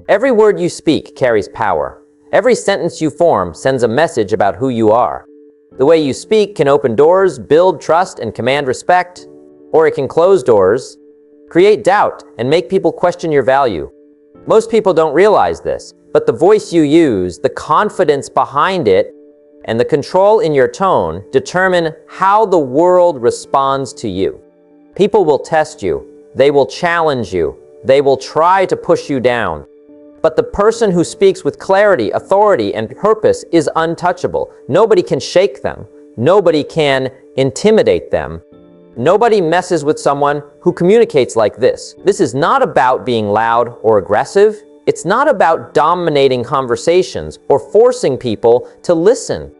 Every word you speak carries power. Every sentence you form sends a message about who you are. The way you speak can open doors, build trust, and command respect, or it can close doors, create doubt, and make people question your value. Most people don't realize this, but the voice you use, the confidence behind it, and the control in your tone determine how the world responds to you. People will test you. They will challenge you. They will try to push you down. But the person who speaks with clarity, authority, and purpose is untouchable. Nobody can shake them. Nobody can intimidate them. Nobody messes with someone who communicates like this. This is not about being loud or aggressive. It's not about dominating conversations or forcing people to listen.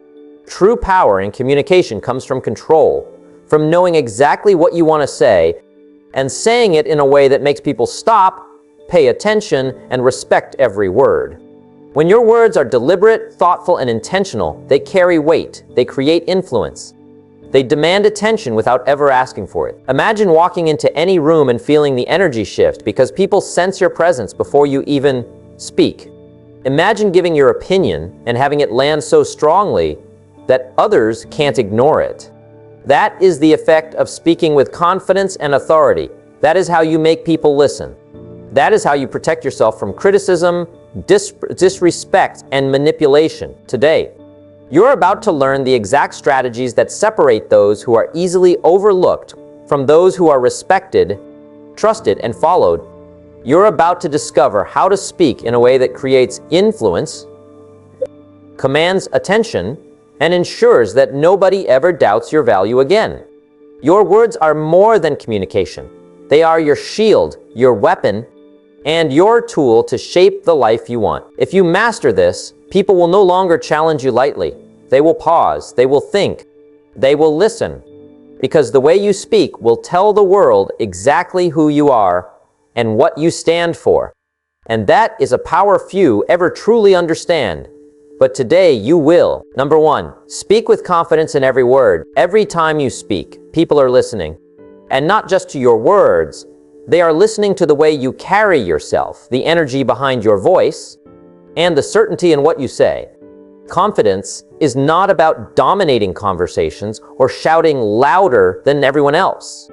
True power in communication comes from control, from knowing exactly what you want to say and saying it in a way that makes people stop, pay attention, and respect every word. When your words are deliberate, thoughtful, and intentional, they carry weight, they create influence. They demand attention without ever asking for it. Imagine walking into any room and feeling the energy shift because people sense your presence before you even speak. Imagine giving your opinion and having it land so strongly that others can't ignore it. That is the effect of speaking with confidence and authority. That is how you make people listen. That is how you protect yourself from criticism, disrespect, and manipulation. Today, you're about to learn the exact strategies that separate those who are easily overlooked from those who are respected, trusted, and followed. You're about to discover how to speak in a way that creates influence, commands attention, and ensures that nobody ever doubts your value again. Your words are more than communication. They are your shield, your weapon, and your tool to shape the life you want. If you master this, people will no longer challenge you lightly. They will pause, they will think, they will listen, because the way you speak will tell the world exactly who you are and what you stand for. And that is a power few ever truly understand. But today you will. Number 1, speak with confidence in every word. Every time you speak, people are listening. And not just to your words, they are listening to the way you carry yourself, the energy behind your voice, and the certainty in what you say. Confidence is not about dominating conversations or shouting louder than everyone else.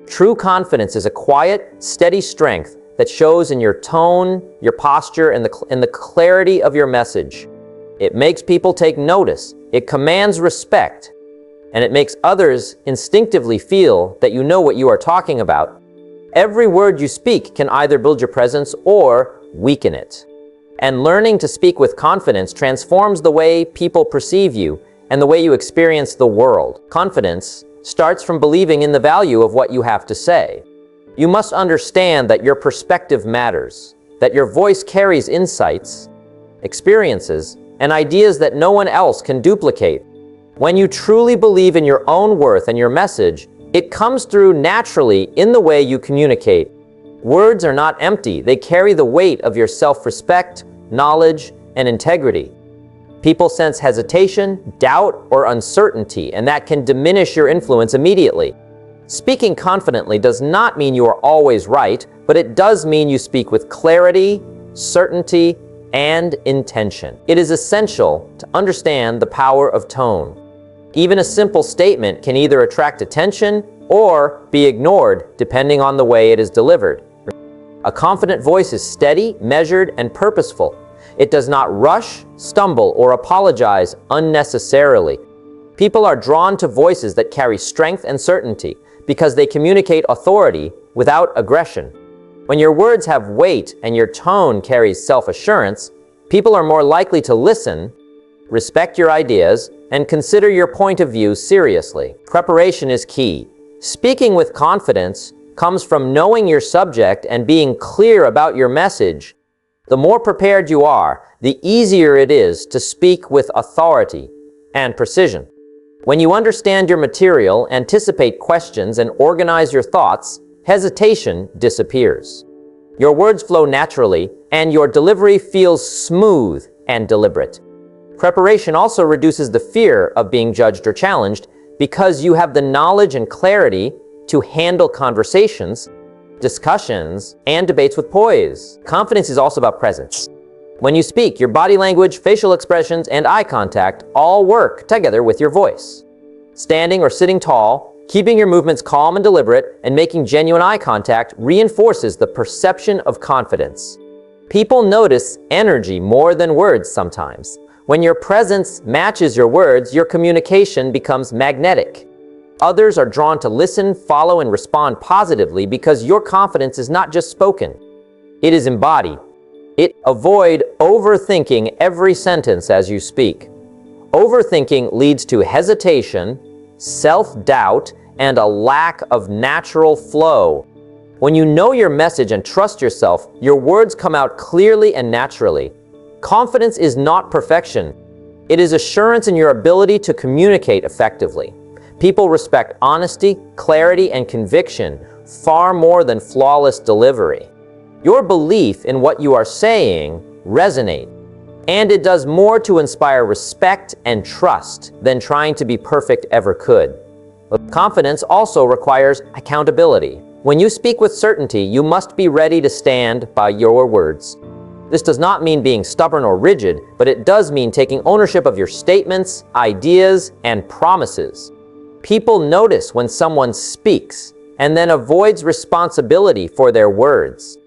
True confidence is a quiet, steady strength that shows in your tone, your posture, and the clarity of your message. It makes people take notice, it commands respect, and it makes others instinctively feel that you know what you are talking about. Every word you speak can either build your presence or weaken it. And learning to speak with confidence transforms the way people perceive you and the way you experience the world. Confidence starts from believing in the value of what you have to say. You must understand that your perspective matters, that your voice carries insights, experiences, and ideas that no one else can duplicate. When you truly believe in your own worth and your message, it comes through naturally in the way you communicate. Words are not empty. They carry the weight of your self-respect, knowledge, and integrity. People sense hesitation, doubt, or uncertainty, and that can diminish your influence immediately. Speaking confidently does not mean you are always right, but it does mean you speak with clarity, certainty, and intention. It is essential to understand the power of tone. Even a simple statement can either attract attention or be ignored depending on the way it is delivered. A confident voice is steady, measured, and purposeful. It does not rush, stumble, or apologize unnecessarily. People are drawn to voices that carry strength and certainty because they communicate authority without aggression. When your words have weight and your tone carries self-assurance, people are more likely to listen, respect your ideas, and consider your point of view seriously. Preparation is key. Speaking with confidence comes from knowing your subject and being clear about your message. The more prepared you are, the easier it is to speak with authority and precision. When you understand your material, anticipate questions, and organize your thoughts, hesitation disappears. Your words flow naturally, and your delivery feels smooth and deliberate. Preparation also reduces the fear of being judged or challenged because you have the knowledge and clarity to handle conversations discussions, and debates with poise. Confidence is also about presence. When you speak, your body language, facial expressions, and eye contact all work together with your voice. Standing or sitting tall, keeping your movements calm and deliberate, and making genuine eye contact reinforces the perception of confidence. People notice energy more than words sometimes. When your presence matches your words, your communication becomes magnetic. Others are drawn to listen, follow, and respond positively because your confidence is not just spoken. It is embodied. Avoid overthinking every sentence as you speak. Overthinking leads to hesitation, self-doubt, and a lack of natural flow. When you know your message and trust yourself, your words come out clearly and naturally. Confidence is not perfection. It is assurance in your ability to communicate effectively. People respect honesty, clarity, and conviction far more than flawless delivery. Your belief in what you are saying resonates, and it does more to inspire respect and trust than trying to be perfect ever could. But confidence also requires accountability. When you speak with certainty, you must be ready to stand by your words. This does not mean being stubborn or rigid, but it does mean taking ownership of your statements, ideas, and promises. People notice when someone speaks and then avoids responsibility for their words.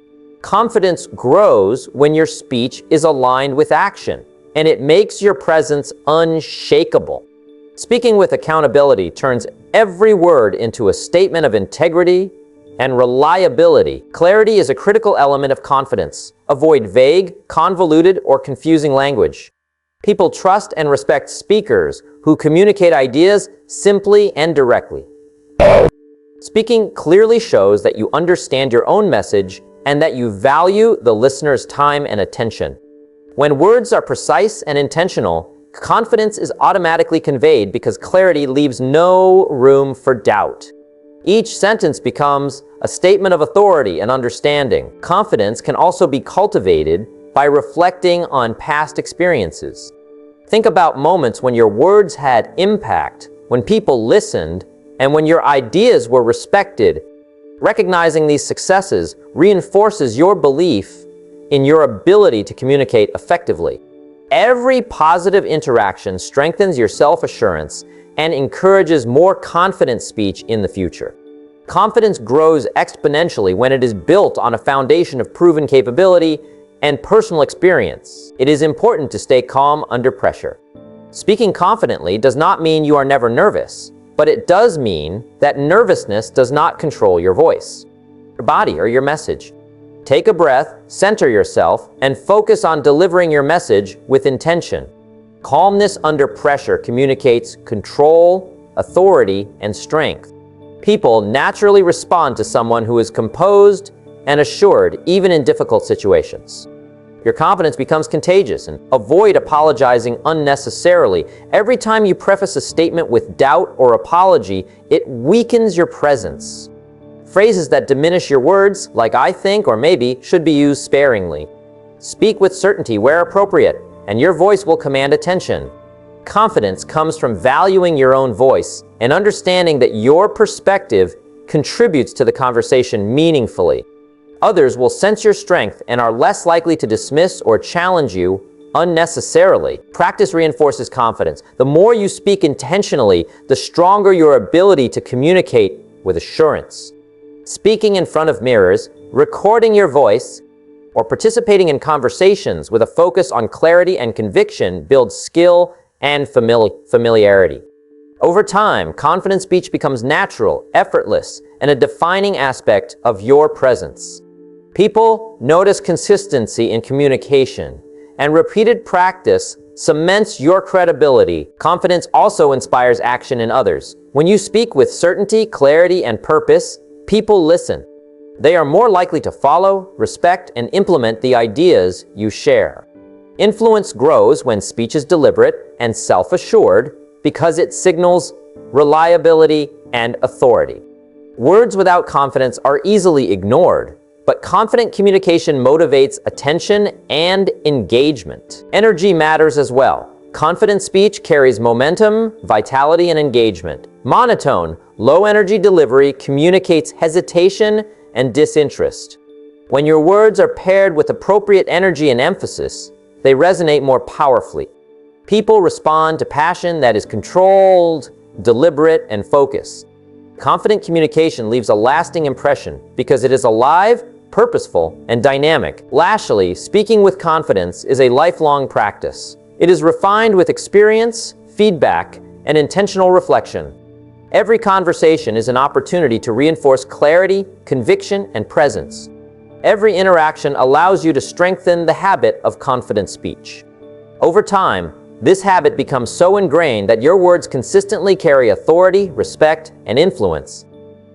Confidence grows when your speech is aligned with action, and it makes your presence unshakable. Speaking with accountability turns every word into a statement of integrity and reliability. Clarity is a critical element of confidence. Avoid vague, convoluted, or confusing language. People trust and respect speakers who communicate ideas simply and directly. Speaking clearly shows that you understand your own message and that you value the listener's time and attention. When words are precise and intentional, confidence is automatically conveyed because clarity leaves no room for doubt. Each sentence becomes a statement of authority and understanding. Confidence can also be cultivated by reflecting on past experiences. Think about moments when your words had impact, when people listened, and when your ideas were respected. Recognizing these successes reinforces your belief in your ability to communicate effectively. Every positive interaction strengthens your self-assurance and encourages more confident speech in the future. Confidence grows exponentially when it is built on a foundation of proven capability and personal experience. It is important to stay calm under pressure. Speaking confidently does not mean you are never nervous, but it does mean that nervousness does not control your voice, your body, or your message. Take a breath, center yourself, and focus on delivering your message with intention. Calmness under pressure communicates control, authority, and strength. People naturally respond to someone who is composed and assured, even in difficult situations. Your confidence becomes contagious, and avoid apologizing unnecessarily. Every time you preface a statement with doubt or apology, it weakens your presence. Phrases that diminish your words, like "I think" or "maybe," should be used sparingly. Speak with certainty where appropriate, and your voice will command attention. Confidence comes from valuing your own voice and understanding that your perspective contributes to the conversation meaningfully. Others will sense your strength and are less likely to dismiss or challenge you unnecessarily. Practice reinforces confidence. The more you speak intentionally, the stronger your ability to communicate with assurance. Speaking in front of mirrors, recording your voice, or participating in conversations with a focus on clarity and conviction builds skill and familiarity. Over time, confident speech becomes natural, effortless, and a defining aspect of your presence. People notice consistency in communication, and repeated practice cements your credibility. Confidence also inspires action in others. When you speak with certainty, clarity, and purpose, people listen. They are more likely to follow, respect, and implement the ideas you share. Influence grows when speech is deliberate and self-assured because it signals reliability and authority. Words without confidence are easily ignored, but confident communication motivates attention and engagement. Energy matters as well. Confident speech carries momentum, vitality, and engagement. Monotone, low-energy delivery communicates hesitation and disinterest. When your words are paired with appropriate energy and emphasis, they resonate more powerfully. People respond to passion that is controlled, deliberate, and focused. Confident communication leaves a lasting impression because it is alive, purposeful, and dynamic. Lastly, speaking with confidence is a lifelong practice. It is refined with experience, feedback, and intentional reflection. Every conversation is an opportunity to reinforce clarity, conviction, and presence. Every interaction allows you to strengthen the habit of confident speech. Over time, this habit becomes so ingrained that your words consistently carry authority, respect, and influence.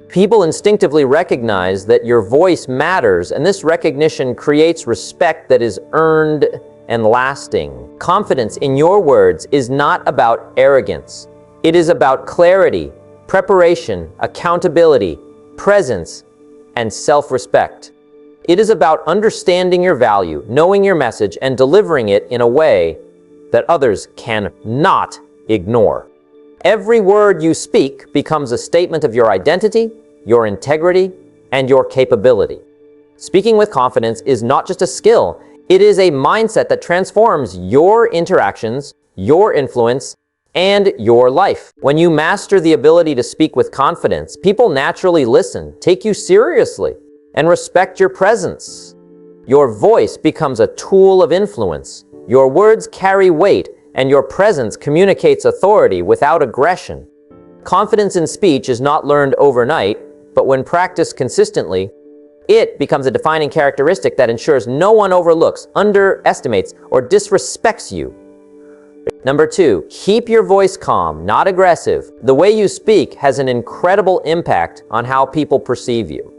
People instinctively recognize that your voice matters, and this recognition creates respect that is earned and lasting. Confidence in your words is not about arrogance. It is about clarity, preparation, accountability, presence, and self-respect. It is about understanding your value, knowing your message, and delivering it in a way that others cannot ignore. Every word you speak becomes a statement of your identity, your integrity, and your capability. Speaking with confidence is not just a skill, it is a mindset that transforms your interactions, your influence, and your life. When you master the ability to speak with confidence, people naturally listen, take you seriously, and respect your presence. Your voice becomes a tool of influence. Your words carry weight, and your presence communicates authority without aggression. Confidence in speech is not learned overnight, but when practiced consistently, it becomes a defining characteristic that ensures no one overlooks, underestimates, or disrespects you. Number 2, keep your voice calm, not aggressive. The way you speak has an incredible impact on how people perceive you.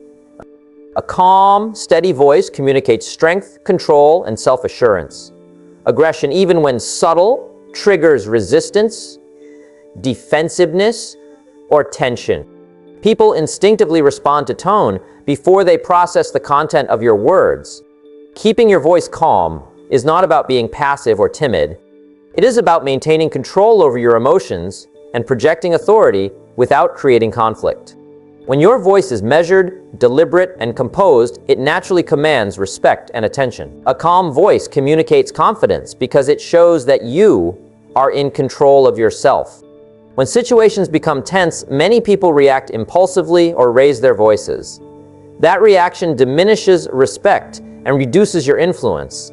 A calm, steady voice communicates strength, control, and self-assurance. Aggression, even when subtle, triggers resistance, defensiveness, or tension. People instinctively respond to tone before they process the content of your words. Keeping your voice calm is not about being passive or timid. It is about maintaining control over your emotions and projecting authority without creating conflict. When your voice is measured, deliberate, and composed, it naturally commands respect and attention. A calm voice communicates confidence because it shows that you are in control of yourself. When situations become tense, many people react impulsively or raise their voices. That reaction diminishes respect and reduces your influence.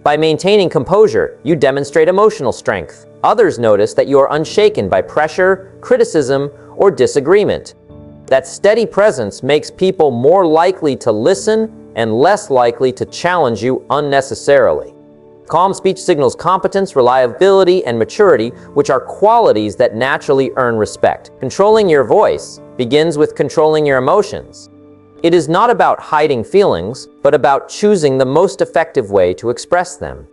By maintaining composure, you demonstrate emotional strength. Others notice that you are unshaken by pressure, criticism, or disagreement. That steady presence makes people more likely to listen and less likely to challenge you unnecessarily. Calm speech signals competence, reliability, and maturity, which are qualities that naturally earn respect. Controlling your voice begins with controlling your emotions. It is not about hiding feelings, but about choosing the most effective way to express them.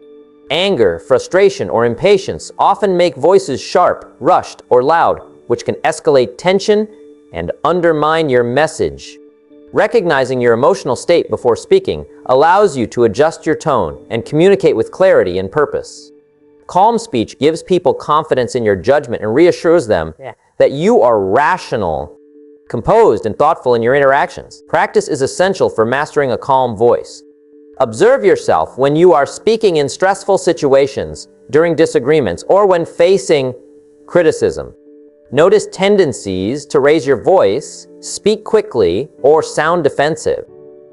Anger, frustration, or impatience often make voices sharp, rushed, or loud, which can escalate tension and undermine your message. Recognizing your emotional state before speaking allows you to adjust your tone and communicate with clarity and purpose. Calm speech gives people confidence in your judgment and reassures them that you are rational, composed, and thoughtful in your interactions. Practice is essential for mastering a calm voice. Observe yourself when you are speaking in stressful situations, during disagreements, or when facing criticism. Notice tendencies to raise your voice, speak quickly, or sound defensive.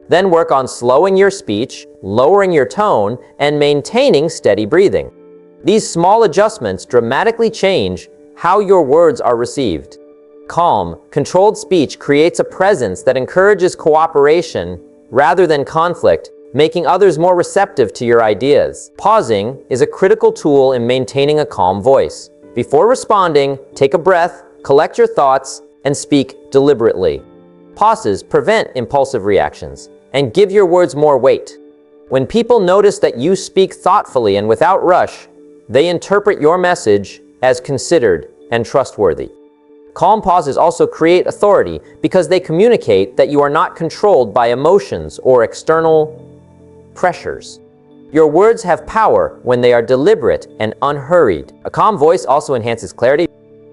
Then work on slowing your speech, lowering your tone, and maintaining steady breathing. These small adjustments dramatically change how your words are received. Calm, controlled speech creates a presence that encourages cooperation rather than conflict, making others more receptive to your ideas. Pausing is a critical tool in maintaining a calm voice. Before responding, take a breath, collect your thoughts, and speak deliberately. Pauses prevent impulsive reactions and give your words more weight. When people notice that you speak thoughtfully and without rush, they interpret your message as considered and trustworthy. Calm pauses also create authority because they communicate that you are not controlled by emotions or external pressures. Your words have power when they are deliberate and unhurried. A calm voice also enhances clarity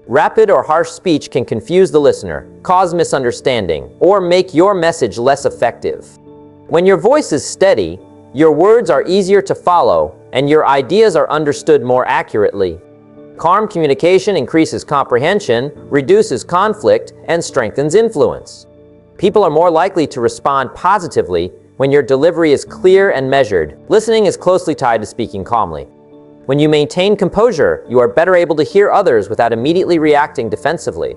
Rapid or harsh speech can confuse the listener, cause misunderstanding, or make your message less effective. When your voice is steady, your words are easier to follow, and your ideas are understood more accurately. Calm communication increases comprehension, reduces conflict, and strengthens influence. People are more likely to respond positively when your delivery is clear and measured. Listening is closely tied to speaking calmly. When you maintain composure, you are better able to hear others without immediately reacting defensively.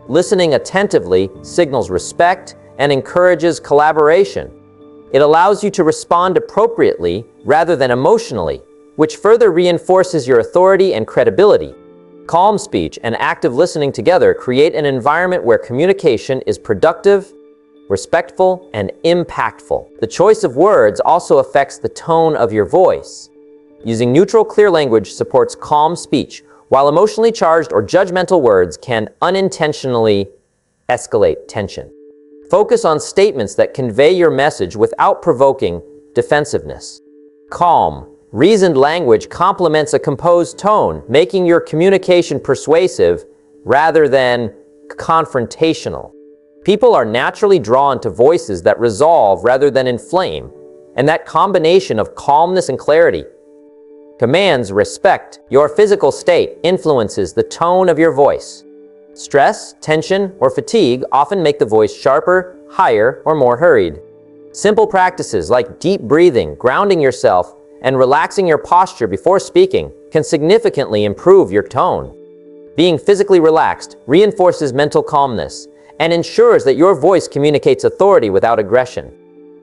Listening attentively signals respect and encourages collaboration. It allows you to respond appropriately rather than emotionally, which further reinforces your authority and credibility. Calm speech and active listening together create an environment where communication is productive, respectful, and impactful. The choice of words also affects the tone of your voice. Using neutral, clear language supports calm speech, while emotionally charged or judgmental words can unintentionally escalate tension. Focus on statements that convey your message without provoking defensiveness. Calm, reasoned language complements a composed tone, making your communication persuasive rather than confrontational. People are naturally drawn to voices that resolve rather than inflame, and that combination of calmness and clarity commands respect. Your physical state influences the tone of your voice. Stress, tension, or fatigue often make the voice sharper, higher, or more hurried. Simple practices like deep breathing, grounding yourself, and relaxing your posture before speaking can significantly improve your tone. Being physically relaxed reinforces mental calmness and ensures that your voice communicates authority without aggression.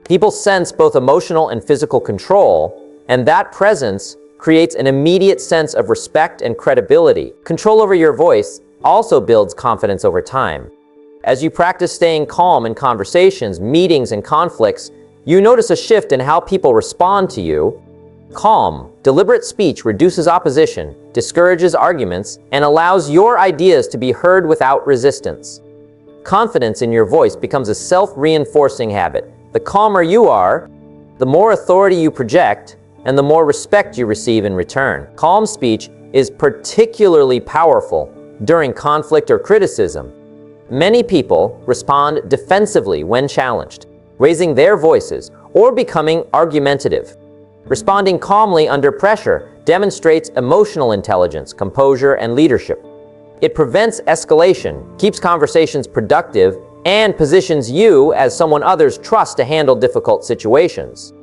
People sense both emotional and physical control, and that presence creates an immediate sense of respect and credibility. Control over your voice also builds confidence over time. As you practice staying calm in conversations, meetings, and conflicts, you notice a shift in how people respond to you. Calm, deliberate speech reduces opposition, discourages arguments, and allows your ideas to be heard without resistance. Confidence in your voice becomes a self-reinforcing habit. The calmer you are, the more authority you project, and the more respect you receive in return. Calm speech is particularly powerful during conflict or criticism. Many people respond defensively when challenged, raising their voices or becoming argumentative. Responding calmly under pressure demonstrates emotional intelligence, composure, and leadership. It prevents escalation, keeps conversations productive, and positions you as someone others trust to handle difficult situations.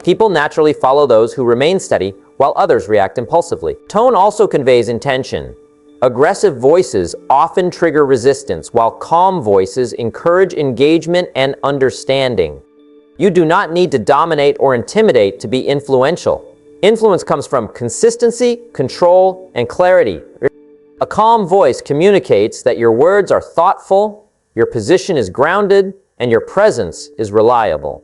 People naturally follow those who remain steady, while others react impulsively. Tone also conveys intention. Aggressive voices often trigger resistance, while calm voices encourage engagement and understanding. You do not need to dominate or intimidate to be influential. Influence comes from consistency, control, and clarity. A calm voice communicates that your words are thoughtful, your position is grounded, and your presence is reliable.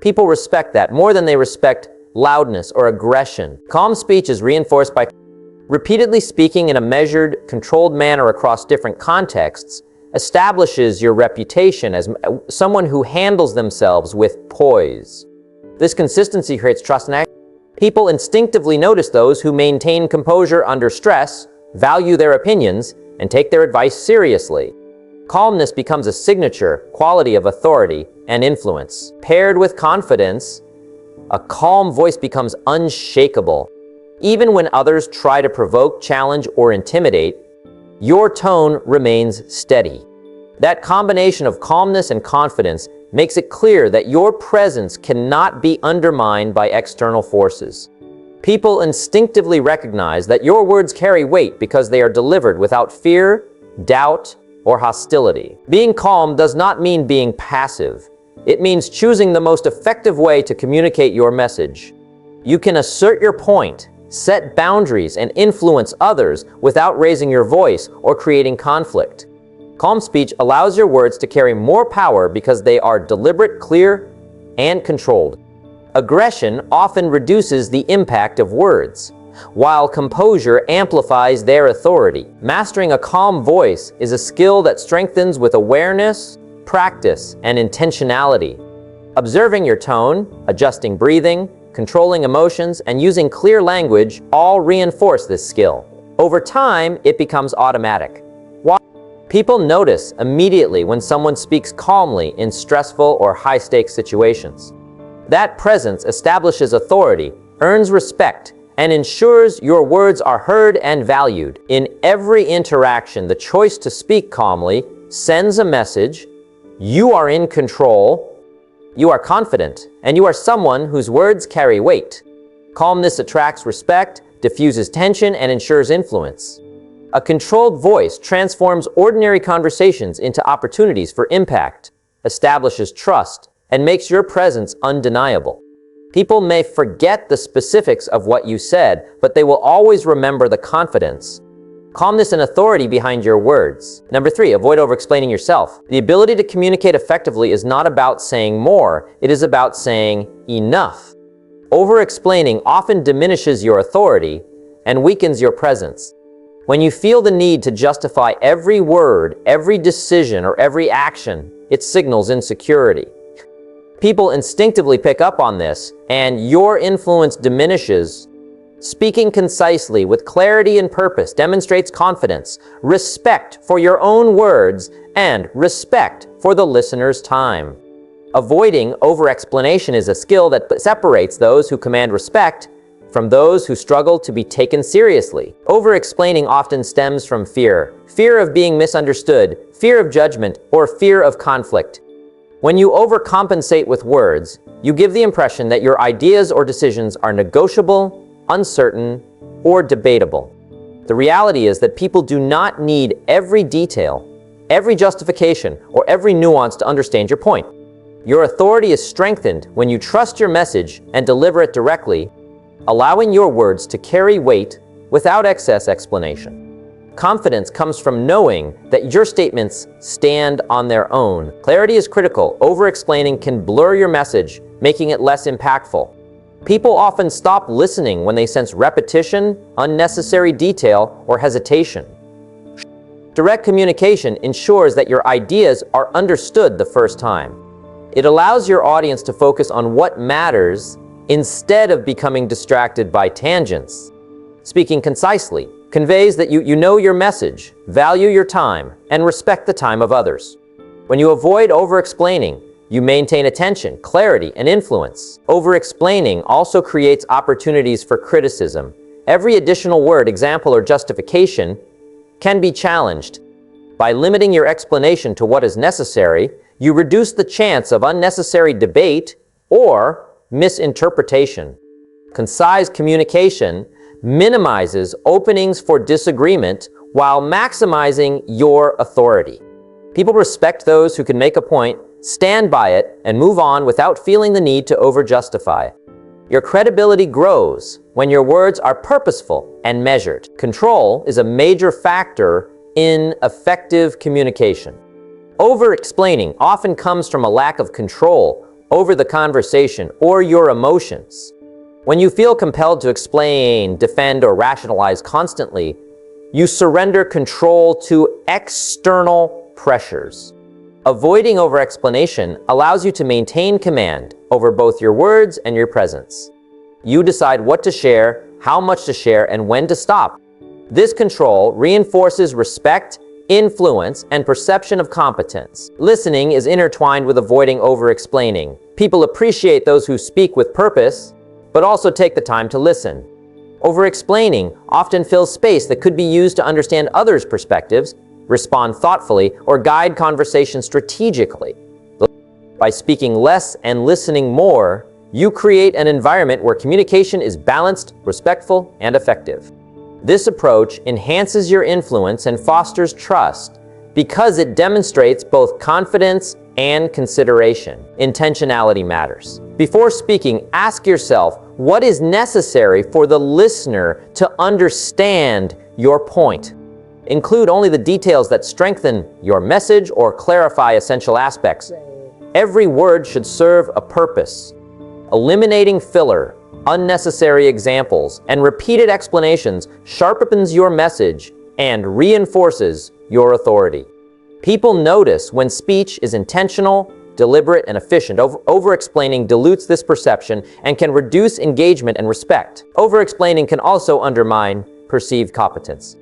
People respect that more than they respect loudness or aggression. Calm speech is reinforced by repeatedly speaking in a measured, controlled manner across different contexts establishes your reputation as someone who handles themselves with poise. This consistency creates trust and action. People instinctively notice those who maintain composure under stress, value their opinions, and take their advice seriously. Calmness becomes a signature quality of authority and influence. Paired with confidence, a calm voice becomes unshakable. Even when others try to provoke, challenge, or intimidate, your tone remains steady. That combination of calmness and confidence makes it clear that your presence cannot be undermined by external forces. People instinctively recognize that your words carry weight because they are delivered without fear, doubt, or hostility. Being calm does not mean being passive. It means choosing the most effective way to communicate your message. You can assert your point, set boundaries, and influence others without raising your voice or creating conflict. Calm speech allows your words to carry more power because they are deliberate, clear, and controlled. Aggression often reduces the impact of words, while composure amplifies their authority. Mastering a calm voice is a skill that strengthens with awareness, practice, and intentionality. Observing your tone, adjusting breathing, controlling emotions, and using clear language all reinforce this skill. Over time, it becomes automatic. People notice immediately when someone speaks calmly in stressful or high-stakes situations. That presence establishes authority, earns respect, and ensures your words are heard and valued. In every interaction, the choice to speak calmly sends a message: you are in control, you are confident, and you are someone whose words carry weight. Calmness attracts respect, diffuses tension, and ensures influence. A controlled voice transforms ordinary conversations into opportunities for impact, establishes trust, and makes your presence undeniable. People may forget the specifics of what you said, but they will always remember the confidence, calmness, and authority behind your words. Number 3, avoid over-explaining yourself. The ability to communicate effectively is not about saying more, it is about saying enough. Over-explaining often diminishes your authority and weakens your presence. When you feel the need to justify every word, every decision, or every action, it signals insecurity. People instinctively pick up on this, and your influence diminishes. Speaking concisely with clarity and purpose demonstrates confidence, respect for your own words, and respect for the listener's time. Avoiding over-explanation is a skill that separates those who command respect from those who struggle to be taken seriously. Over-explaining often stems from fear of being misunderstood, fear of judgment, or fear of conflict. When you overcompensate with words, you give the impression that your ideas or decisions are negotiable, uncertain, or debatable. The reality is that people do not need every detail, every justification, or every nuance to understand your point. Your authority is strengthened when you trust your message and deliver it directly, allowing your words to carry weight without excess explanation. Confidence comes from knowing that your statements stand on their own. Clarity is critical. Over-explaining can blur your message, making it less impactful. People often stop listening when they sense repetition, unnecessary detail, or hesitation. Direct communication ensures that your ideas are understood the first time. It allows your audience to focus on what matters instead of becoming distracted by tangents. Speaking concisely conveys that you know your message, value your time, and respect the time of others. When you avoid over-explaining, you maintain attention, clarity, and influence. Over-explaining also creates opportunities for criticism. Every additional word, example, or justification can be challenged. By limiting your explanation to what is necessary, you reduce the chance of unnecessary debate or misinterpretation. Concise communication minimizes openings for disagreement while maximizing your authority. People respect those who can make a point, stand by it, and move on without feeling the need to over-justify. Your credibility grows when your words are purposeful and measured. Control is a major factor in effective communication. Over-explaining often comes from a lack of control over the conversation or your emotions. When you feel compelled to explain, defend, or rationalize constantly, you surrender control to external pressures. Avoiding over-explanation allows you to maintain command over both your words and your presence. You decide what to share, how much to share, and when to stop. This control reinforces respect, influence, and perception of competence. Listening is intertwined with avoiding over-explaining. People appreciate those who speak with purpose, but also take the time to listen. Over-explaining often fills space that could be used to understand others' perspectives, respond thoughtfully, or guide conversation strategically. By speaking less and listening more, you create an environment where communication is balanced, respectful, and effective. This approach enhances your influence and fosters trust because it demonstrates both confidence and consideration. Intentionality matters. Before speaking, ask yourself, what is necessary for the listener to understand your point? Include only the details that strengthen your message or clarify essential aspects. Every word should serve a purpose. Eliminating filler, unnecessary examples, and repeated explanations sharpens your message and reinforces your authority. People notice when speech is intentional, deliberate, and efficient. Over-explaining dilutes this perception and can reduce engagement and respect. Over-explaining can also undermine perceived competence.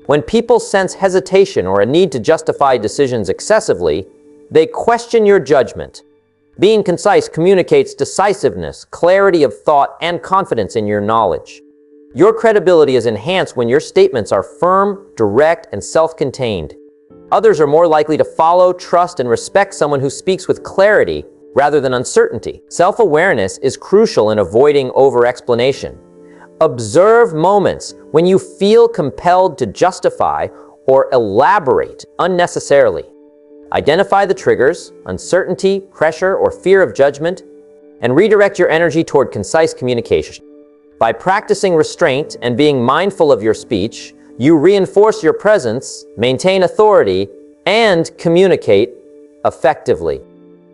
When people sense hesitation or a need to justify decisions excessively, they question your judgment. Being concise communicates decisiveness, clarity of thought, and confidence in your knowledge. Your credibility is enhanced when your statements are firm, direct, and self-contained. Others are more likely to follow, trust, and respect someone who speaks with clarity rather than uncertainty. Self-awareness is crucial in avoiding over-explanation. Observe moments when you feel compelled to justify or elaborate unnecessarily. Identify the triggers, uncertainty, pressure, or fear of judgment, and redirect your energy toward concise communication. By practicing restraint and being mindful of your speech, you reinforce your presence, maintain authority, and communicate effectively.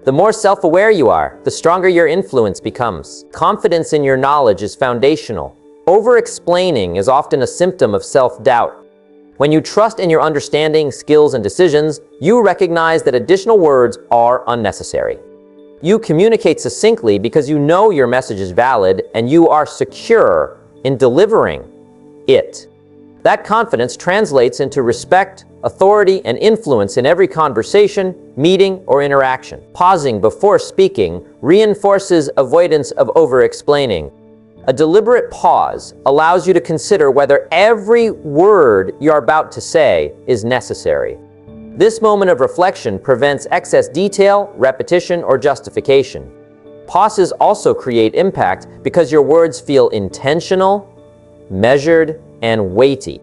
The more self-aware you are, the stronger your influence becomes. Confidence in your knowledge is foundational. Over-explaining is often a symptom of self-doubt. When you trust in your understanding, skills, and decisions, you recognize that additional words are unnecessary. You communicate succinctly because you know your message is valid and you are secure in delivering it. That confidence translates into respect, authority, and influence in every conversation, meeting, or interaction. Pausing before speaking reinforces avoidance of over-explaining. A deliberate pause allows you to consider whether every word you're about to say is necessary. This moment of reflection prevents excess detail, repetition, or justification. Pauses also create impact because your words feel intentional, measured, and weighty.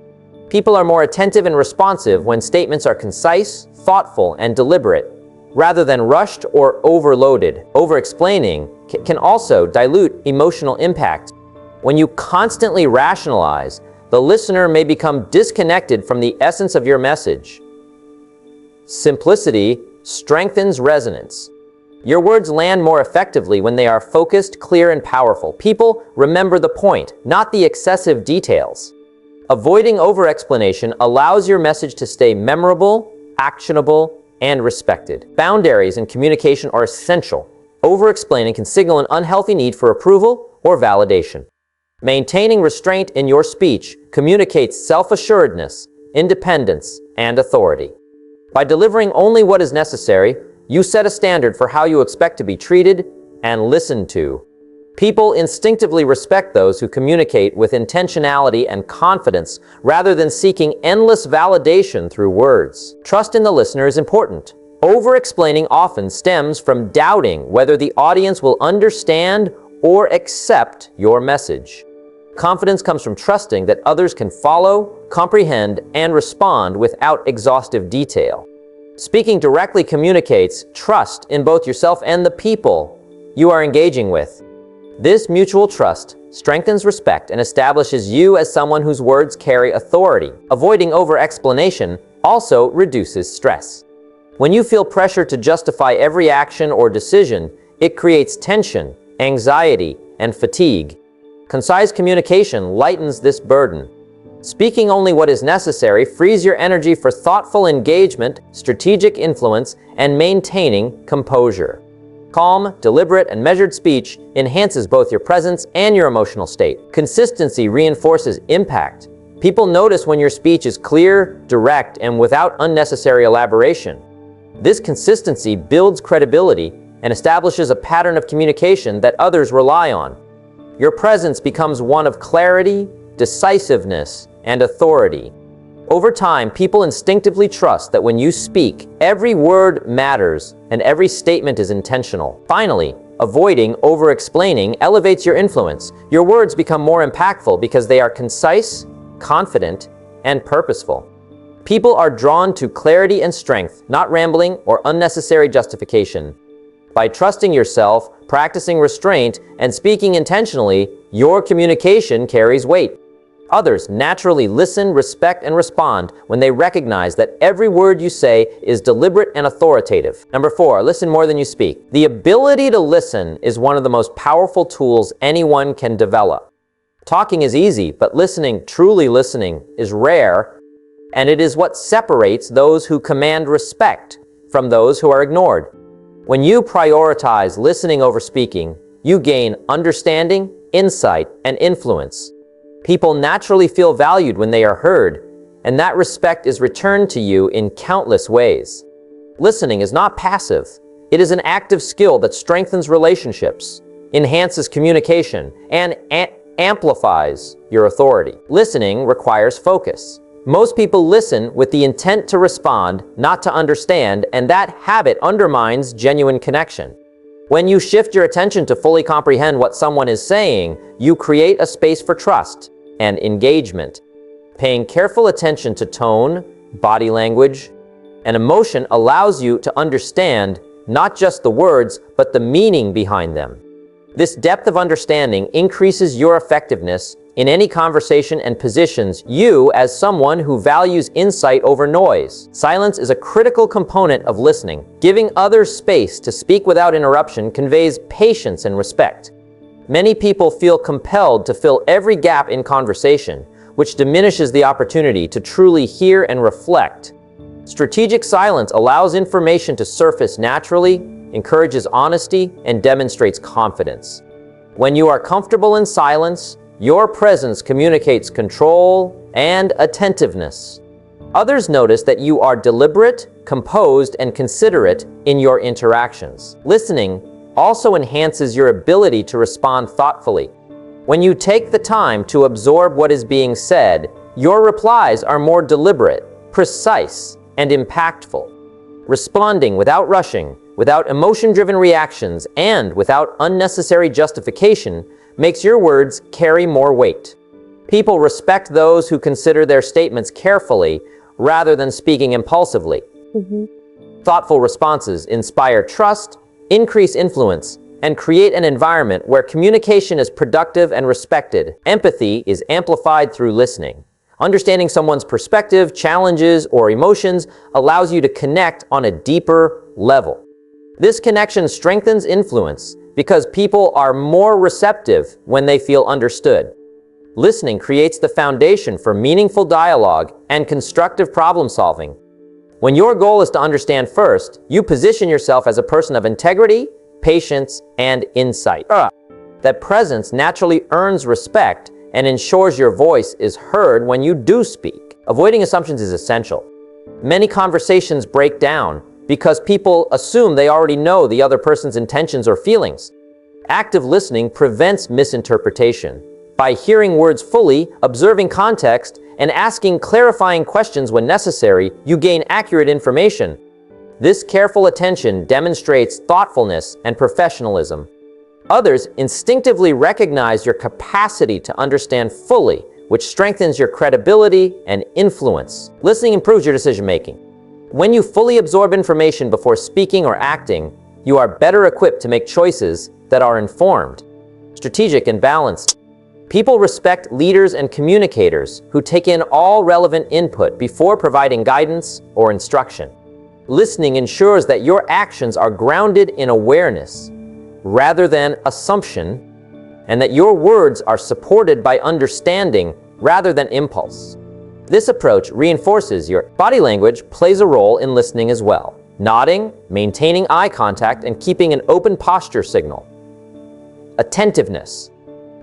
People are more attentive and responsive when statements are concise, thoughtful, and deliberate, rather than rushed or overloaded. Over-explaining can also dilute emotional impact. When you constantly rationalize, the listener may become disconnected from the essence of your message. Simplicity strengthens resonance. Your words land more effectively when they are focused, clear, and powerful. People remember the point, not the excessive details. Avoiding over-explanation allows your message to stay memorable, actionable, and respected. Boundaries in communication are essential. Over-explaining can signal an unhealthy need for approval or validation. Maintaining restraint in your speech communicates self-assuredness, independence, and authority. By delivering only what is necessary, you set a standard for how you expect to be treated and listened to. People instinctively respect those who communicate with intentionality and confidence rather than seeking endless validation through words. Trust in the listener is important. Over-explaining often stems from doubting whether the audience will understand or accept your message. Confidence comes from trusting that others can follow, comprehend, and respond without exhaustive detail. Speaking directly communicates trust in both yourself and the people you are engaging with. This mutual trust strengthens respect and establishes you as someone whose words carry authority. Avoiding over-explanation also reduces stress. When you feel pressure to justify every action or decision, it creates tension, anxiety, and fatigue. Concise communication lightens this burden. Speaking only what is necessary frees your energy for thoughtful engagement, strategic influence, and maintaining composure. Calm, deliberate, and measured speech enhances both your presence and your emotional state. Consistency reinforces impact. People notice when your speech is clear, direct, and without unnecessary elaboration. This consistency builds credibility and establishes a pattern of communication that others rely on. Your presence becomes one of clarity, decisiveness, and authority. Over time, people instinctively trust that when you speak, every word matters and every statement is intentional. Finally, avoiding over-explaining elevates your influence. Your words become more impactful because they are concise, confident, and purposeful. People are drawn to clarity and strength, not rambling or unnecessary justification. By trusting yourself, practicing restraint, and speaking intentionally, your communication carries weight. Others naturally listen, respect, and respond when they recognize that every word you say is deliberate and authoritative. Number 4, listen more than you speak. The ability to listen is one of the most powerful tools anyone can develop. Talking is easy, but listening, truly listening, is rare, and it is what separates those who command respect from those who are ignored. When you prioritize listening over speaking, you gain understanding, insight, and influence. People naturally feel valued when they are heard, and that respect is returned to you in countless ways. Listening is not passive. It is an active skill that strengthens relationships, enhances communication, and amplifies your authority. Listening requires focus. Most people listen with the intent to respond, not to understand, and that habit undermines genuine connection. When you shift your attention to fully comprehend what someone is saying, you create a space for trust and engagement. Paying careful attention to tone, body language, and emotion allows you to understand not just the words, but the meaning behind them. This depth of understanding increases your effectiveness in any conversation and positions you as someone who values insight over noise. Silence is a critical component of listening. Giving others space to speak without interruption conveys patience and respect. Many people feel compelled to fill every gap in conversation, which diminishes the opportunity to truly hear and reflect. Strategic silence allows information to surface naturally, encourages honesty, and demonstrates confidence. When you are comfortable in silence, your presence communicates control and attentiveness. Others notice that you are deliberate, composed, and considerate in your interactions. Listening also enhances your ability to respond thoughtfully. When you take the time to absorb what is being said, your replies are more deliberate, precise, and impactful. Responding without rushing, without emotion-driven reactions, and without unnecessary justification makes your words carry more weight. People respect those who consider their statements carefully rather than speaking impulsively. Thoughtful responses inspire trust, increase influence, and create an environment where communication is productive and respected. Empathy is amplified through listening. Understanding someone's perspective, challenges, or emotions allows you to connect on a deeper level. This connection strengthens influence because people are more receptive when they feel understood. Listening creates the foundation for meaningful dialogue and constructive problem solving. When your goal is to understand first, you position yourself as a person of integrity, patience, and insight. That presence naturally earns respect and ensures your voice is heard when you do speak. Avoiding assumptions is essential. Many conversations break down because people assume they already know the other person's intentions or feelings. Active listening prevents misinterpretation. By hearing words fully, observing context, and asking clarifying questions when necessary, you gain accurate information. This careful attention demonstrates thoughtfulness and professionalism. Others instinctively recognize your capacity to understand fully, which strengthens your credibility and influence. Listening improves your decision-making. When you fully absorb information before speaking or acting, you are better equipped to make choices that are informed, strategic, and balanced. People respect leaders and communicators who take in all relevant input before providing guidance or instruction. Listening ensures that your actions are grounded in awareness rather than assumption, and that your words are supported by understanding rather than impulse. This approach reinforces your body language plays a role in listening as well. Nodding, maintaining eye contact, and keeping an open posture signal. Attentiveness.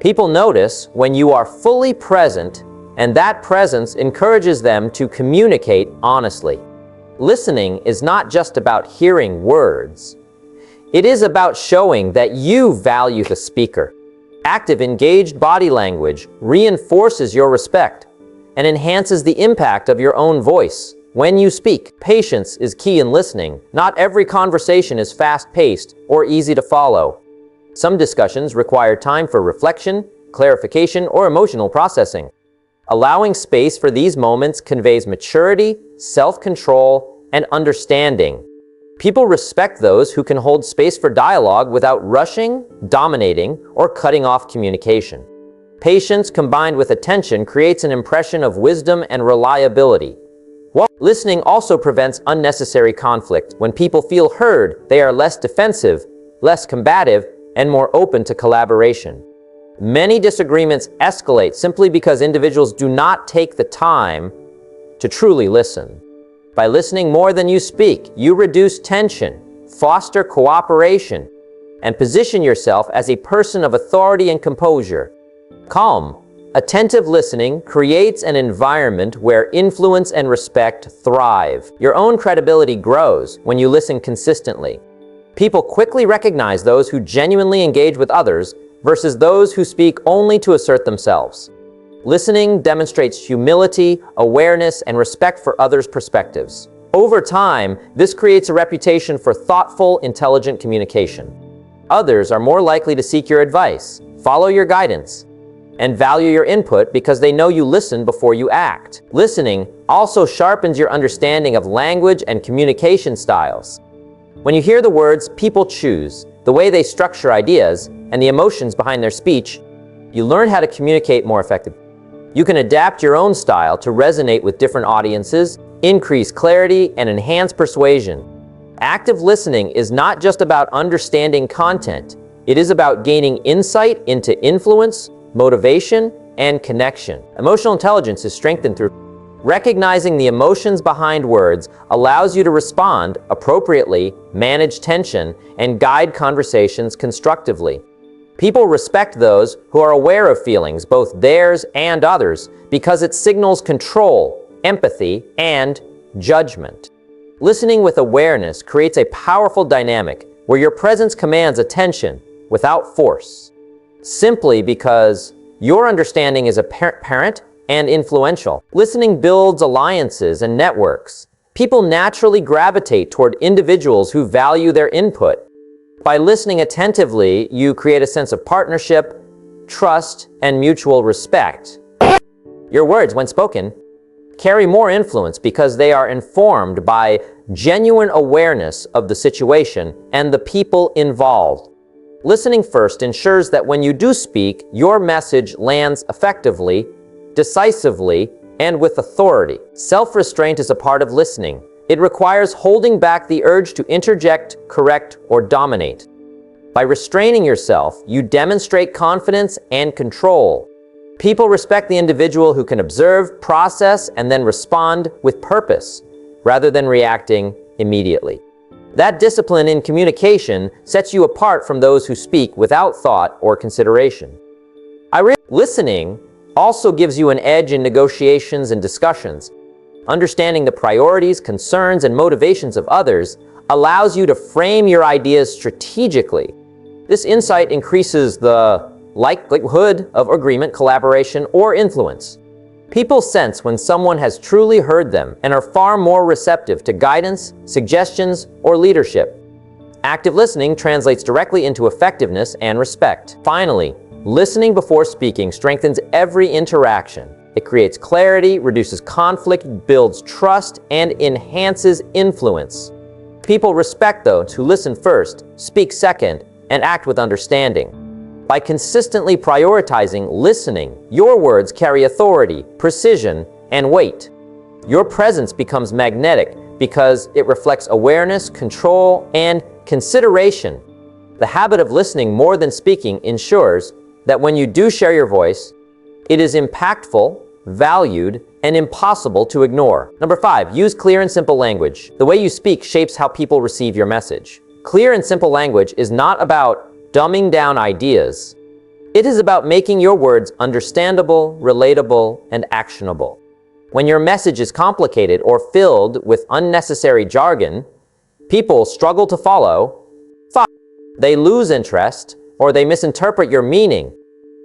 People notice when you are fully present, and that presence encourages them to communicate honestly. Listening is not just about hearing words. It is about showing that you value the speaker. Active, engaged body language reinforces your respect and enhances the impact of your own voice. When you speak, patience is key in listening. Not every conversation is fast-paced or easy to follow. Some discussions require time for reflection, clarification, or emotional processing. Allowing space for these moments conveys maturity, self-control, and understanding. People respect those who can hold space for dialogue without rushing, dominating, or cutting off communication. Patience combined with attention creates an impression of wisdom and reliability. While listening also prevents unnecessary conflict. When people feel heard, they are less defensive, less combative, and more open to collaboration. Many disagreements escalate simply because individuals do not take the time to truly listen. By listening more than you speak, you reduce tension, foster cooperation, and position yourself as a person of authority and composure. Calm, Attentive listening creates an environment where influence and respect thrive. Your own credibility grows when you listen consistently. People quickly recognize those who genuinely engage with others versus those who speak only to assert themselves. Listening demonstrates humility, awareness, and respect for others' perspectives. Over time, this creates a reputation for thoughtful, intelligent communication. Others are more likely to seek your advice, follow your guidance, and value your input because they know you listen before you act. Listening also sharpens your understanding of language and communication styles. When you hear the words people choose, the way they structure ideas, and the emotions behind their speech, you learn how to communicate more effectively. You can adapt your own style to resonate with different audiences, increase clarity, and enhance persuasion. Active listening is not just about understanding content. It is about gaining insight into influence, motivation, and connection. Emotional intelligence is strengthened through recognizing the emotions behind words allows you to respond appropriately, manage tension, and guide conversations constructively. People respect those who are aware of feelings, both theirs and others, because it signals control, empathy, and judgment. Listening with awareness creates a powerful dynamic where your presence commands attention without force, simply because your understanding is apparent and influential. Listening builds alliances and networks. People naturally gravitate toward individuals who value their input. By listening attentively, you create a sense of partnership, trust, and mutual respect. Your words, when spoken, carry more influence because they are informed by genuine awareness of the situation and the people involved. Listening first ensures that when you do speak, your message lands effectively, decisively, and with authority. Self-restraint is a part of listening. It requires holding back the urge to interject, correct, or dominate. By restraining yourself, you demonstrate confidence and control. People respect the individual who can observe, process, and then respond with purpose, rather than reacting immediately. That discipline in communication sets you apart from those who speak without thought or consideration. Listening also gives you an edge in negotiations and discussions. Understanding the priorities, concerns, and motivations of others allows you to frame your ideas strategically. This insight increases the likelihood of agreement, collaboration, or influence. People sense when someone has truly heard them and are far more receptive to guidance, suggestions, or leadership. Active listening translates directly into effectiveness and respect. Finally, listening before speaking strengthens every interaction. It creates clarity, reduces conflict, builds trust, and enhances influence. People respect those who listen first, speak second, and act with understanding. By consistently prioritizing listening, your words carry authority, precision, and weight. Your presence becomes magnetic because it reflects awareness, control, and consideration. The habit of listening more than speaking ensures that when you do share your voice, it is impactful, valued, and impossible to ignore. Number 5, use clear and simple language. The way you speak shapes how people receive your message. Clear and simple language is not about dumbing down ideas. It is about making your words understandable, relatable, and actionable. When your message is complicated or filled with unnecessary jargon, people struggle to follow, they lose interest, or they misinterpret your meaning.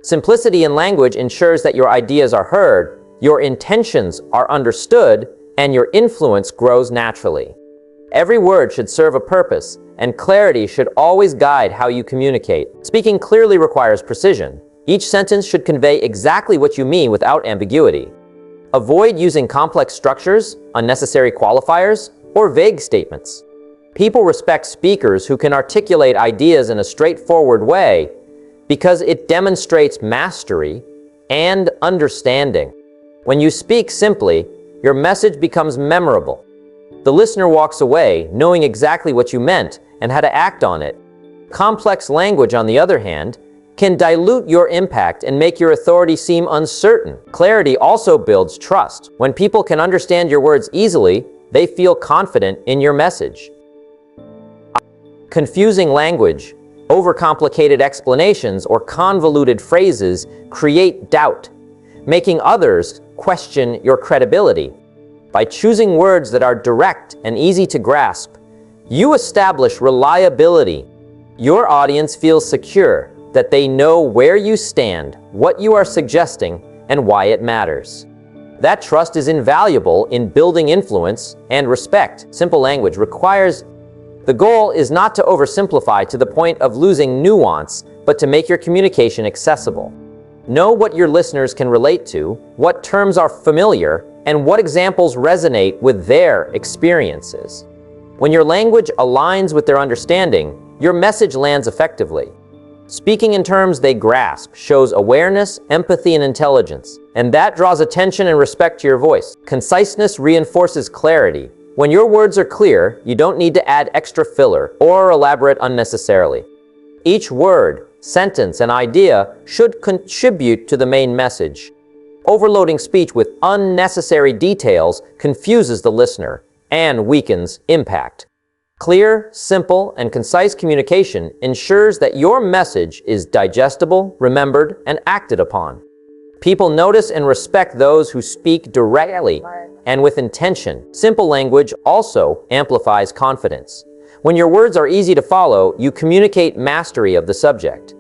Simplicity in language ensures that your ideas are heard, your intentions are understood, and your influence grows naturally. Every word should serve a purpose, and clarity should always guide how you communicate. Speaking clearly requires precision. Each sentence should convey exactly what you mean without ambiguity. Avoid using complex structures, unnecessary qualifiers, or vague statements. People respect speakers who can articulate ideas in a straightforward way because it demonstrates mastery and understanding. When you speak simply, your message becomes memorable. The listener walks away knowing exactly what you meant and how to act on it. Complex language, on the other hand, can dilute your impact and make your authority seem uncertain. Clarity also builds trust. When people can understand your words easily, they feel confident in your message. Confusing language, overcomplicated explanations, or convoluted phrases create doubt. making others question your credibility. By choosing words that are direct and easy to grasp, you establish reliability. Your audience feels secure that they know where you stand, what you are suggesting, and why it matters. That trust is invaluable in building influence and respect. Simple language requires. The goal is not to oversimplify to the point of losing nuance, but to make your communication accessible. Know what your listeners can relate to, what terms are familiar, and what examples resonate with their experiences. When your language aligns with their understanding, your message lands effectively. Speaking in terms they grasp shows awareness, empathy, and intelligence, and that draws attention and respect to your voice. Conciseness reinforces clarity. When your words are clear, you don't need to add extra filler or elaborate unnecessarily. Each word, sentence, and idea should contribute to the main message. Overloading speech with unnecessary details confuses the listener and weakens impact. Clear, simple, and concise communication ensures that your message is digestible, remembered, and acted upon. People notice and respect those who speak directly and with intention. Simple language also amplifies confidence. When your words are easy to follow, you communicate mastery of the subject.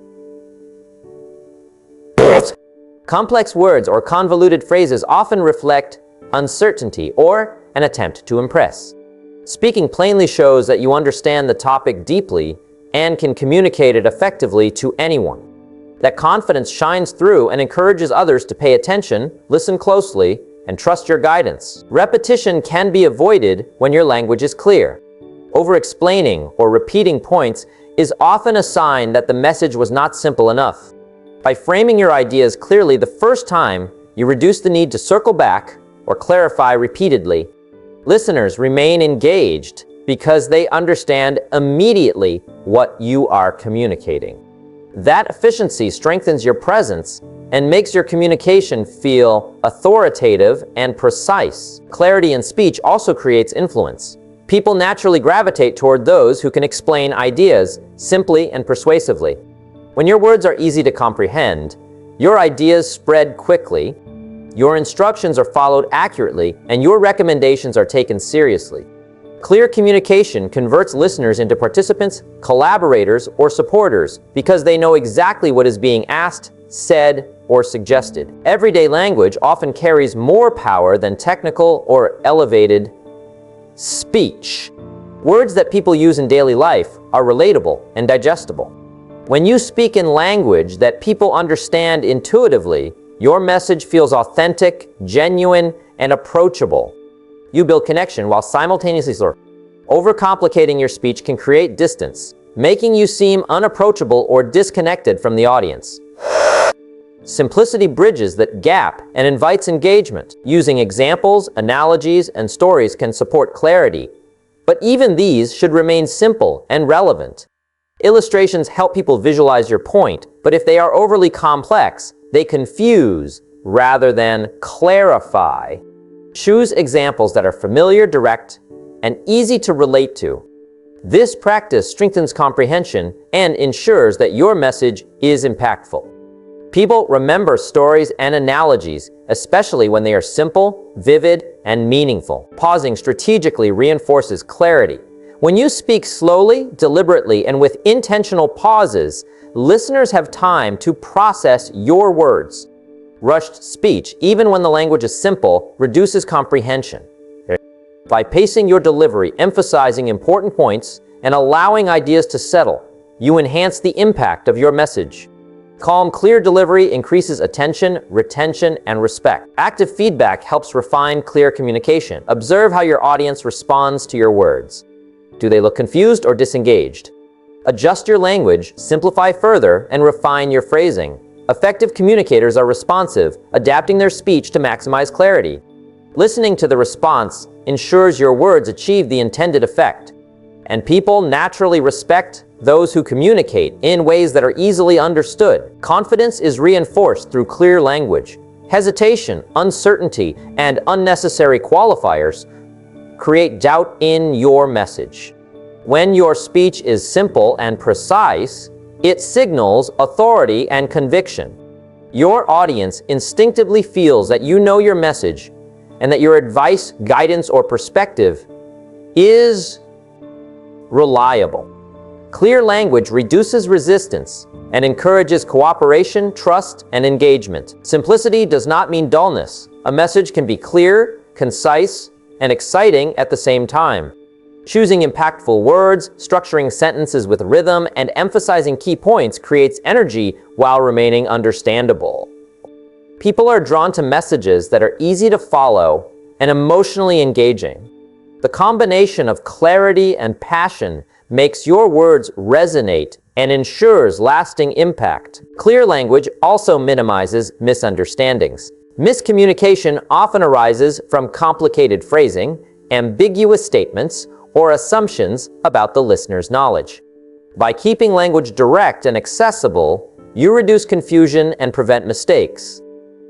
Complex words or convoluted phrases often reflect uncertainty or an attempt to impress. Speaking plainly shows that you understand the topic deeply and can communicate it effectively to anyone. That confidence shines through and encourages others to pay attention, listen closely, and trust your guidance. Repetition can be avoided when your language is clear. Over-explaining or repeating points is often a sign that the message was not simple enough. By framing your ideas clearly the first time, you reduce the need to circle back or clarify repeatedly. Listeners remain engaged because they understand immediately what you are communicating. That efficiency strengthens your presence and makes your communication feel authoritative and precise. Clarity in speech also creates influence. People naturally gravitate toward those who can explain ideas simply and persuasively. When your words are easy to comprehend, your ideas spread quickly, your instructions are followed accurately, and your recommendations are taken seriously. Clear communication converts listeners into participants, collaborators, or supporters because they know exactly what is being asked, said, or suggested. Everyday language often carries more power than technical or elevated speech. Words that people use in daily life are relatable and digestible. When you speak in language that people understand intuitively, your message feels authentic, genuine, and approachable. You build connection while simultaneously overcomplicating your speech can create distance, making you seem unapproachable or disconnected from the audience. Simplicity bridges that gap and invites engagement. Using examples, analogies, and stories can support clarity, but even these should remain simple and relevant. Illustrations help people visualize your point, but if they are overly complex, they confuse rather than clarify. Choose examples that are familiar, direct, and easy to relate to. This practice strengthens comprehension and ensures that your message is impactful. People remember stories and analogies, especially when they are simple, vivid, and meaningful. Pausing strategically reinforces clarity. When you speak slowly, deliberately, and with intentional pauses, listeners have time to process your words. Rushed speech, even when the language is simple, reduces comprehension. By pacing your delivery, emphasizing important points, and allowing ideas to settle, you enhance the impact of your message. Calm, clear delivery increases attention, retention, and respect. Active feedback helps refine clear communication. Observe how your audience responds to your words. Do they look confused or disengaged? Adjust your language, simplify further, and refine your phrasing. Effective communicators are responsive, adapting their speech to maximize clarity. Listening to the response ensures your words achieve the intended effect, and people naturally respect those who communicate in ways that are easily understood. Confidence is reinforced through clear language. Hesitation, uncertainty, and unnecessary qualifiers create doubt in your message. When your speech is simple and precise, it signals authority and conviction. Your audience instinctively feels that you know your message and that your advice, guidance, or perspective is reliable. Clear language reduces resistance and encourages cooperation, trust, and engagement. Simplicity does not mean dullness. A message can be clear, concise, and exciting at the same time. Choosing impactful words, structuring sentences with rhythm, and emphasizing key points creates energy while remaining understandable. People are drawn to messages that are easy to follow and emotionally engaging. The combination of clarity and passion makes your words resonate and ensures lasting impact. Clear language also minimizes misunderstandings. Miscommunication often arises from complicated phrasing, ambiguous statements, or assumptions about the listener's knowledge. By keeping language direct and accessible, you reduce confusion and prevent mistakes.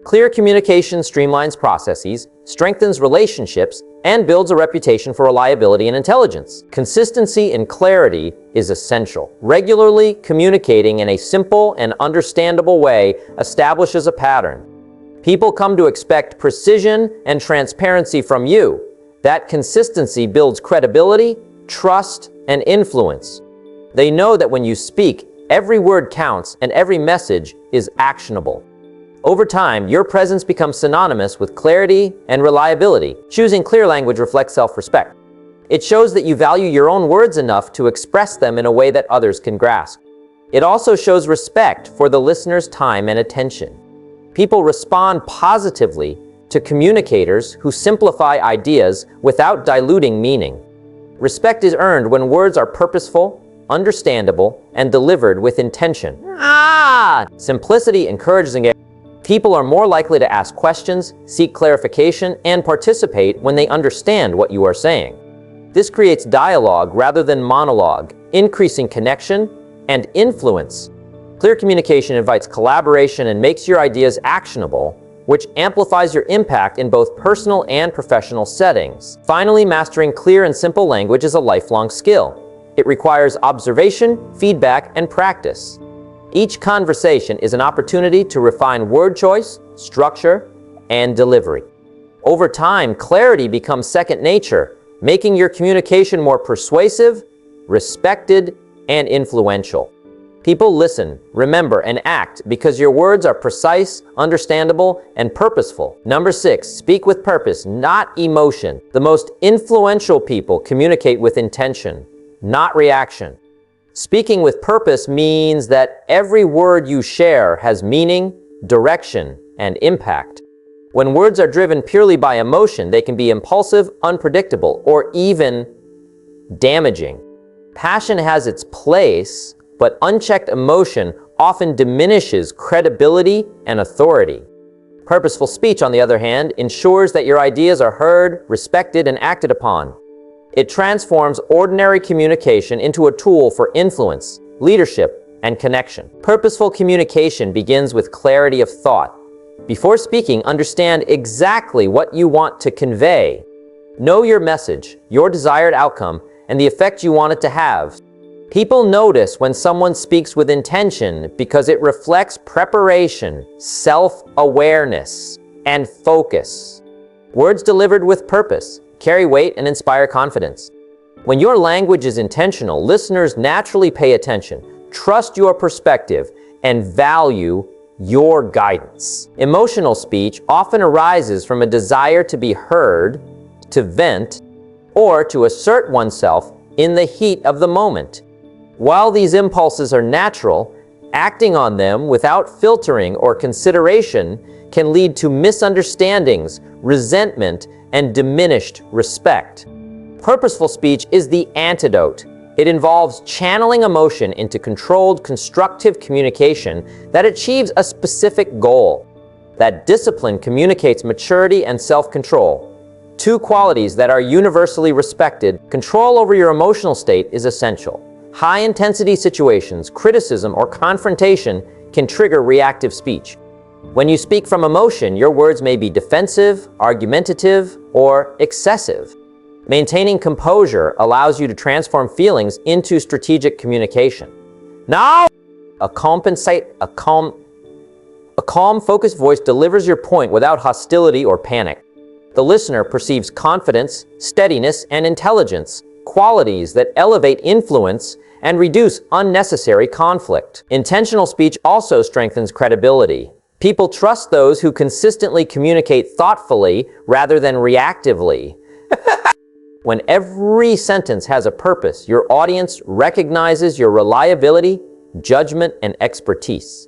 Clear communication streamlines processes, strengthens relationships, and builds a reputation for reliability and intelligence. Consistency and clarity is essential. Regularly communicating in a simple and understandable way establishes a pattern. People come to expect precision and transparency from you. That consistency builds credibility, trust, and influence. They know that when you speak, every word counts and every message is actionable. Over time, your presence becomes synonymous with clarity and reliability. Choosing clear language reflects self-respect. It shows that you value your own words enough to express them in a way that others can grasp. It also shows respect for the listener's time and attention. People respond positively to communicators who simplify ideas without diluting meaning. Respect is earned when words are purposeful, understandable, and delivered with intention. Simplicity encourages engagement. People are more likely to ask questions, seek clarification, and participate when they understand what you are saying. This creates dialogue rather than monologue, increasing connection and influence. Clear communication invites collaboration and makes your ideas actionable, which amplifies your impact in both personal and professional settings. Finally, mastering clear and simple language is a lifelong skill. It requires observation, feedback, and practice. Each conversation is an opportunity to refine word choice, structure, and delivery. Over time, clarity becomes second nature, making your communication more persuasive, respected, and influential. People listen, remember, and act because your words are precise, understandable, and purposeful. Number 6, speak with purpose, not emotion. The most influential people communicate with intention, not reaction. Speaking with purpose means that every word you share has meaning, direction, and impact. When words are driven purely by emotion, they can be impulsive, unpredictable, or even damaging. Passion has its place, but unchecked emotion often diminishes credibility and authority. Purposeful speech, on the other hand, ensures that your ideas are heard, respected, and acted upon. It transforms ordinary communication into a tool for influence, leadership, and connection. Purposeful communication begins with clarity of thought. Before speaking, understand exactly what you want to convey. Know your message, your desired outcome, and the effect you want it to have. People notice when someone speaks with intention because it reflects preparation, self-awareness, and focus. Words delivered with purpose carry weight and inspire confidence. When your language is intentional, listeners naturally pay attention, trust your perspective, and value your guidance. Emotional speech often arises from a desire to be heard, to vent, or to assert oneself in the heat of the moment. While these impulses are natural, acting on them without filtering or consideration can lead to misunderstandings, resentment, and diminished respect. Purposeful speech is the antidote. It involves channeling emotion into controlled, constructive communication that achieves a specific goal. That discipline communicates maturity and self-control, two qualities that are universally respected. Control over your emotional state is essential. High-intensity situations, criticism, or confrontation can trigger reactive speech. When you speak from emotion, your words may be defensive, argumentative, or excessive. Maintaining composure allows you to transform feelings into strategic communication. Now, a calm, focused voice delivers your point without hostility or panic. The listener perceives confidence, steadiness, and intelligence, qualities that elevate influence and reduce unnecessary conflict. Intentional speech also strengthens credibility. People trust those who consistently communicate thoughtfully rather than reactively. When every sentence has a purpose, your audience recognizes your reliability, judgment, and expertise.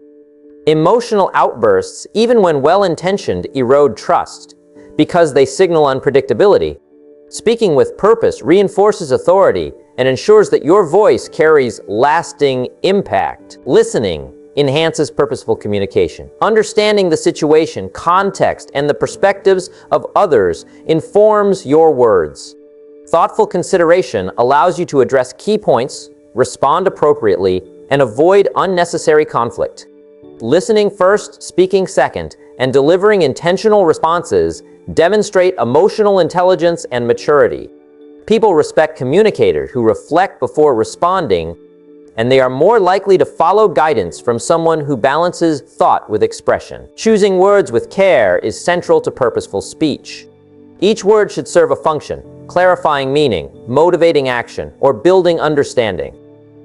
Emotional outbursts, even when well-intentioned, erode trust because they signal unpredictability. Speaking with purpose reinforces authority and ensures that your voice carries lasting impact. Listening enhances purposeful communication. Understanding the situation, context, and the perspectives of others informs your words. Thoughtful consideration allows you to address key points, respond appropriately, and avoid unnecessary conflict. Listening first, speaking second, and delivering intentional responses demonstrate emotional intelligence and maturity. People respect communicators who reflect before responding, and they are more likely to follow guidance from someone who balances thought with expression. Choosing words with care is central to purposeful speech. Each word should serve a function, clarifying meaning, motivating action, or building understanding.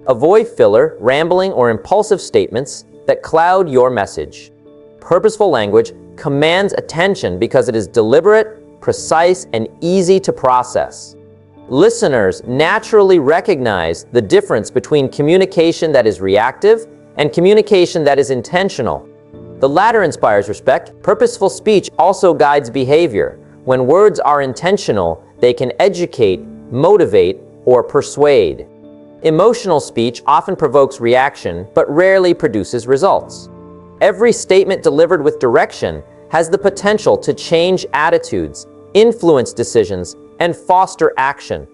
Avoid filler, rambling, or impulsive statements that cloud your message. Purposeful language commands attention because it is deliberate, precise, and easy to process. Listeners naturally recognize the difference between communication that is reactive and communication that is intentional. The latter inspires respect. Purposeful speech also guides behavior. When words are intentional, they can educate, motivate, or persuade. Emotional speech often provokes reaction, but rarely produces results. Every statement delivered with direction has the potential to change attitudes, influence decisions, and foster action.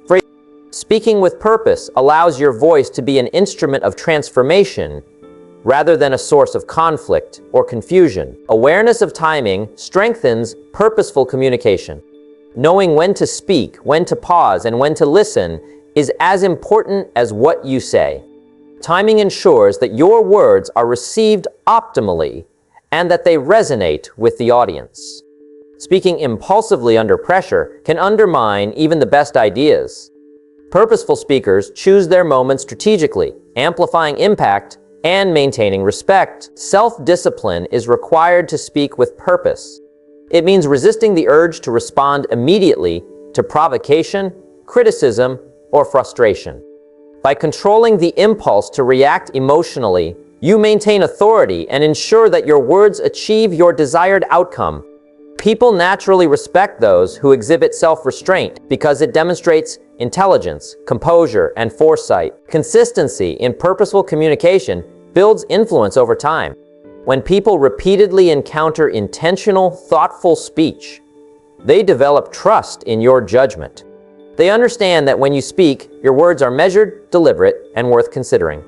Speaking with purpose allows your voice to be an instrument of transformation rather than a source of conflict or confusion. Awareness of timing strengthens purposeful communication. Knowing when to speak, when to pause, and when to listen is as important as what you say. Timing ensures that your words are received optimally and that they resonate with the audience. Speaking impulsively under pressure can undermine even the best ideas. Purposeful speakers choose their moments strategically, amplifying impact and maintaining respect. Self-discipline is required to speak with purpose. It means resisting the urge to respond immediately to provocation, criticism, or frustration. By controlling the impulse to react emotionally, you maintain authority and ensure that your words achieve your desired outcome. People naturally respect those who exhibit self-restraint because it demonstrates intelligence, composure, and foresight. Consistency in purposeful communication builds influence over time. When people repeatedly encounter intentional, thoughtful speech, they develop trust in your judgment. They understand that when you speak, your words are measured, deliberate, and worth considering.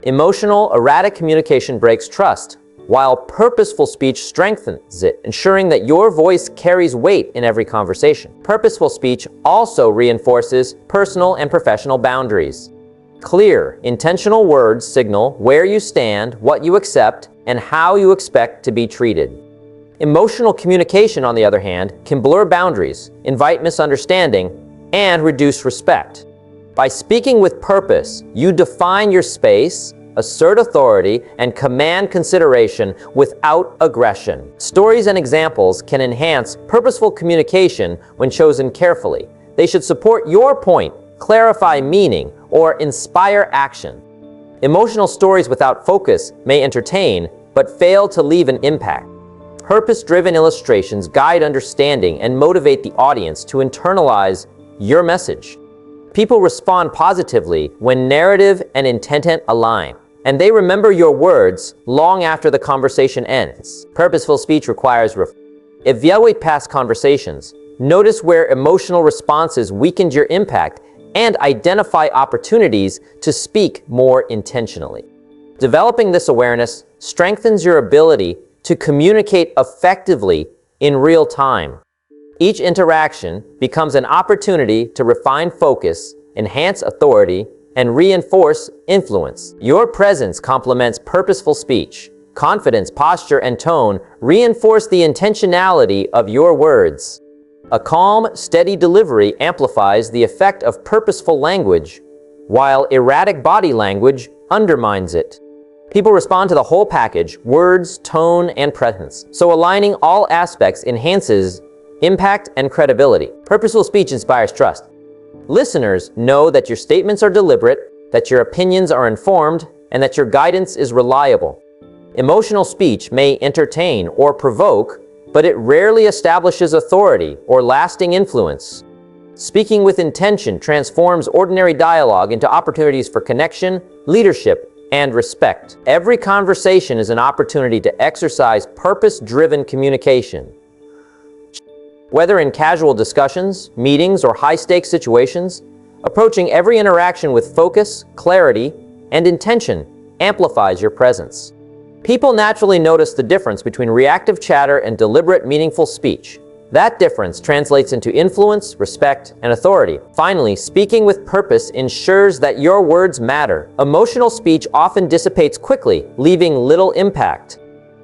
Emotional, erratic communication breaks trust, while purposeful speech strengthens it, ensuring that your voice carries weight in every conversation. Purposeful speech also reinforces personal and professional boundaries. Clear, intentional words signal where you stand, what you accept, and how you expect to be treated. Emotional communication, on the other hand, can blur boundaries, invite misunderstanding, and reduce respect. By speaking with purpose, you define your space, assert authority, and command consideration without aggression. Stories and examples can enhance purposeful communication when chosen carefully. They should support your point, clarify meaning, or inspire action. Emotional stories without focus may entertain, but fail to leave an impact. Purpose-driven illustrations guide understanding and motivate the audience to internalize your message. People respond positively when narrative and intent align, and they remember your words long after the conversation ends. Purposeful speech requires evaluate past conversations, notice where emotional responses weakened your impact, and identify opportunities to speak more intentionally. Developing this awareness strengthens your ability to communicate effectively in real time. Each interaction becomes an opportunity to refine focus, enhance authority, and reinforce influence. Your presence complements purposeful speech, confidence, posture, and tone reinforce the intentionality of your words. A calm, steady delivery amplifies the effect of purposeful language, while erratic body language undermines it. People respond to the whole package: words, tone, and presence. So aligning all aspects enhances impact and credibility. Purposeful speech inspires trust. Listeners know that your statements are deliberate, that your opinions are informed, and that your guidance is reliable. Emotional speech may entertain or provoke, but it rarely establishes authority or lasting influence. Speaking with intention transforms ordinary dialogue into opportunities for connection, leadership, and respect. Every conversation is an opportunity to exercise purpose-driven communication. Whether in casual discussions, meetings, or high-stakes situations, approaching every interaction with focus, clarity, and intention amplifies your presence. People naturally notice the difference between reactive chatter and deliberate, meaningful speech. That difference translates into influence, respect, and authority. Finally, speaking with purpose ensures that your words matter. Emotional speech often dissipates quickly, leaving little impact.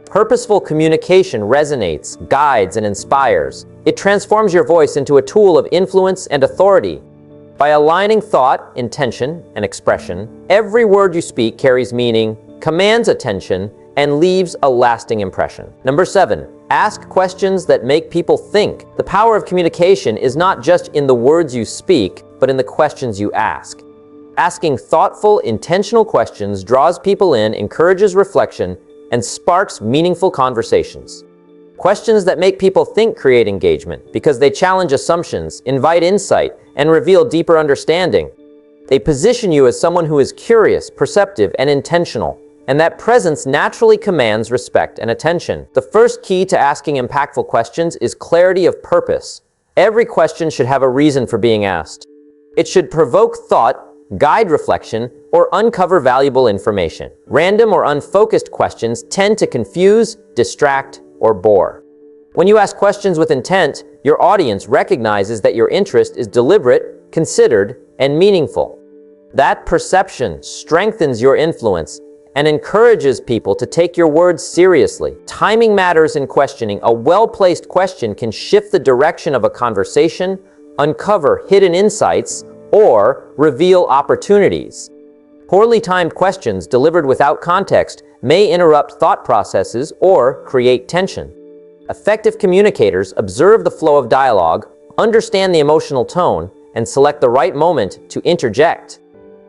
Purposeful communication resonates, guides, and inspires. It transforms your voice into a tool of influence and authority. By aligning thought, intention, and expression, every word you speak carries meaning, commands attention, and leaves a lasting impression. Number 7, ask questions that make people think. The power of communication is not just in the words you speak, but in the questions you ask. Asking thoughtful, intentional questions draws people in, encourages reflection, and sparks meaningful conversations. Questions that make people think create engagement because they challenge assumptions, invite insight, and reveal deeper understanding. They position you as someone who is curious, perceptive, and intentional. And that presence naturally commands respect and attention. The first key to asking impactful questions is clarity of purpose. Every question should have a reason for being asked. It should provoke thought, guide reflection, or uncover valuable information. Random or unfocused questions tend to confuse, distract, or bore. When you ask questions with intent, your audience recognizes that your interest is deliberate, considered, and meaningful. That perception strengthens your influence and encourages people to take your words seriously. Timing matters in questioning. A well-placed question can shift the direction of a conversation, uncover hidden insights, or reveal opportunities. Poorly timed questions delivered without context may interrupt thought processes or create tension. Effective communicators observe the flow of dialogue, understand the emotional tone, and select the right moment to interject.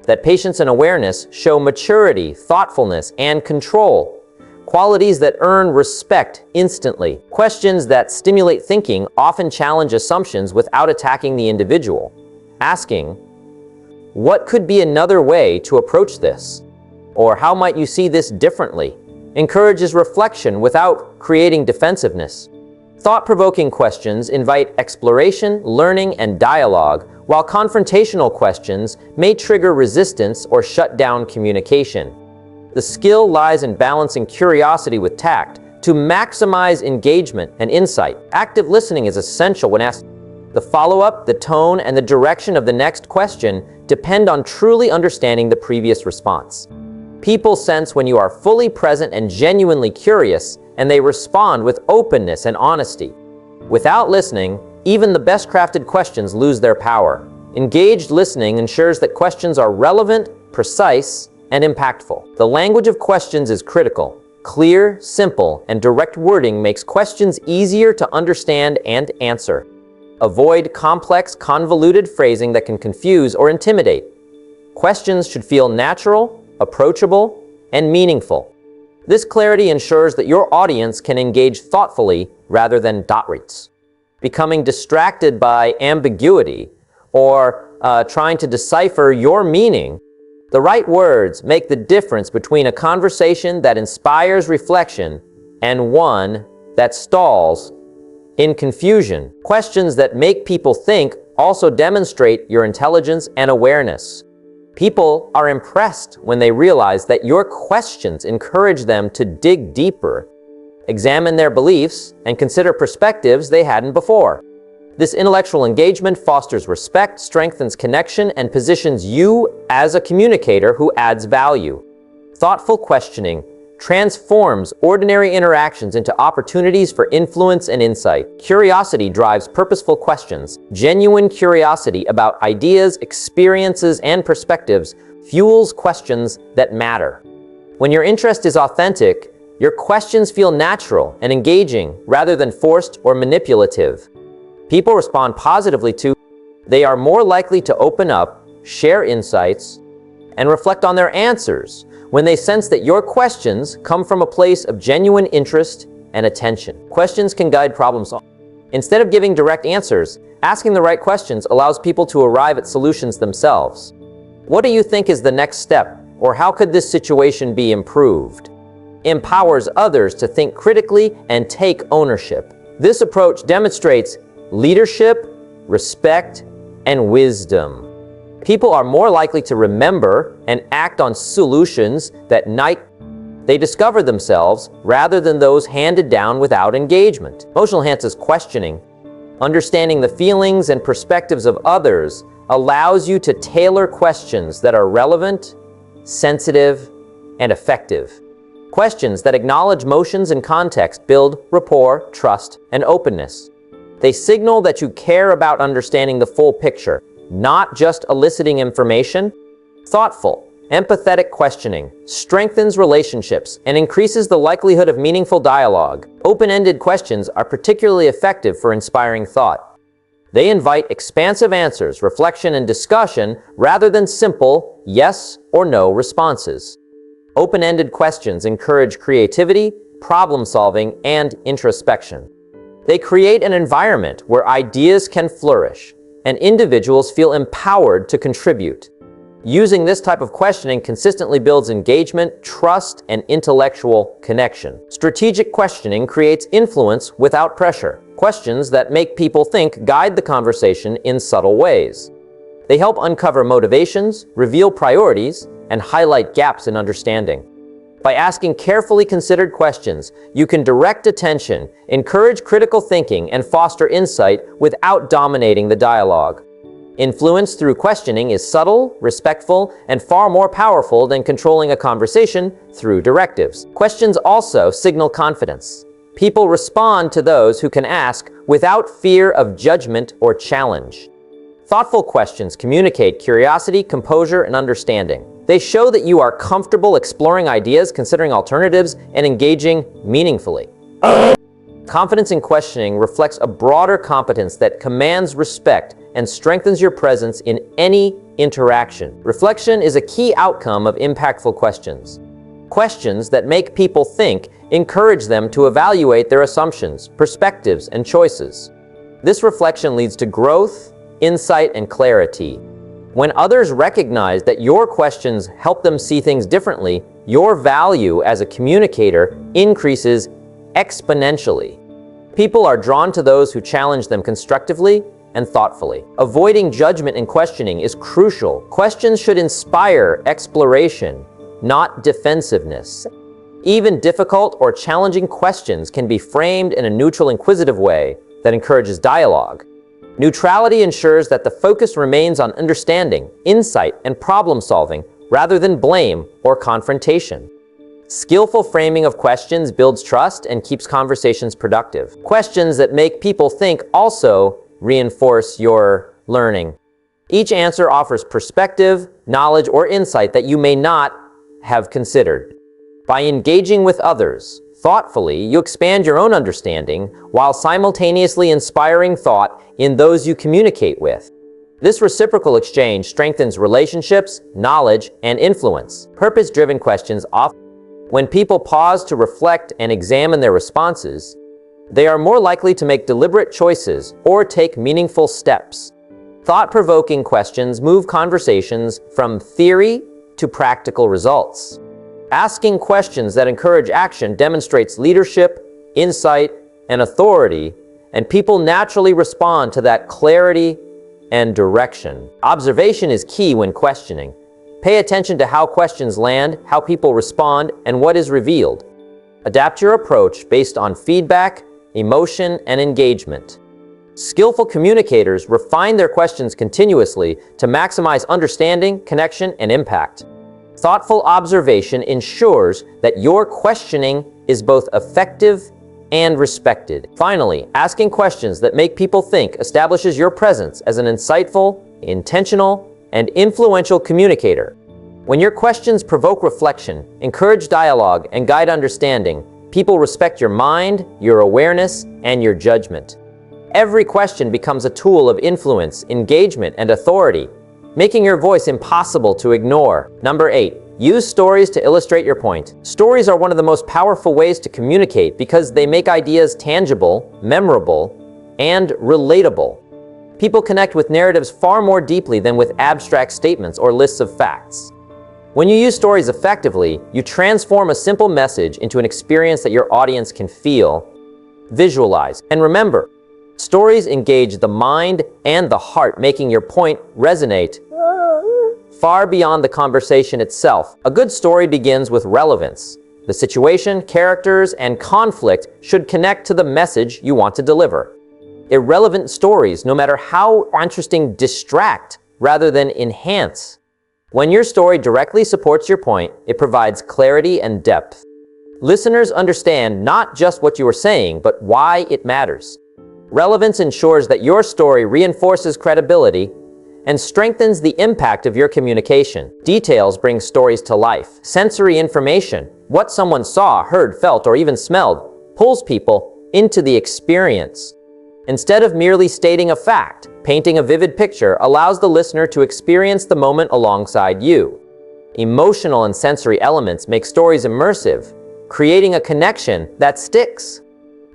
That patience and awareness show maturity, thoughtfulness, and control, qualities that earn respect instantly. Questions that stimulate thinking often challenge assumptions without attacking the individual. Asking, "What could be another way to approach this?" or "How might you see this differently?" encourages reflection without creating defensiveness. Thought-provoking questions invite exploration, learning, and dialogue, while confrontational questions may trigger resistance or shut down communication. The skill lies in balancing curiosity with tact to maximize engagement and insight. Active listening is essential when asked. The follow-up, the tone, and the direction of the next question depend on truly understanding the previous response. People sense when you are fully present and genuinely curious, and they respond with openness and honesty. Without listening, even the best-crafted questions lose their power. Engaged listening ensures that questions are relevant, precise, and impactful. The language of questions is critical. Clear, simple, and direct wording makes questions easier to understand and answer. Avoid complex, convoluted phrasing that can confuse or intimidate. Questions should feel natural, approachable, and meaningful. This clarity ensures that your audience can engage thoughtfully rather than dot-reads. Becoming distracted by ambiguity or trying to decipher your meaning, the right words make the difference between a conversation that inspires reflection and one that stalls in confusion. Questions that make people think also demonstrate your intelligence and awareness. People are impressed when they realize that your questions encourage them to dig deeper, examine their beliefs, and consider perspectives they hadn't before. This intellectual engagement fosters respect, strengthens connection, and positions you as a communicator who adds value. Thoughtful questioning transforms ordinary interactions into opportunities for influence and insight. Curiosity drives purposeful questions. Genuine curiosity about ideas, experiences, and perspectives fuels questions that matter. When your interest is authentic, your questions feel natural and engaging rather than forced or manipulative. People respond positively to, they are more likely to open up, share insights, and reflect on their answers when they sense that your questions come from a place of genuine interest and attention. Questions can guide problem solving. Instead of giving direct answers, asking the right questions allows people to arrive at solutions themselves. What do you think is the next step, or how could this situation be improved? Empowers others to think critically and take ownership. This approach demonstrates leadership, respect, and wisdom. People are more likely to remember and act on solutions that they discover themselves rather than those handed down without engagement. Emotional enhances questioning. Understanding the feelings and perspectives of others allows you to tailor questions that are relevant, sensitive, and effective. Questions that acknowledge motions and context build rapport, trust, and openness. They signal that you care about understanding the full picture, not just eliciting information. Thoughtful, empathetic questioning strengthens relationships and increases the likelihood of meaningful dialogue. Open-ended questions are particularly effective for inspiring thought. They invite expansive answers, reflection, and discussion rather than simple yes or no responses. Open-ended questions encourage creativity, problem-solving, and introspection. They create an environment where ideas can flourish and individuals feel empowered to contribute. Using this type of questioning consistently builds engagement, trust, and intellectual connection. Strategic questioning creates influence without pressure. Questions that make people think guide the conversation in subtle ways. They help uncover motivations, reveal priorities, and highlight gaps in understanding. By asking carefully considered questions, you can direct attention, encourage critical thinking, and foster insight without dominating the dialogue. Influence through questioning is subtle, respectful, and far more powerful than controlling a conversation through directives. Questions also signal confidence. People respond to those who can ask without fear of judgment or challenge. Thoughtful questions communicate curiosity, composure, and understanding. They show that you are comfortable exploring ideas, considering alternatives, and engaging meaningfully. Confidence in questioning reflects a broader competence that commands respect and strengthens your presence in any interaction. Reflection is a key outcome of impactful questions. Questions that make people think encourage them to evaluate their assumptions, perspectives, and choices. This reflection leads to growth, insight, and clarity. When others recognize that your questions help them see things differently, your value as a communicator increases exponentially. People are drawn to those who challenge them constructively and thoughtfully. Avoiding judgment and questioning is crucial. Questions should inspire exploration, not defensiveness. Even difficult or challenging questions can be framed in a neutral, inquisitive way that encourages dialogue. Neutrality ensures that the focus remains on understanding, insight, and problem-solving rather than blame or confrontation. Skillful framing of questions builds trust and keeps conversations productive. Questions that make people think also reinforce your learning. Each answer offers perspective, knowledge, or insight that you may not have considered. By engaging with others thoughtfully, you expand your own understanding while simultaneously inspiring thought in those you communicate with. This reciprocal exchange strengthens relationships, knowledge, and influence. Purpose-driven questions often, when people pause to reflect and examine their responses, they are more likely to make deliberate choices or take meaningful steps. Thought-provoking questions move conversations from theory to practical results. Asking questions that encourage action demonstrates leadership, insight, and authority, and people naturally respond to that clarity and direction. Observation is key when questioning. Pay attention to how questions land, how people respond, and what is revealed. Adapt your approach based on feedback, emotion, and engagement. Skillful communicators refine their questions continuously to maximize understanding, connection, and impact. Thoughtful observation ensures that your questioning is both effective and respected. Finally, asking questions that make people think establishes your presence as an insightful, intentional, and influential communicator. When your questions provoke reflection, encourage dialogue, and guide understanding, people respect your mind, your awareness, and your judgment. Every question becomes a tool of influence, engagement, and authority, making your voice impossible to ignore. Number 8. Use stories to illustrate your point. Stories are one of the most powerful ways to communicate because they make ideas tangible, memorable, and relatable. People connect with narratives far more deeply than with abstract statements or lists of facts. When you use stories effectively, you transform a simple message into an experience that your audience can feel, visualize, and remember. Stories engage the mind and the heart, making your point resonate far beyond the conversation itself. A good story begins with relevance. The situation, characters, and conflict should connect to the message you want to deliver. Irrelevant stories, no matter how interesting, distract rather than enhance. When your story directly supports your point, it provides clarity and depth. Listeners understand not just what you are saying, but why it matters. Relevance ensures that your story reinforces credibility and strengthens the impact of your communication. Details bring stories to life. Sensory information, what someone saw, heard, felt, or even smelled, pulls people into the experience. Instead of merely stating a fact, painting a vivid picture allows the listener to experience the moment alongside you. Emotional and sensory elements make stories immersive, creating a connection that sticks.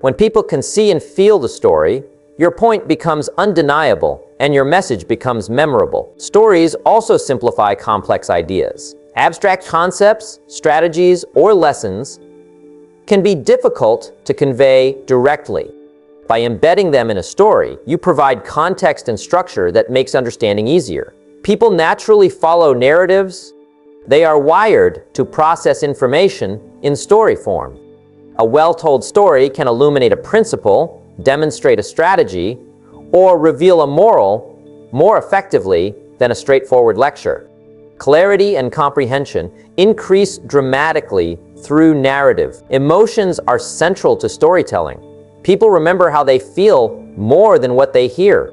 When people can see and feel the story, your point becomes undeniable and your message becomes memorable. Stories also simplify complex ideas. Abstract concepts, strategies, or lessons can be difficult to convey directly. By embedding them in a story, you provide context and structure that makes understanding easier. People naturally follow narratives. They are wired to process information in story form. A well-told story can illuminate a principle, demonstrate a strategy, or reveal a moral more effectively than a straightforward lecture. Clarity and comprehension increase dramatically through narrative. Emotions are central to storytelling. People remember how they feel more than what they hear.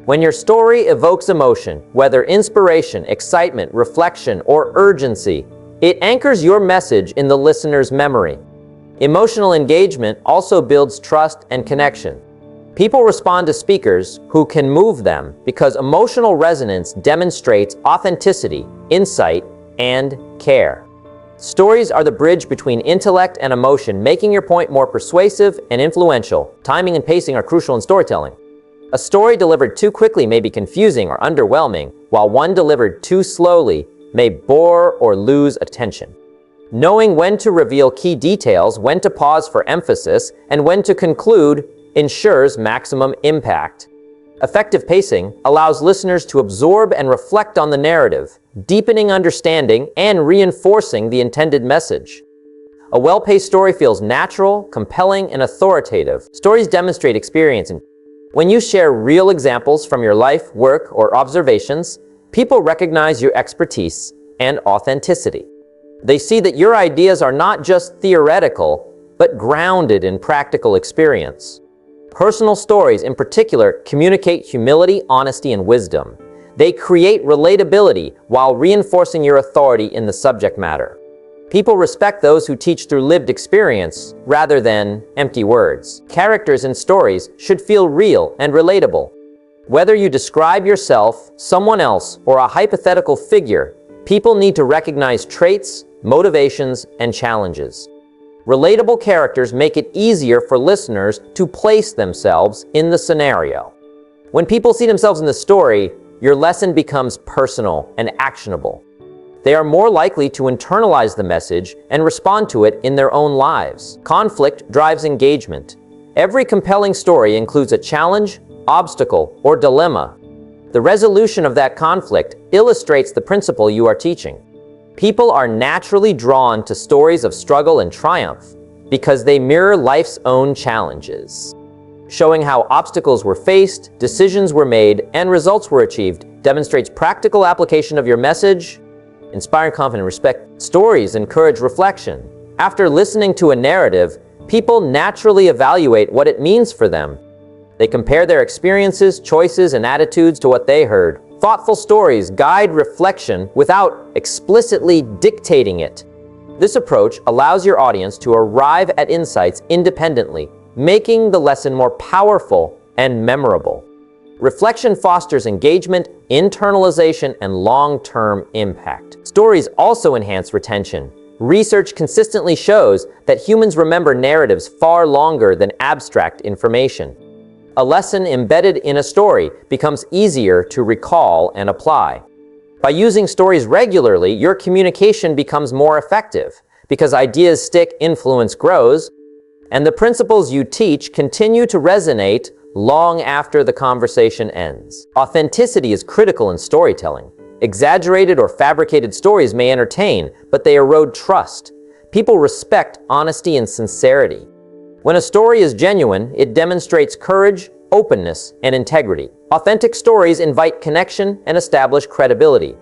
When your story evokes emotion, whether inspiration, excitement, reflection, or urgency, it anchors your message in the listener's memory. Emotional engagement also builds trust and connection. People respond to speakers who can move them because emotional resonance demonstrates authenticity, insight, and care. Stories are the bridge between intellect and emotion, making your point more persuasive and influential. Timing and pacing are crucial in storytelling. A story delivered too quickly may be confusing or underwhelming, while one delivered too slowly may bore or lose attention. Knowing when to reveal key details, when to pause for emphasis, and when to conclude ensures maximum impact. Effective pacing allows listeners to absorb and reflect on the narrative, deepening understanding and reinforcing the intended message. A well-paced story feels natural, compelling, and authoritative. Stories demonstrate experience, and when you share real examples from your life, work, or observations, people recognize your expertise and authenticity. They see that your ideas are not just theoretical, but grounded in practical experience. Personal stories, in particular, communicate humility, honesty, and wisdom. They create relatability while reinforcing your authority in the subject matter. People respect those who teach through lived experience rather than empty words. Characters in stories should feel real and relatable. Whether you describe yourself, someone else, or a hypothetical figure, people need to recognize traits, motivations, and challenges. Relatable characters make it easier for listeners to place themselves in the scenario. When people see themselves in the story, your lesson becomes personal and actionable. They are more likely to internalize the message and respond to it in their own lives. Conflict drives engagement. Every compelling story includes a challenge, obstacle, or dilemma. The resolution of that conflict illustrates the principle you are teaching. People are naturally drawn to stories of struggle and triumph because they mirror life's own challenges. Showing how obstacles were faced, decisions were made, and results were achieved demonstrates practical application of your message. inspire confidence, respect. Stories encourage reflection. After listening to a narrative, people naturally evaluate what it means for them. They compare their experiences, choices, and attitudes to what they heard. Thoughtful stories guide reflection without explicitly dictating it. This approach allows your audience to arrive at insights independently, making the lesson more powerful and memorable. Reflection fosters engagement, internalization, and long-term impact. Stories also enhance retention. Research consistently shows that humans remember narratives far longer than abstract information. A lesson embedded in a story becomes easier to recall and apply. By using stories regularly, your communication becomes more effective because ideas stick, influence grows, and the principles you teach continue to resonate long after the conversation ends. Authenticity is critical in storytelling. Exaggerated or fabricated stories may entertain, but they erode trust. People respect honesty and sincerity. When a story is genuine, it demonstrates courage, openness, and integrity. Authentic stories invite connection and establish credibility.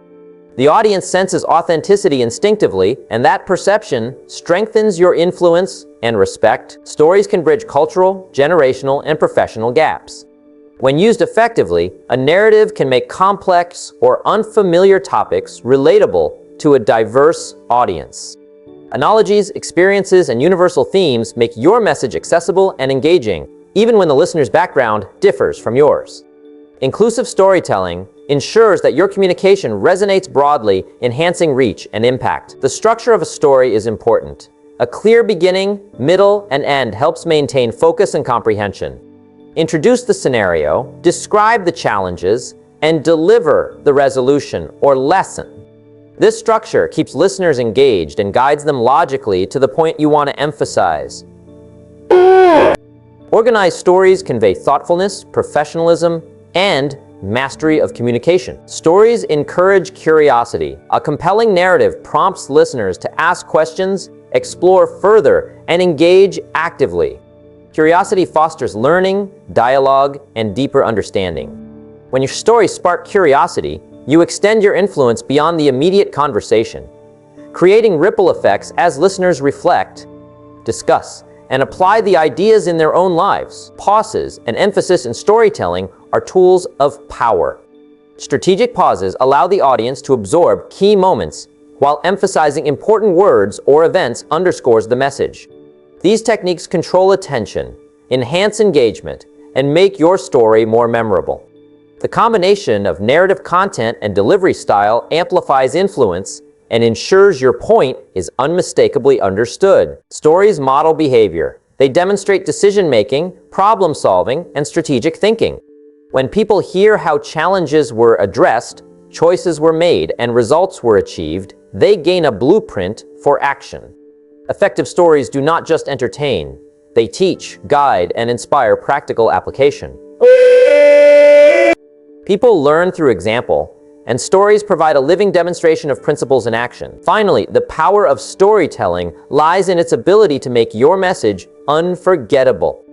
The audience senses authenticity instinctively, and that perception strengthens your influence and respect. Stories can bridge cultural, generational, and professional gaps. When used effectively, a narrative can make complex or unfamiliar topics relatable to a diverse audience. Analogies, experiences, and universal themes make your message accessible and engaging, even when the listener's background differs from yours. Inclusive storytelling ensures that your communication resonates broadly, enhancing reach and impact. The structure of a story is important. A clear beginning, middle, and end helps maintain focus and comprehension. Introduce the scenario, describe the challenges, and deliver the resolution or lesson. This structure keeps listeners engaged and guides them logically to the point you want to emphasize. Organized stories convey thoughtfulness, professionalism, and mastery of communication. Stories encourage curiosity. A compelling narrative prompts listeners to ask questions, explore further, and engage actively. Curiosity fosters learning, dialogue, and deeper understanding. When your stories spark curiosity, you extend your influence beyond the immediate conversation, creating ripple effects as listeners reflect, discuss, and apply the ideas in their own lives. Pauses and emphasis in storytelling are tools of power. Strategic pauses allow the audience to absorb key moments, while emphasizing important words or events underscores the message. These techniques control attention, enhance engagement, and make your story more memorable. The combination of narrative content and delivery style amplifies influence and ensures your point is unmistakably understood. Stories model behavior. They demonstrate decision-making, problem-solving, and strategic thinking. When people hear how challenges were addressed, choices were made, and results were achieved, they gain a blueprint for action. Effective stories do not just entertain, they teach, guide, and inspire practical application. People learn through example, and stories provide a living demonstration of principles in action. Finally, the power of storytelling lies in its ability to make your message unforgettable.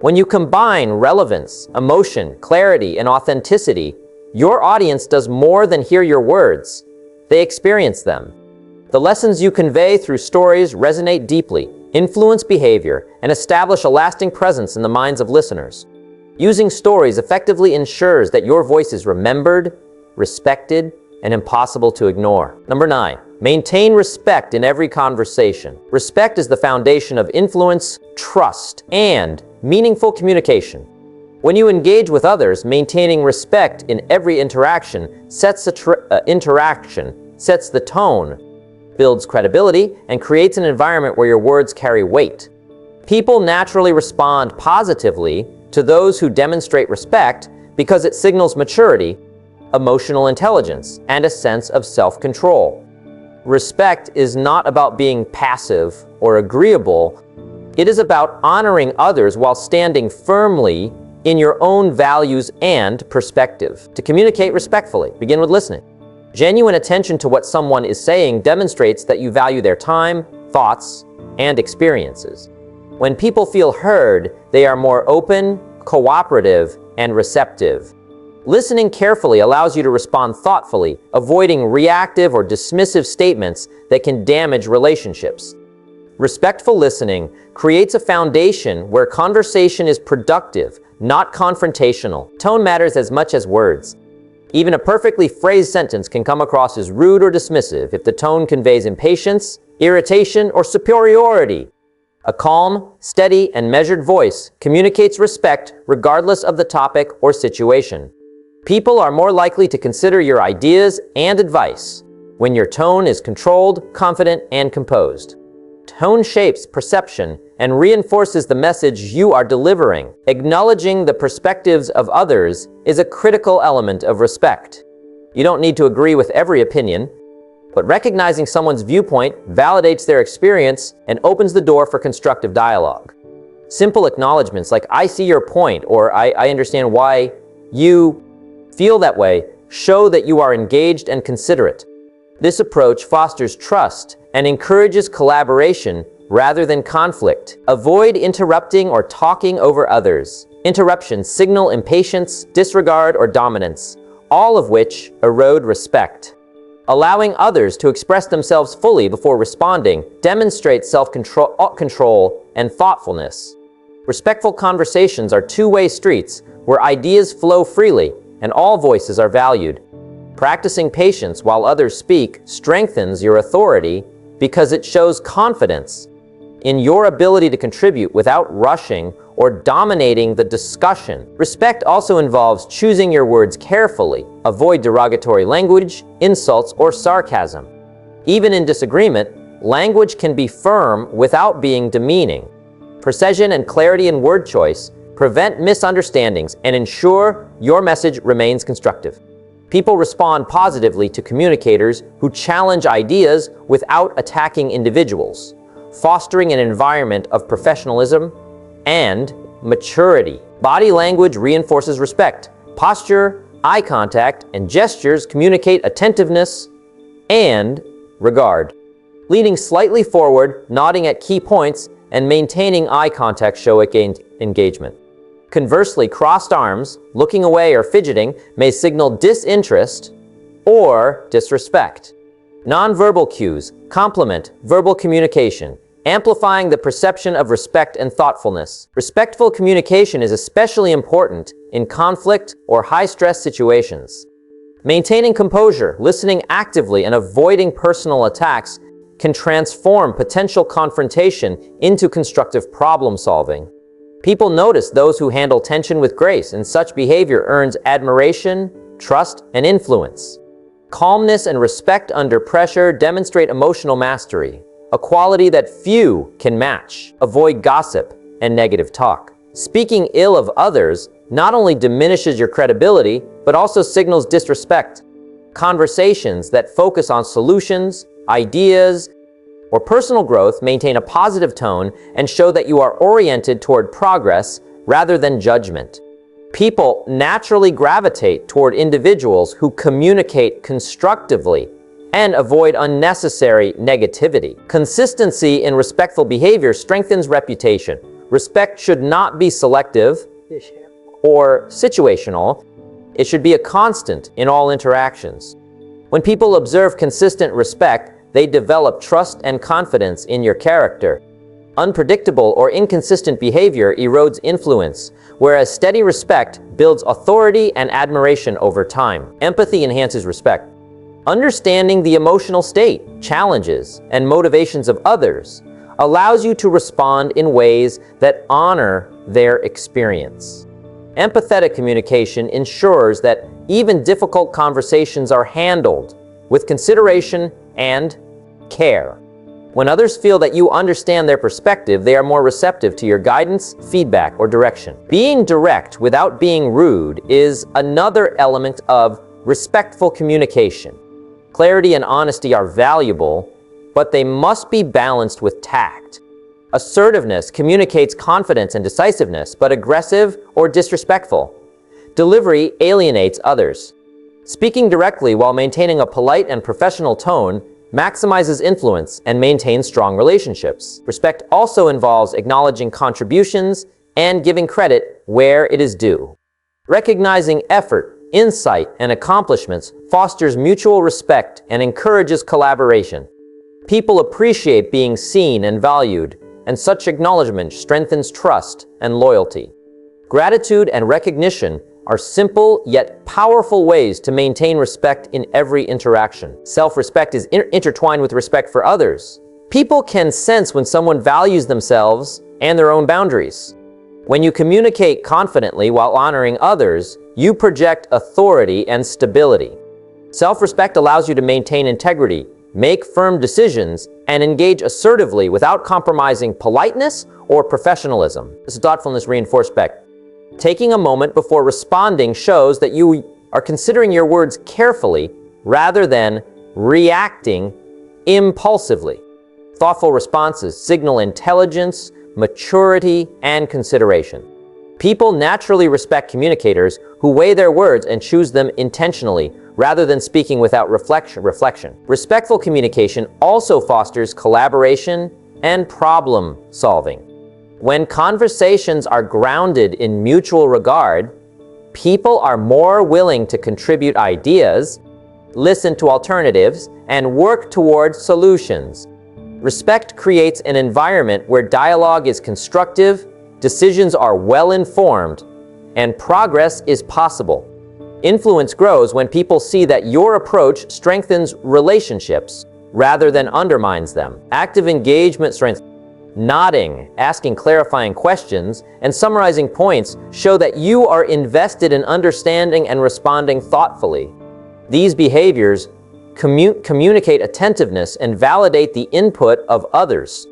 When you combine relevance, emotion, clarity, and authenticity, your audience does more than hear your words. They experience them. The lessons you convey through stories resonate deeply, influence behavior, and establish a lasting presence in the minds of listeners. Using stories effectively ensures that your voice is remembered, respected, and impossible to ignore. Number 9, maintain respect in every conversation. Respect is the foundation of influence, trust, and meaningful communication. When you engage with others, maintaining respect in every interaction sets the tone, builds credibility, and creates an environment where your words carry weight. People naturally respond positively to those who demonstrate respect because it signals maturity, emotional intelligence, and a sense of self-control. Respect is not about being passive or agreeable. It is about honoring others while standing firmly in your own values and perspective. To communicate respectfully, begin with listening. Genuine attention to what someone is saying demonstrates that you value their time, thoughts, and experiences. When people feel heard, they are more open, cooperative, and receptive. Listening carefully allows you to respond thoughtfully, avoiding reactive or dismissive statements that can damage relationships. Respectful listening creates a foundation where conversation is productive, not confrontational. Tone matters as much as words. Even a perfectly phrased sentence can come across as rude or dismissive if the tone conveys impatience, irritation, or superiority. A calm, steady, and measured voice communicates respect regardless of the topic or situation. People are more likely to consider your ideas and advice when your tone is controlled, confident, and composed. Tone shapes perception and reinforces the message you are delivering. Acknowledging the perspectives of others is a critical element of respect. You don't need to agree with every opinion, but recognizing someone's viewpoint validates their experience and opens the door for constructive dialogue. Simple acknowledgments like "I see your point" or I understand why you feel that way show that you are engaged and considerate. This approach fosters trust and encourages collaboration rather than conflict. Avoid interrupting or talking over others. Interruptions signal impatience, disregard, or dominance, all of which erode respect. Allowing others to express themselves fully before responding demonstrates self-control and thoughtfulness. Respectful conversations are two-way streets where ideas flow freely and all voices are valued. Practicing patience while others speak strengthens your authority because it shows confidence in your ability to contribute without rushing or dominating the discussion. Respect also involves choosing your words carefully. Avoid derogatory language, insults, or sarcasm. Even in disagreement, language can be firm without being demeaning. Precision and clarity in word choice prevent misunderstandings and ensure your message remains constructive. People respond positively to communicators who challenge ideas without attacking individuals, fostering an environment of professionalism and maturity. Body language reinforces respect. Posture, eye contact, and gestures communicate attentiveness and regard. Leaning slightly forward, nodding at key points, and maintaining eye contact show engagement. Conversely, crossed arms, looking away, or fidgeting may signal disinterest or disrespect. Nonverbal cues complement verbal communication, amplifying the perception of respect and thoughtfulness. Respectful communication is especially important in conflict or high-stress situations. Maintaining composure, listening actively, and avoiding personal attacks can transform potential confrontation into constructive problem-solving. People notice those who handle tension with grace, and such behavior earns admiration, trust, and influence. Calmness and respect under pressure demonstrate emotional mastery, a quality that few can match. Avoid gossip and negative talk. Speaking ill of others not only diminishes your credibility, but also signals disrespect. Conversations that focus on solutions, ideas, or personal growth maintain a positive tone and show that you are oriented toward progress rather than judgment. People naturally gravitate toward individuals who communicate constructively and avoid unnecessary negativity. Consistency in respectful behavior strengthens reputation. Respect should not be selective or situational. It should be a constant in all interactions. When people observe consistent respect, they develop trust and confidence in your character. Unpredictable or inconsistent behavior erodes influence, whereas steady respect builds authority and admiration over time. Empathy enhances respect. Understanding the emotional state, challenges, and motivations of others allows you to respond in ways that honor their experience. Empathetic communication ensures that even difficult conversations are handled with consideration and care. When others feel that you understand their perspective, they are more receptive to your guidance, feedback, or direction. Being direct without being rude is another element of respectful communication. Clarity and honesty are valuable, but they must be balanced with tact. Assertiveness communicates confidence and decisiveness, but aggressive or disrespectful delivery alienates others. Speaking directly while maintaining a polite and professional tone maximizes influence and maintains strong relationships. Respect also involves acknowledging contributions and giving credit where it is due. Recognizing effort insight, and accomplishments fosters mutual respect and encourages collaboration. People appreciate being seen and valued, and such acknowledgement strengthens trust and loyalty. Gratitude and recognition are simple yet powerful ways to maintain respect in every interaction. Self-respect is intertwined with respect for others. People can sense when someone values themselves and their own boundaries. When you communicate confidently while honoring others, you project authority and stability. Self-respect allows you to maintain integrity, make firm decisions, and engage assertively without compromising politeness or professionalism. This is thoughtfulness reinforced respect. Taking a moment before responding shows that you are considering your words carefully rather than reacting impulsively. Thoughtful responses signal intelligence, maturity, and consideration. People naturally respect communicators who weigh their words and choose them intentionally rather than speaking without reflection. Respectful communication also fosters collaboration and problem solving. When conversations are grounded in mutual regard, people are more willing to contribute ideas, listen to alternatives, and work towards solutions. Respect creates an environment where dialogue is constructive, decisions are well-informed, and progress is possible. Influence grows when people see that your approach strengthens relationships rather than undermines them. Active engagement strengthens. Nodding, asking clarifying questions, and summarizing points show that you are invested in understanding and responding thoughtfully. These behaviors communicate attentiveness and validate the input of others.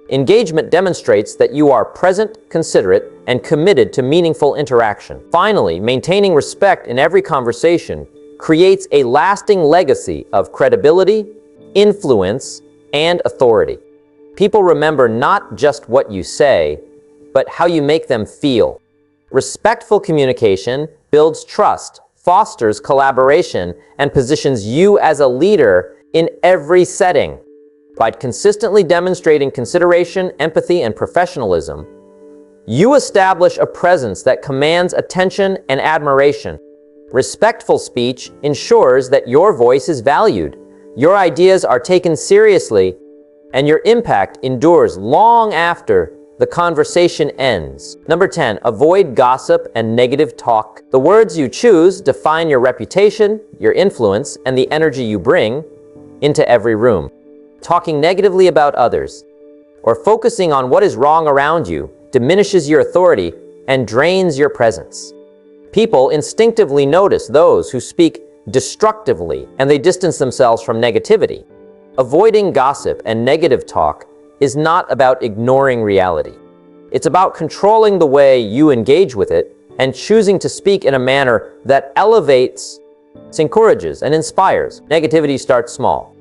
Engagement demonstrates that you are present, considerate, and committed to meaningful interaction. Finally, maintaining respect in every conversation creates a lasting legacy of credibility, influence, and authority. People remember not just what you say, but how you make them feel. Respectful communication builds trust, fosters collaboration, and positions you as a leader in every setting. By consistently demonstrating consideration, empathy, and professionalism, you establish a presence that commands attention and admiration. Respectful speech ensures that your voice is valued, your ideas are taken seriously, and your impact endures long after the conversation ends. Number 10, avoid gossip and negative talk. The words you choose define your reputation, your influence, and the energy you bring into every room. Talking negatively about others or focusing on what is wrong around you diminishes your authority and drains your presence. People instinctively notice those who speak destructively, and they distance themselves from negativity. Avoiding gossip and negative talk is not about ignoring reality. It's about controlling the way you engage with it and choosing to speak in a manner that elevates, encourages, and inspires. Negativity starts small.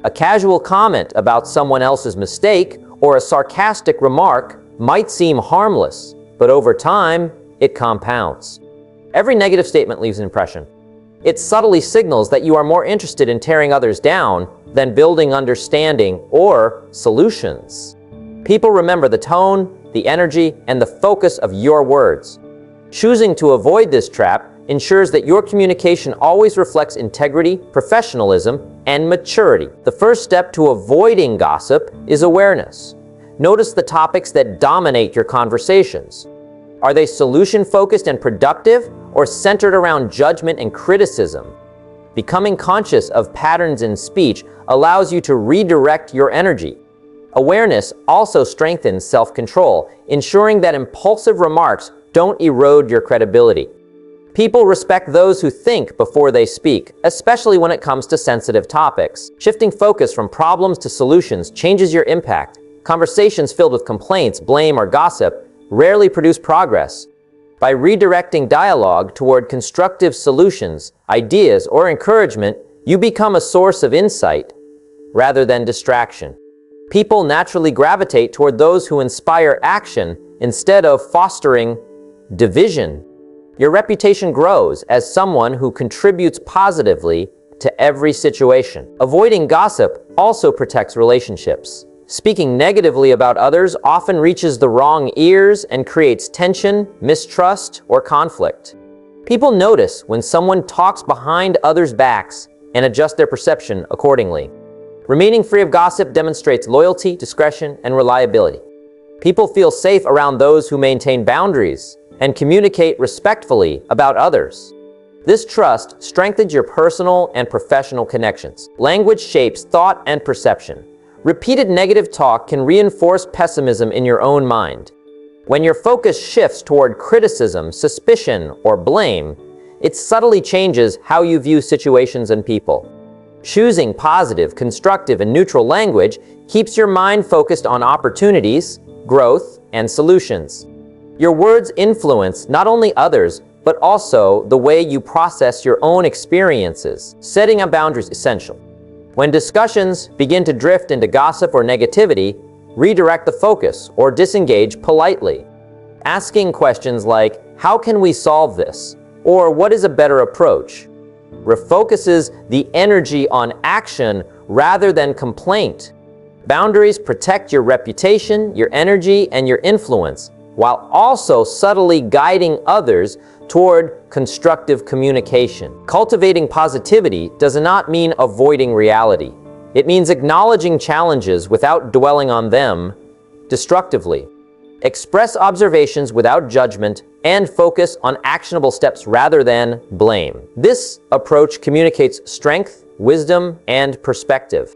A casual comment about someone else's mistake or a sarcastic remark might seem harmless, but over time, it compounds. Every negative statement leaves an impression. It subtly signals that you are more interested in tearing others down than building understanding or solutions. People remember the tone, the energy, and the focus of your words. Choosing to avoid this trap ensures that your communication always reflects integrity, professionalism, and maturity. The first step to avoiding gossip is awareness. Notice the topics that dominate your conversations. Are they solution-focused and productive, or centered around judgment and criticism? Becoming conscious of patterns in speech allows you to redirect your energy. Awareness also strengthens self-control, ensuring that impulsive remarks don't erode your credibility. People respect those who think before they speak, especially when it comes to sensitive topics. Shifting focus from problems to solutions changes your impact. Conversations filled with complaints, blame, or gossip rarely produce progress. By redirecting dialogue toward constructive solutions, ideas, or encouragement, you become a source of insight rather than distraction. People naturally gravitate toward those who inspire action instead of fostering division. Your reputation grows as someone who contributes positively to every situation. Avoiding gossip also protects relationships. Speaking negatively about others often reaches the wrong ears and creates tension, mistrust, or conflict. People notice when someone talks behind others' backs and adjust their perception accordingly. Remaining free of gossip demonstrates loyalty, discretion, and reliability. People feel safe around those who maintain boundaries and communicate respectfully about others. This trust strengthens your personal and professional connections. Language shapes thought and perception. Repeated negative talk can reinforce pessimism in your own mind. When your focus shifts toward criticism, suspicion, or blame, it subtly changes how you view situations and people. Choosing positive, constructive, and neutral language keeps your mind focused on opportunities, growth, and solutions. Your words influence not only others, but also the way you process your own experiences. Setting a boundary is essential. When discussions begin to drift into gossip or negativity, redirect the focus or disengage politely. Asking questions like, "How can we solve this?" or "What is a better approach?" refocuses the energy on action rather than complaint. Boundaries protect your reputation, your energy, and your influence, while also subtly guiding others toward constructive communication. Cultivating positivity does not mean avoiding reality. It means acknowledging challenges without dwelling on them destructively. Express observations without judgment and focus on actionable steps rather than blame. This approach communicates strength, wisdom, and perspective.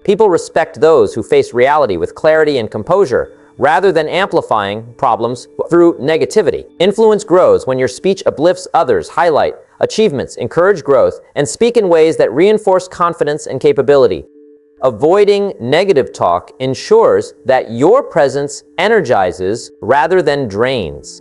People respect those who face reality with clarity and composure, rather than amplifying problems through negativity. Influence grows when your speech uplifts others, highlight achievements, encourage growth, and speak in ways that reinforce confidence and capability. Avoiding negative talk ensures that your presence energizes rather than drains.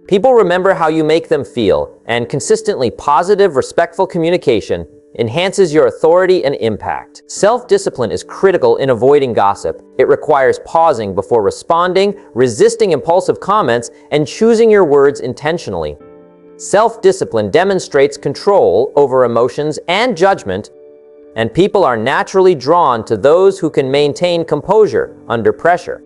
People remember how you make them feel, and consistently positive, respectful communication enhances your authority and impact. Self-discipline is critical in avoiding gossip. It requires pausing before responding, resisting impulsive comments, and choosing your words intentionally. Self-discipline demonstrates control over emotions and judgment, and people are naturally drawn to those who can maintain composure under pressure.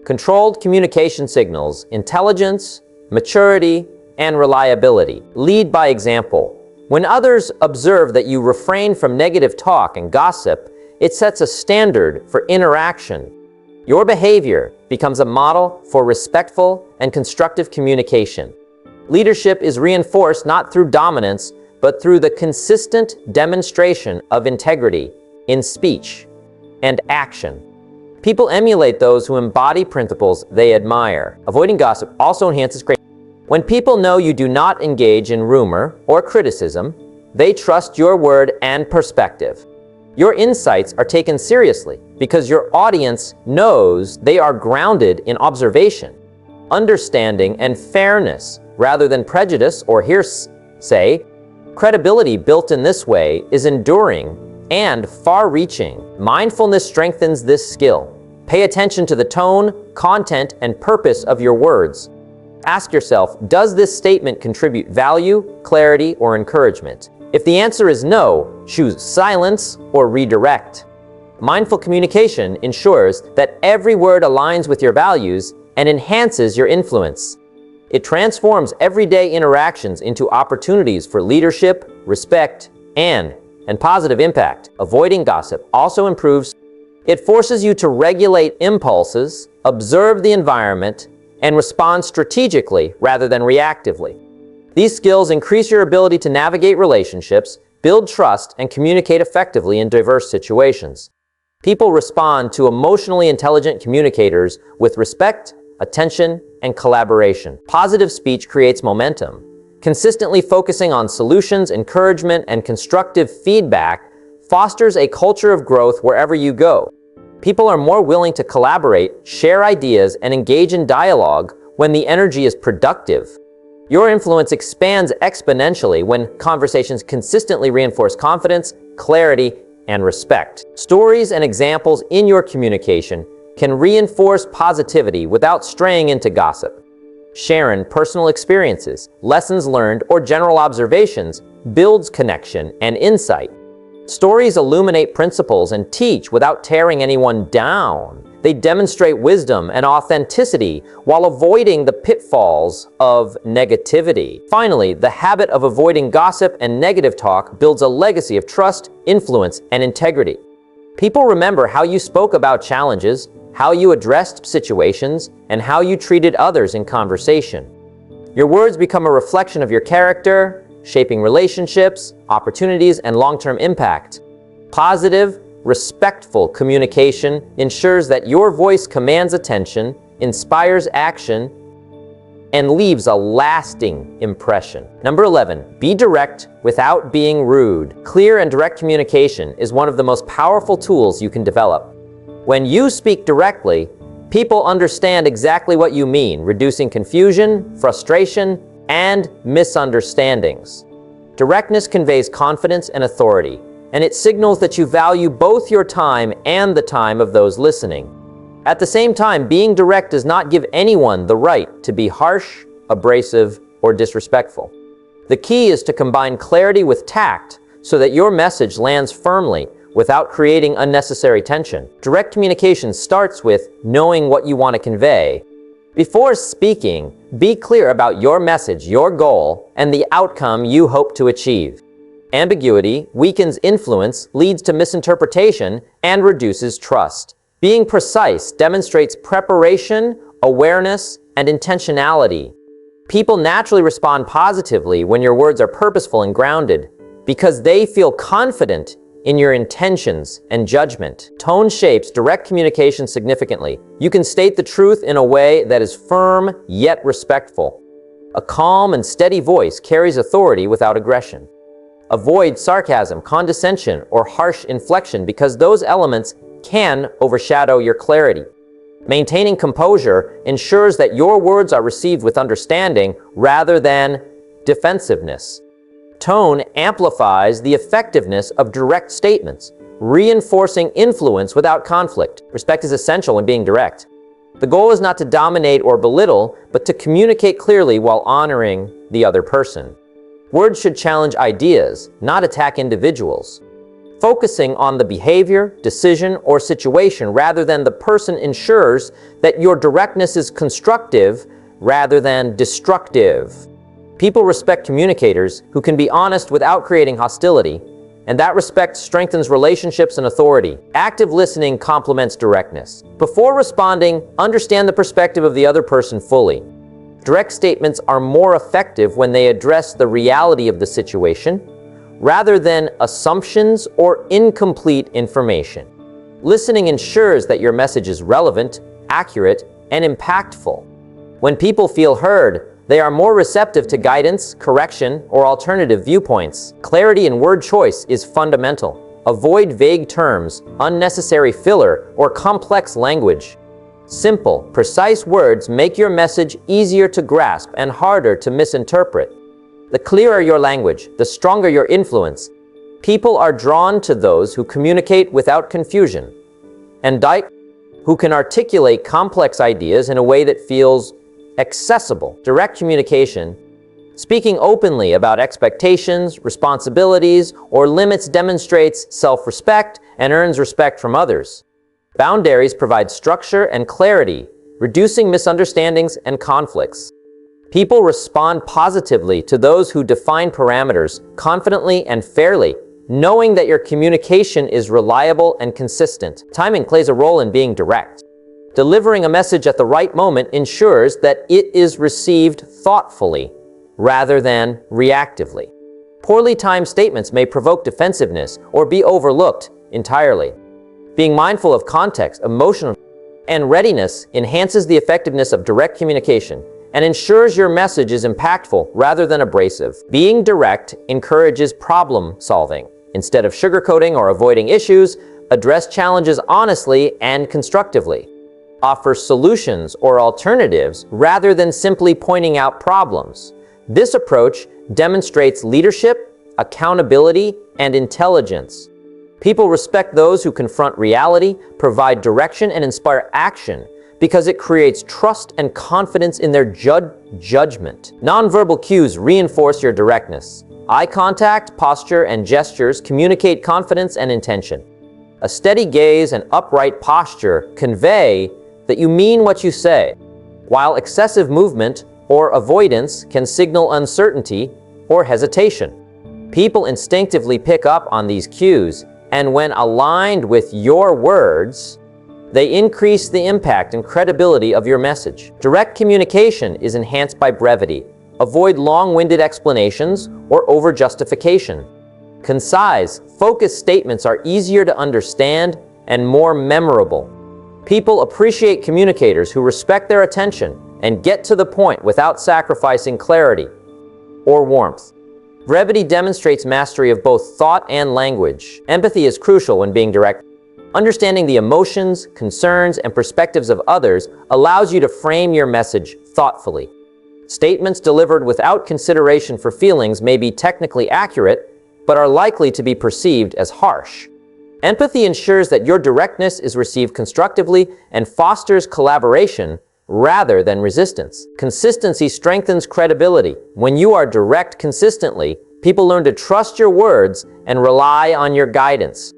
Controlled communication signals intelligence, maturity, and reliability. Lead by example. When others observe that you refrain from negative talk and gossip, it sets a standard for interaction. Your behavior becomes a model for respectful and constructive communication. Leadership is reinforced not through dominance, but through the consistent demonstration of integrity in speech and action. People emulate those who embody principles they admire. Avoiding gossip also enhances creativity. When people know you do not engage in rumor or criticism, they trust your word and perspective. Your insights are taken seriously because your audience knows they are grounded in observation, understanding, and fairness rather than prejudice or hearsay. Credibility built in this way is enduring and far-reaching. Mindfulness strengthens this skill. Pay attention to the tone, content, and purpose of your words. Ask yourself, does this statement contribute value, clarity, or encouragement? If the answer is no, choose silence or redirect. Mindful communication ensures that every word aligns with your values and enhances your influence. It transforms everyday interactions into opportunities for leadership, respect, and positive impact. Avoiding gossip also improves. It forces you to regulate impulses, observe the environment, and respond strategically rather than reactively. These skills increase your ability to navigate relationships, build trust, and communicate effectively in diverse situations. People respond to emotionally intelligent communicators with respect, attention, and collaboration. Positive speech creates momentum. Consistently focusing on solutions, encouragement, and constructive feedback fosters a culture of growth wherever you go. People are more willing to collaborate, share ideas, and engage in dialogue when the energy is productive. Your influence expands exponentially when conversations consistently reinforce confidence, clarity, and respect. Stories and examples in your communication can reinforce positivity without straying into gossip. Sharing personal experiences, lessons learned, or general observations builds connection and insight. Stories illuminate principles and teach without tearing anyone down. They demonstrate wisdom and authenticity while avoiding the pitfalls of negativity. Finally, the habit of avoiding gossip and negative talk builds a legacy of trust, influence, and integrity. People remember how you spoke about challenges, how you addressed situations, and how you treated others in conversation. Your words become a reflection of your character, shaping relationships, opportunities, and long-term impact. Positive, respectful communication ensures that your voice commands attention, inspires action, and leaves a lasting impression. Number 11, be direct without being rude. Clear and direct communication is one of the most powerful tools you can develop. When you speak directly, people understand exactly what you mean, reducing confusion, frustration, and misunderstandings. Directness conveys confidence and authority, and it signals that you value both your time and the time of those listening. At the same time, being direct does not give anyone the right to be harsh, abrasive, or disrespectful. The key is to combine clarity with tact so that your message lands firmly without creating unnecessary tension. Direct communication starts with knowing what you want to convey. Before speaking, be clear about your message, your goal, and the outcome you hope to achieve. Ambiguity weakens influence, leads to misinterpretation, and reduces trust. Being precise demonstrates preparation, awareness, and intentionality. People naturally respond positively when your words are purposeful and grounded, because they feel confident in your intentions and judgment. Tone shapes direct communication significantly. You can state the truth in a way that is firm yet respectful. A calm and steady voice carries authority without aggression. Avoid sarcasm, condescension, or harsh inflection because those elements can overshadow your clarity. Maintaining composure ensures that your words are received with understanding rather than defensiveness. Tone amplifies the effectiveness of direct statements, reinforcing influence without conflict. Respect is essential when being direct. The goal is not to dominate or belittle, but to communicate clearly while honoring the other person. Words should challenge ideas, not attack individuals. Focusing on the behavior, decision, or situation rather than the person ensures that your directness is constructive rather than destructive. People respect communicators who can be honest without creating hostility, and that respect strengthens relationships and authority. Active listening complements directness. Before responding, understand the perspective of the other person fully. Direct statements are more effective when they address the reality of the situation, rather than assumptions or incomplete information. Listening ensures that your message is relevant, accurate, and impactful. When people feel heard, they are more receptive to guidance, correction, or alternative viewpoints. Clarity in word choice is fundamental. Avoid vague terms, unnecessary filler, or complex language. Simple, precise words make your message easier to grasp and harder to misinterpret. The clearer your language, the stronger your influence. People are drawn to those who communicate without confusion, and who can articulate complex ideas in a way that feels accessible. Direct communication, speaking openly about expectations, responsibilities, or limits demonstrates self-respect and earns respect from others. Boundaries provide structure and clarity, reducing misunderstandings and conflicts. People respond positively to those who define parameters confidently and fairly, knowing that your communication is reliable and consistent. Timing plays a role in being direct. Delivering a message at the right moment ensures that it is received thoughtfully rather than reactively. Poorly timed statements may provoke defensiveness or be overlooked entirely. Being mindful of context, emotion, and readiness enhances the effectiveness of direct communication and ensures your message is impactful rather than abrasive. Being direct encourages problem solving. Instead of sugarcoating or avoiding issues, address challenges honestly and constructively. Offer solutions or alternatives rather than simply pointing out problems. This approach demonstrates leadership, accountability, and intelligence. People respect those who confront reality, provide direction, and inspire action because it creates trust and confidence in their judgment. Nonverbal cues reinforce your directness. Eye contact, posture, and gestures communicate confidence and intention. A steady gaze and upright posture convey that you mean what you say, while excessive movement or avoidance can signal uncertainty or hesitation. People instinctively pick up on these cues, and when aligned with your words, they increase the impact and credibility of your message. Direct communication is enhanced by brevity. Avoid long-winded explanations or over-justification. Concise, focused statements are easier to understand and more memorable. People appreciate communicators who respect their attention and get to the point without sacrificing clarity or warmth. Brevity demonstrates mastery of both thought and language. Empathy is crucial when being direct. Understanding the emotions, concerns, and perspectives of others allows you to frame your message thoughtfully. Statements delivered without consideration for feelings may be technically accurate, but are likely to be perceived as harsh. Empathy ensures that your directness is received constructively and fosters collaboration rather than resistance. Consistency strengthens credibility. When you are direct consistently, people learn to trust your words and rely on your guidance.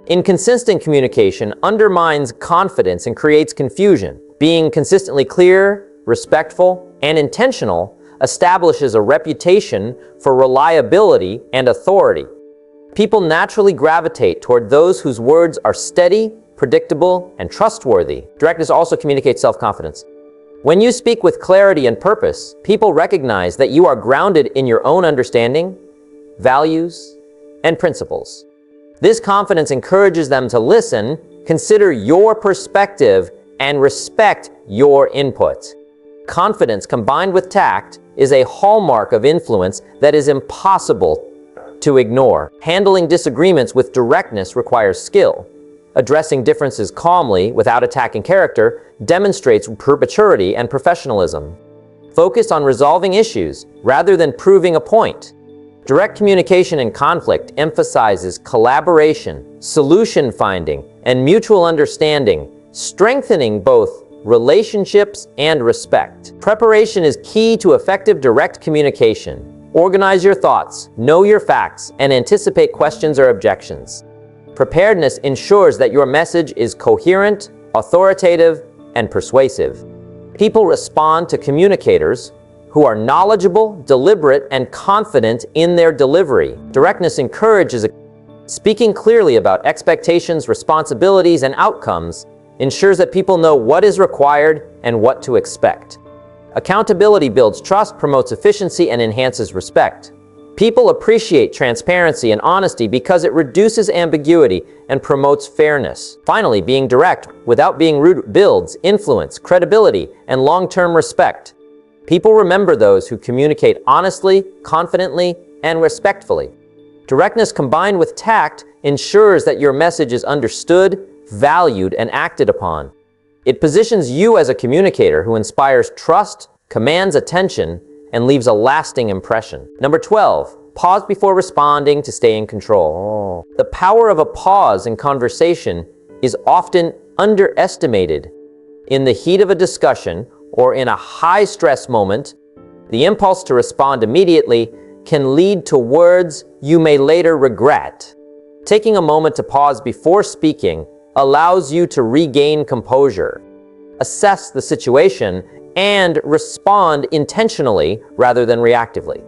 Inconsistent communication undermines confidence and creates confusion. Being consistently clear, respectful, and intentional establishes a reputation for reliability and authority. People naturally gravitate toward those whose words are steady, predictable, and trustworthy. Directness also communicates self-confidence. When you speak with clarity and purpose, people recognize that you are grounded in your own understanding, values, and principles. This confidence encourages them to listen, consider your perspective, and respect your input. Confidence combined with tact is a hallmark of influence that is impossible to ignore. Handling disagreements with directness requires skill. Addressing differences calmly without attacking character demonstrates maturity and professionalism. Focus on resolving issues rather than proving a point. Direct communication in conflict emphasizes collaboration, solution finding, and mutual understanding, strengthening both relationships and respect. Preparation is key to effective direct communication. Organize your thoughts, know your facts, and anticipate questions or objections. Preparedness ensures that your message is coherent, authoritative, and persuasive. People respond to communicators who are knowledgeable, deliberate, and confident in their delivery. Directness encourages speaking clearly about expectations, responsibilities, and outcomes ensures that people know what is required and what to expect. Accountability builds trust, promotes efficiency, and enhances respect. People appreciate transparency and honesty because it reduces ambiguity and promotes fairness. Finally, being direct without being rude builds influence, credibility, and long-term respect. People remember those who communicate honestly, confidently, and respectfully. Directness combined with tact ensures that your message is understood, valued, and acted upon. It positions you as a communicator who inspires trust, commands attention, and leaves a lasting impression. Number 12, pause before responding to stay in control. The power of a pause in conversation is often underestimated. In the heat of a discussion or in a high-stress moment, the impulse to respond immediately can lead to words you may later regret. Taking a moment to pause before speaking allows you to regain composure, assess the situation, and respond intentionally rather than reactively.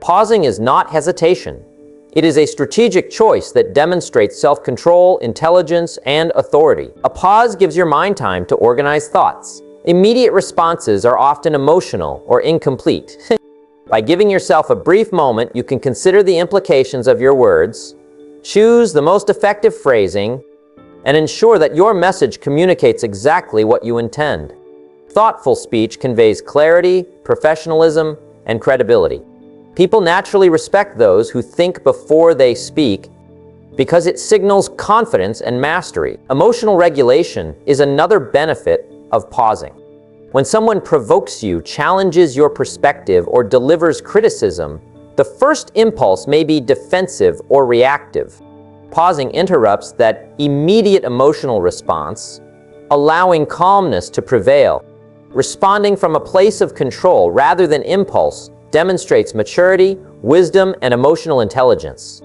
Pausing is not hesitation. It is a strategic choice that demonstrates self-control, intelligence, and authority. A pause gives your mind time to organize thoughts. Immediate responses are often emotional or incomplete. By giving yourself a brief moment, you can consider the implications of your words, choose the most effective phrasing, and ensure that your message communicates exactly what you intend. Thoughtful speech conveys clarity, professionalism, and credibility. People naturally respect those who think before they speak because it signals confidence and mastery. Emotional regulation is another benefit of pausing. When someone provokes you, challenges your perspective, or delivers criticism, the first impulse may be defensive or reactive. Pausing interrupts that immediate emotional response, allowing calmness to prevail. Responding from a place of control rather than impulse demonstrates maturity, wisdom, and emotional intelligence.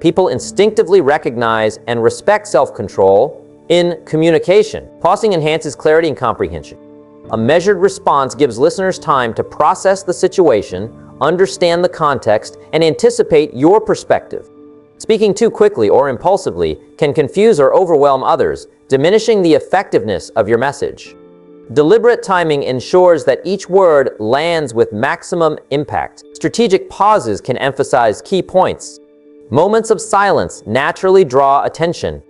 People instinctively recognize and respect self-control in communication. Pausing enhances clarity and comprehension. A measured response gives listeners time to process the situation, understand the context, and anticipate your perspective. Speaking too quickly or impulsively can confuse or overwhelm others, diminishing the effectiveness of your message. Deliberate timing ensures that each word lands with maximum impact. Strategic pauses can emphasize key points. Moments of silence naturally draw attention.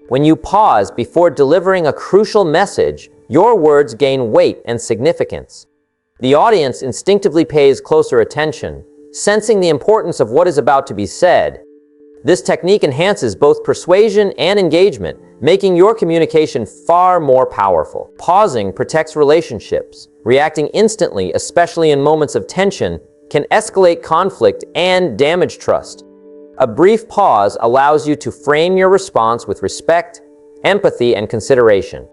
When you pause before delivering a crucial message, your words gain weight and significance. The audience instinctively pays closer attention, sensing the importance of what is about to be said. This technique enhances both persuasion and engagement, making your communication far more powerful. Pausing protects relationships. Reacting instantly, especially in moments of tension, can escalate conflict and damage trust. A brief pause allows you to frame your response with respect, empathy, and consideration.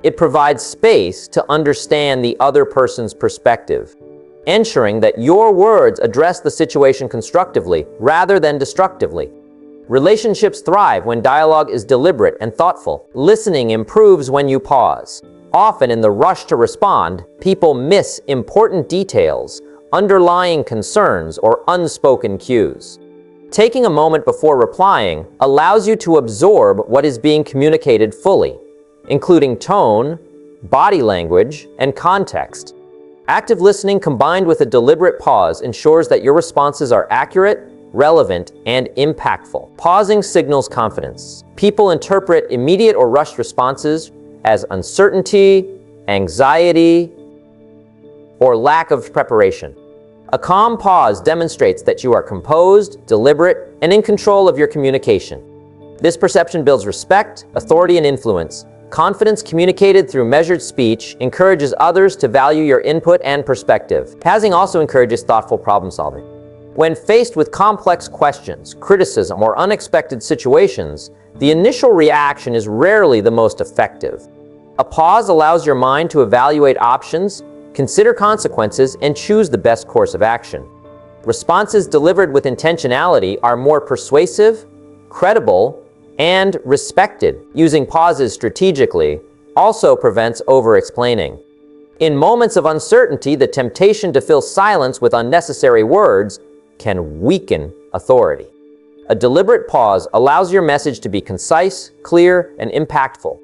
It provides space to understand the other person's perspective, ensuring that your words address the situation constructively rather than destructively. Relationships thrive when dialogue is deliberate and thoughtful. Listening improves when you pause. Often in the rush to respond, people miss important details, underlying concerns, or unspoken cues. Taking a moment before replying allows you to absorb what is being communicated fully, including tone, body language, and context. Active listening combined with a deliberate pause ensures that your responses are accurate, relevant, and impactful. Pausing signals confidence. People interpret immediate or rushed responses as uncertainty, anxiety, or lack of preparation. A calm pause demonstrates that you are composed, deliberate, and in control of your communication. This perception builds respect, authority, and influence. Confidence communicated through measured speech encourages others to value your input and perspective. Pausing also encourages thoughtful problem solving. When faced with complex questions, criticism, or unexpected situations, the initial reaction is rarely the most effective. A pause allows your mind to evaluate options, consider consequences, and choose the best course of action. Responses delivered with intentionality are more persuasive, credible, and respected. Using pauses strategically also prevents over-explaining. In moments of uncertainty, the temptation to fill silence with unnecessary words can weaken authority. A deliberate pause allows your message to be concise, clear, and impactful.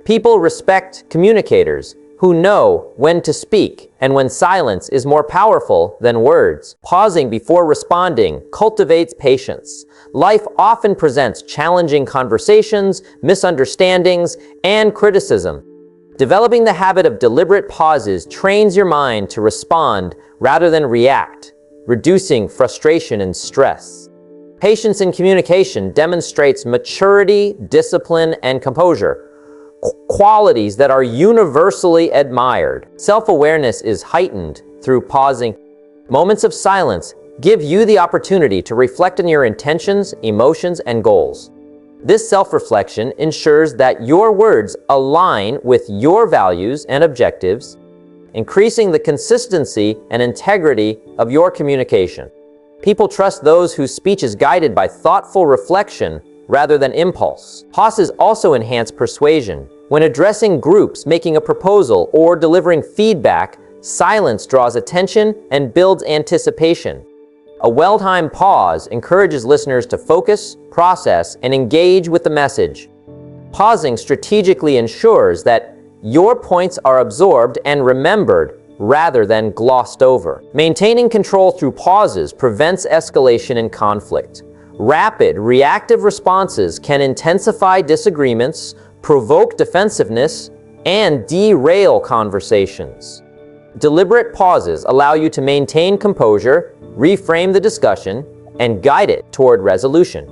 People respect communicators who know when to speak and when silence is more powerful than words. Pausing before responding cultivates patience. Life often presents challenging conversations, misunderstandings, and criticism. Developing the habit of deliberate pauses trains your mind to respond rather than react, reducing frustration and stress. Patience in communication demonstrates maturity, discipline, and composure, qualities that are universally admired. Self-awareness is heightened through pausing. Moments of silence give you the opportunity to reflect on your intentions, emotions, and goals. This self-reflection ensures that your words align with your values and objectives, increasing the consistency and integrity of your communication. People trust those whose speech is guided by thoughtful reflection rather than impulse. Pauses also enhance persuasion. When addressing groups, making a proposal, or delivering feedback, silence draws attention and builds anticipation. A well-timed pause encourages listeners to focus, process, and engage with the message. Pausing strategically ensures that your points are absorbed and remembered rather than glossed over. Maintaining control through pauses prevents escalation and conflict. Rapid, reactive responses can intensify disagreements, provoke defensiveness, and derail conversations. Deliberate pauses allow you to maintain composure, reframe the discussion, and guide it toward resolution.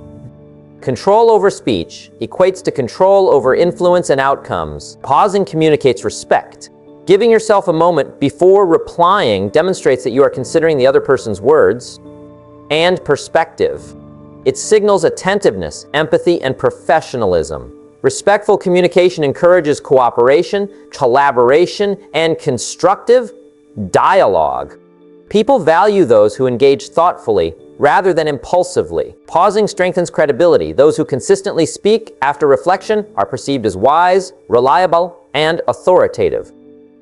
Control over speech equates to control over influence and outcomes. Pausing communicates respect. Giving yourself a moment before replying demonstrates that you are considering the other person's words and perspective. It signals attentiveness, empathy, and professionalism. Respectful communication encourages cooperation, collaboration, and constructive dialogue. People value those who engage thoughtfully, rather than impulsively. Pausing strengthens credibility. Those who consistently speak after reflection are perceived as wise, reliable, and authoritative.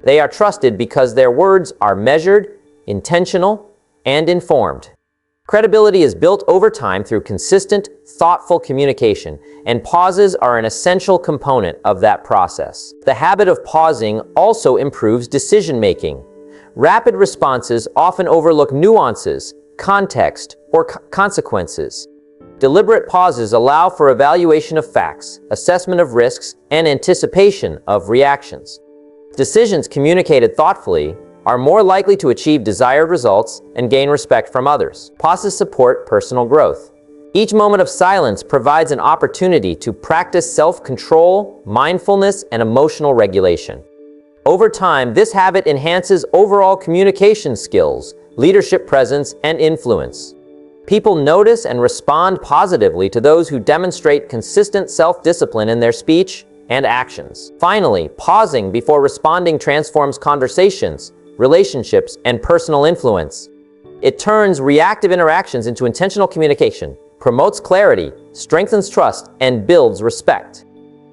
They are trusted because their words are measured, intentional, and informed. Credibility is built over time through consistent, thoughtful communication, and pauses are an essential component of that process. The habit of pausing also improves decision-making. Rapid responses often overlook nuances, context, or consequences. Deliberate pauses allow for evaluation of facts, assessment of risks, and anticipation of reactions. Decisions communicated thoughtfully are more likely to achieve desired results and gain respect from others. Pauses support personal growth. Each moment of silence provides an opportunity to practice self-control, mindfulness, and emotional regulation. Over time, this habit enhances overall communication skills, leadership presence, and influence. People notice and respond positively to those who demonstrate consistent self-discipline in their speech and actions. Finally, pausing before responding transforms conversations, relationships, and personal influence. It turns reactive interactions into intentional communication, promotes clarity, strengthens trust, and builds respect.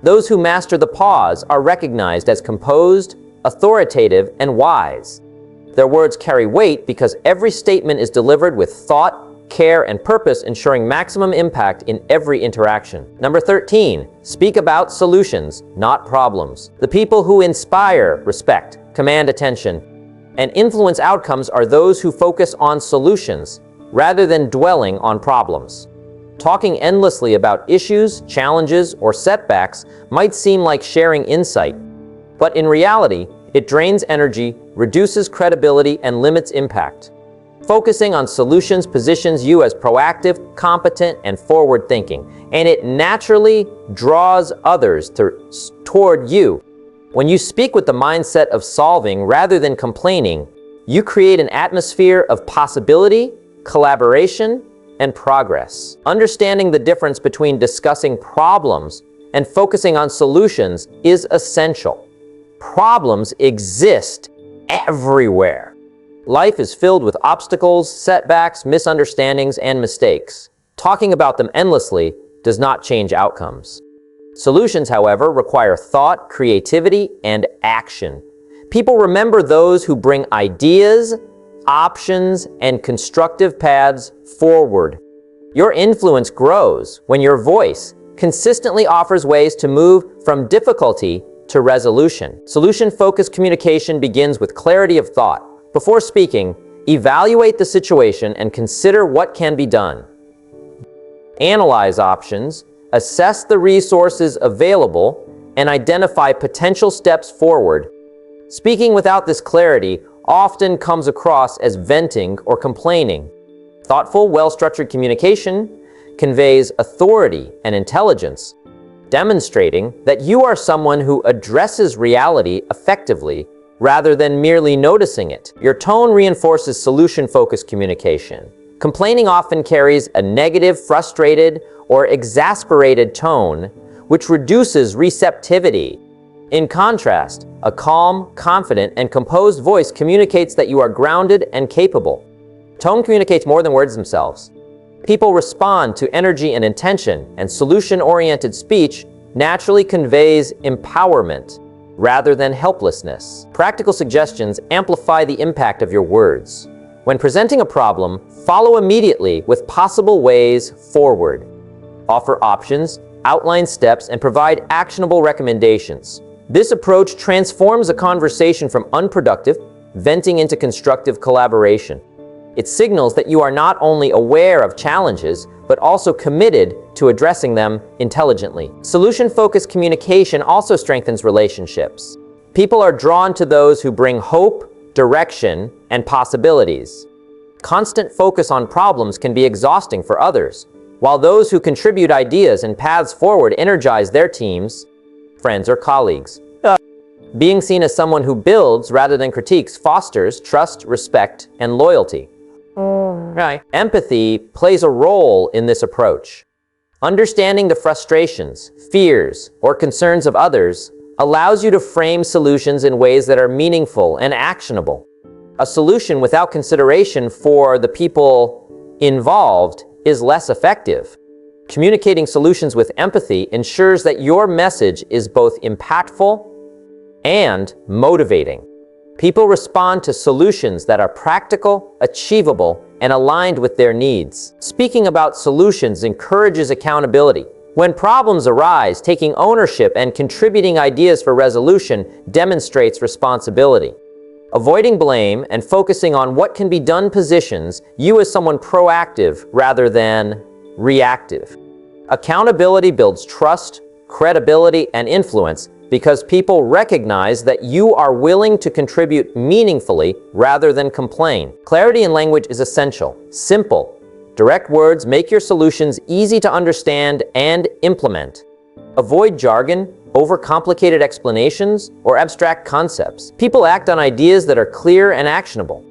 Those who master the pause are recognized as composed, authoritative, and wise. Their words carry weight because every statement is delivered with thought, care, and purpose, ensuring maximum impact in every interaction. Number 13, speak about solutions, not problems. The people who inspire respect, command attention, and influence outcomes are those who focus on solutions rather than dwelling on problems. Talking endlessly about issues, challenges, or setbacks might seem like sharing insight, but in reality, it drains energy, reduces credibility, and limits impact. Focusing on solutions positions you as proactive, competent, and forward-thinking, and it naturally draws others toward you. When you speak with the mindset of solving rather than complaining, you create an atmosphere of possibility, collaboration, and progress. Understanding the difference between discussing problems and focusing on solutions is essential. Problems exist everywhere. Life is filled with obstacles, setbacks, misunderstandings, and mistakes. Talking about them endlessly does not change outcomes. Solutions, however, require thought, creativity, and action. People remember those who bring ideas, options, and constructive paths forward. Your influence grows when your voice consistently offers ways to move from difficulty to resolution. Solution-focused communication begins with clarity of thought. Before speaking, evaluate the situation and consider what can be done. Analyze options, assess the resources available, and identify potential steps forward. Speaking without this clarity often comes across as venting or complaining. Thoughtful, well-structured communication conveys authority and intelligence, demonstrating that you are someone who addresses reality effectively rather than merely noticing it. Your tone reinforces solution-focused communication. Complaining often carries a negative, frustrated, or exasperated tone, which reduces receptivity. In contrast, a calm, confident, and composed voice communicates that you are grounded and capable. Tone communicates more than words themselves. People respond to energy and intention, and solution-oriented speech naturally conveys empowerment rather than helplessness. Practical suggestions amplify the impact of your words. When presenting a problem, follow immediately with possible ways forward. Offer options, outline steps, and provide actionable recommendations. This approach transforms a conversation from unproductive, venting into constructive collaboration. It signals that you are not only aware of challenges, but also committed to addressing them intelligently. Solution-focused communication also strengthens relationships. People are drawn to those who bring hope, direction, and possibilities. Constant focus on problems can be exhausting for others, while those who contribute ideas and paths forward energize their teams, friends, or colleagues. Being seen as someone who builds rather than critiques fosters trust, respect, and loyalty. Empathy plays a role in this approach. Understanding the frustrations, fears, or concerns of others allows you to frame solutions in ways that are meaningful and actionable. A solution without consideration for the people involved is less effective. Communicating solutions with empathy ensures that your message is both impactful and motivating. People respond to solutions that are practical, achievable, and aligned with their needs. Speaking about solutions encourages accountability. When problems arise, taking ownership and contributing ideas for resolution demonstrates responsibility. Avoiding blame and focusing on what can be done positions you as someone proactive rather than reactive. Accountability builds trust, credibility, and influence because people recognize that you are willing to contribute meaningfully rather than complain. Clarity in language is essential. Simple, direct words make your solutions easy to understand and implement. Avoid jargon, overcomplicated explanations, or abstract concepts. People act on ideas that are clear and actionable.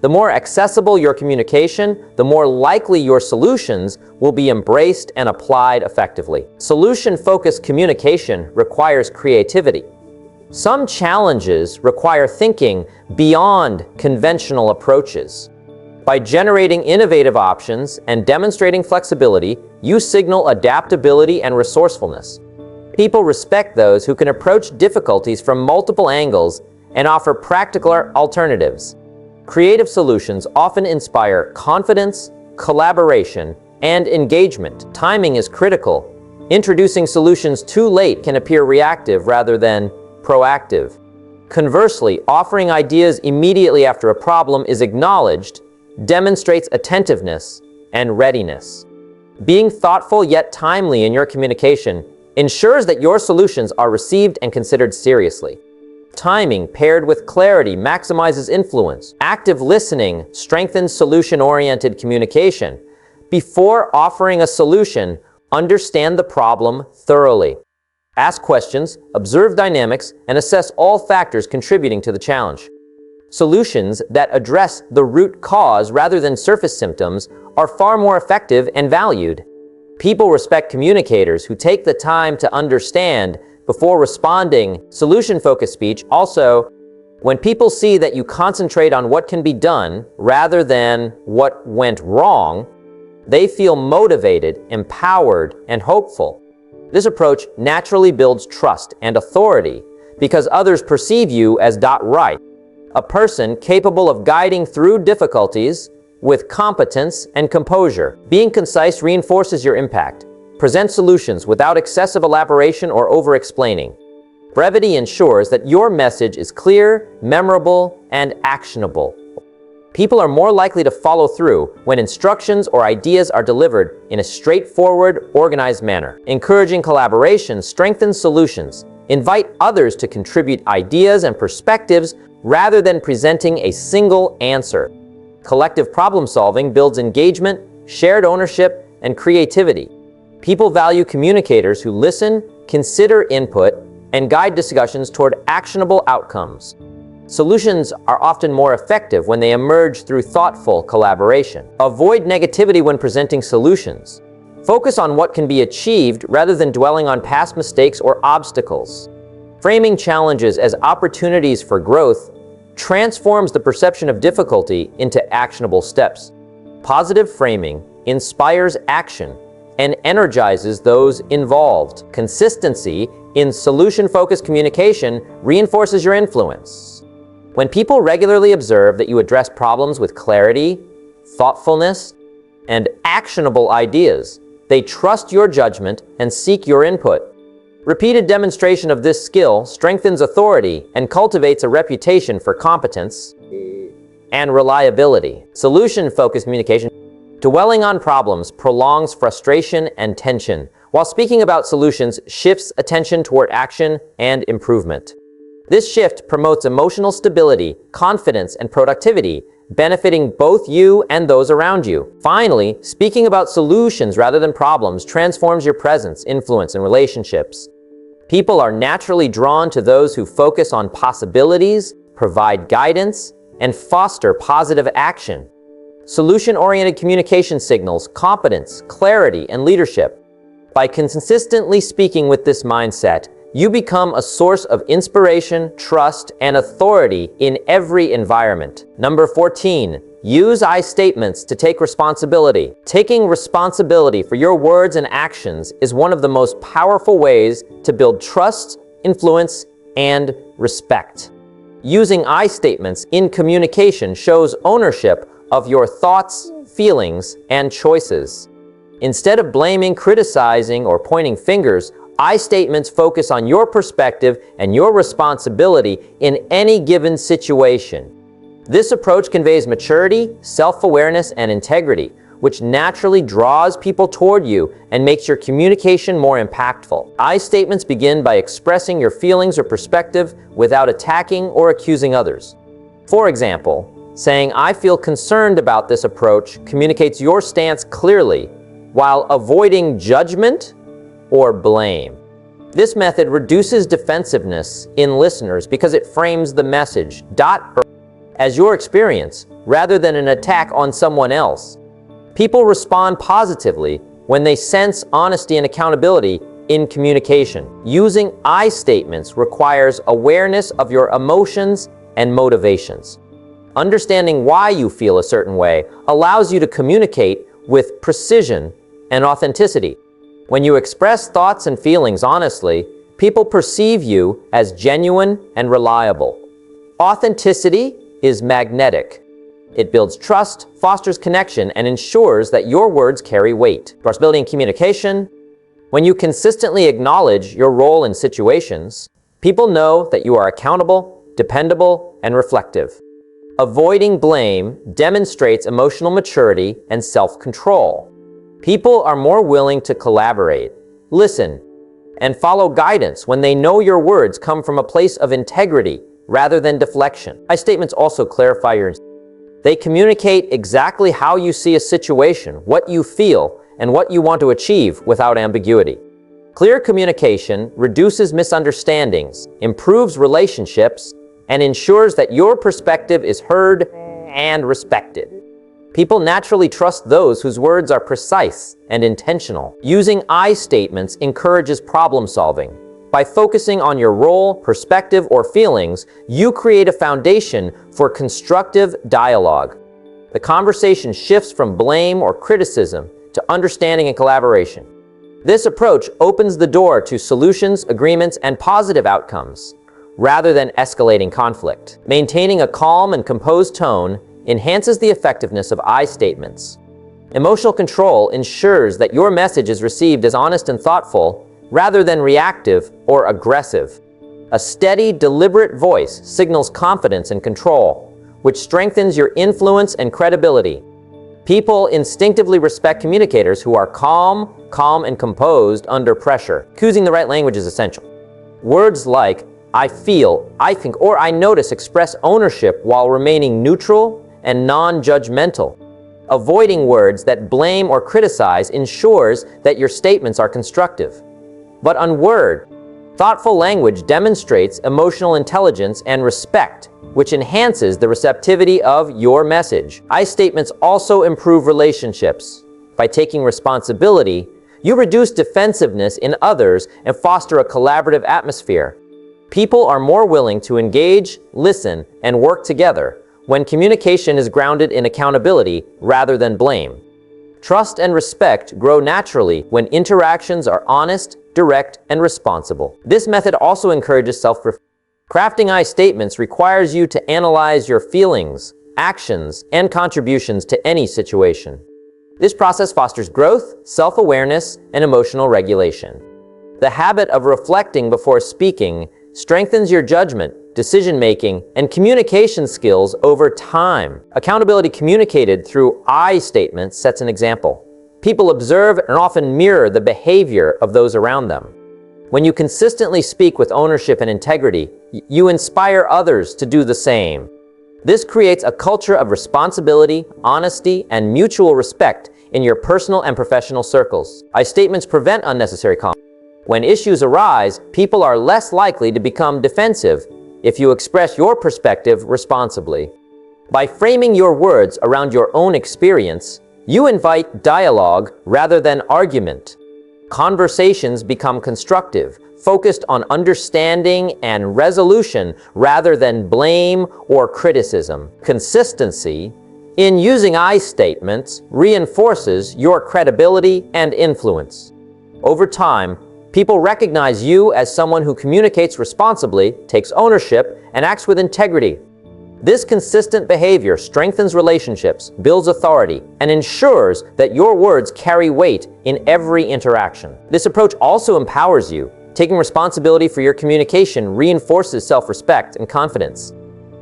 The more accessible your communication, the more likely your solutions will be embraced and applied effectively. Solution-focused communication requires creativity. Some challenges require thinking beyond conventional approaches. By generating innovative options and demonstrating flexibility, you signal adaptability and resourcefulness. People respect those who can approach difficulties from multiple angles and offer practical alternatives. Creative solutions often inspire confidence, collaboration, and engagement. Timing is critical. Introducing solutions too late can appear reactive rather than proactive. Conversely, offering ideas immediately after a problem is acknowledged demonstrates attentiveness and readiness. Being thoughtful yet timely in your communication ensures that your solutions are received and considered seriously. Timing paired with clarity maximizes influence. Active listening strengthens solution-oriented communication. Before offering a solution, understand the problem thoroughly. Ask questions, observe dynamics, and assess all factors contributing to the challenge. Solutions that address the root cause rather than surface symptoms are far more effective and valued. People respect communicators who take the time to understand before responding. Solution-focused speech also, when people see that you concentrate on what can be done rather than what went wrong, they feel motivated, empowered, and hopeful. This approach naturally builds trust and authority because others perceive you as right, a person capable of guiding through difficulties with competence and composure. Being concise reinforces your impact. Present solutions without excessive elaboration or over-explaining. Brevity ensures that your message is clear, memorable, and actionable. People are more likely to follow through when instructions or ideas are delivered in a straightforward, organized manner. Encouraging collaboration strengthens solutions. Invite others to contribute ideas and perspectives rather than presenting a single answer. Collective problem-solving builds engagement, shared ownership, and creativity. People value communicators who listen, consider input, and guide discussions toward actionable outcomes. Solutions are often more effective when they emerge through thoughtful collaboration. Avoid negativity when presenting solutions. Focus on what can be achieved rather than dwelling on past mistakes or obstacles. Framing challenges as opportunities for growth transforms the perception of difficulty into actionable steps. Positive framing inspires action and energizes those involved. Consistency in solution-focused communication reinforces your influence. When people regularly observe that you address problems with clarity, thoughtfulness, and actionable ideas, they trust your judgment and seek your input. Repeated demonstration of this skill strengthens authority and cultivates a reputation for competence and reliability. Solution-focused communication. Dwelling on problems prolongs frustration and tension, while speaking about solutions shifts attention toward action and improvement. This shift promotes emotional stability, confidence, and productivity, benefiting both you and those around you. Finally, speaking about solutions rather than problems transforms your presence, influence, and relationships. People are naturally drawn to those who focus on possibilities, provide guidance, and foster positive action. Solution-oriented communication signals competence, clarity, and leadership. By consistently speaking with this mindset, you become a source of inspiration, trust, and authority in every environment. Number 14, Use I statements to take responsibility. Taking responsibility for your words and actions is one of the most powerful ways to build trust, influence, and respect. Using I statements in communication shows ownership of your thoughts, feelings, and choices. Instead of blaming, criticizing, or pointing fingers, I statements focus on your perspective and your responsibility in any given situation. This approach conveys maturity, self-awareness, and integrity, which naturally draws people toward you and makes your communication more impactful. I statements begin by expressing your feelings or perspective without attacking or accusing others. For example, saying, "I feel concerned about this approach," communicates your stance clearly, while avoiding judgment or blame. This method reduces defensiveness in listeners because it frames the message as your experience rather than an attack on someone else. People respond positively when they sense honesty and accountability in communication. Using I statements requires awareness of your emotions and motivations. Understanding why you feel a certain way allows you to communicate with precision and authenticity. When you express thoughts and feelings honestly, people perceive you as genuine and reliable. Authenticity is magnetic. It builds trust, fosters connection, and ensures that your words carry weight. Trust-building communication. When you consistently acknowledge your role in situations, people know that you are accountable, dependable, and reflective. Avoiding blame demonstrates emotional maturity and self-control. People are more willing to collaborate, listen, and follow guidance when they know your words come from a place of integrity rather than deflection. I statements also clarify your intention. They communicate exactly how you see a situation, what you feel, and what you want to achieve without ambiguity. Clear communication reduces misunderstandings, improves relationships, and ensures that your perspective is heard and respected. People naturally trust those whose words are precise and intentional. Using I statements encourages problem solving. By focusing on your role, perspective, or feelings, you create a foundation for constructive dialogue. The conversation shifts from blame or criticism to understanding and collaboration. This approach opens the door to solutions, agreements, and positive outcomes, rather than escalating conflict. Maintaining a calm and composed tone enhances the effectiveness of I statements. Emotional control ensures that your message is received as honest and thoughtful, rather than reactive or aggressive. A steady, deliberate voice signals confidence and control, which strengthens your influence and credibility. People instinctively respect communicators who are calm and composed under pressure. Choosing the right language is essential. Words like "I feel," "I think," or "I notice" express ownership while remaining neutral and non-judgmental. Avoiding words that blame or criticize ensures that your statements are constructive. But unword, thoughtful language demonstrates emotional intelligence and respect, which enhances the receptivity of your message. I statements also improve relationships. By taking responsibility, you reduce defensiveness in others and foster a collaborative atmosphere. People are more willing to engage, listen, and work together when communication is grounded in accountability rather than blame. Trust and respect grow naturally when interactions are honest, direct, and responsible. This method also encourages self-reflection. Crafting I statements requires you to analyze your feelings, actions, and contributions to any situation. This process fosters growth, self-awareness, and emotional regulation. The habit of reflecting before speaking strengthens your judgment, decision-making, and communication skills over time. Accountability communicated through I statements sets an example. People observe and often mirror the behavior of those around them. When you consistently speak with ownership and integrity, you inspire others to do the same. This creates a culture of responsibility, honesty, and mutual respect in your personal and professional circles. I statements prevent unnecessary conflict. When issues arise, people are less likely to become defensive if you express your perspective responsibly. By framing your words around your own experience, you invite dialogue rather than argument. Conversations become constructive, focused on understanding and resolution rather than blame or criticism. Consistency, In using I statements reinforces your credibility and influence. Over time, people recognize you as someone who communicates responsibly, takes ownership, and acts with integrity. This consistent behavior strengthens relationships, builds authority, and ensures that your words carry weight in every interaction. This approach also empowers you. Taking responsibility for your communication reinforces self-respect and confidence.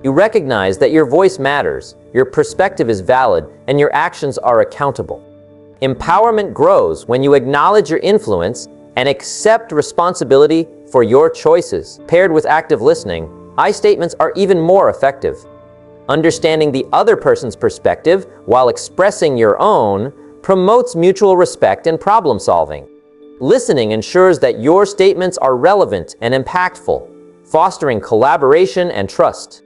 You recognize that your voice matters, your perspective is valid, and your actions are accountable. Empowerment grows when you acknowledge your influence and accept responsibility for your choices. Paired with active listening, I statements are even more effective. Understanding the other person's perspective while expressing your own promotes mutual respect and problem solving. Listening ensures that your statements are relevant and impactful, fostering collaboration and trust.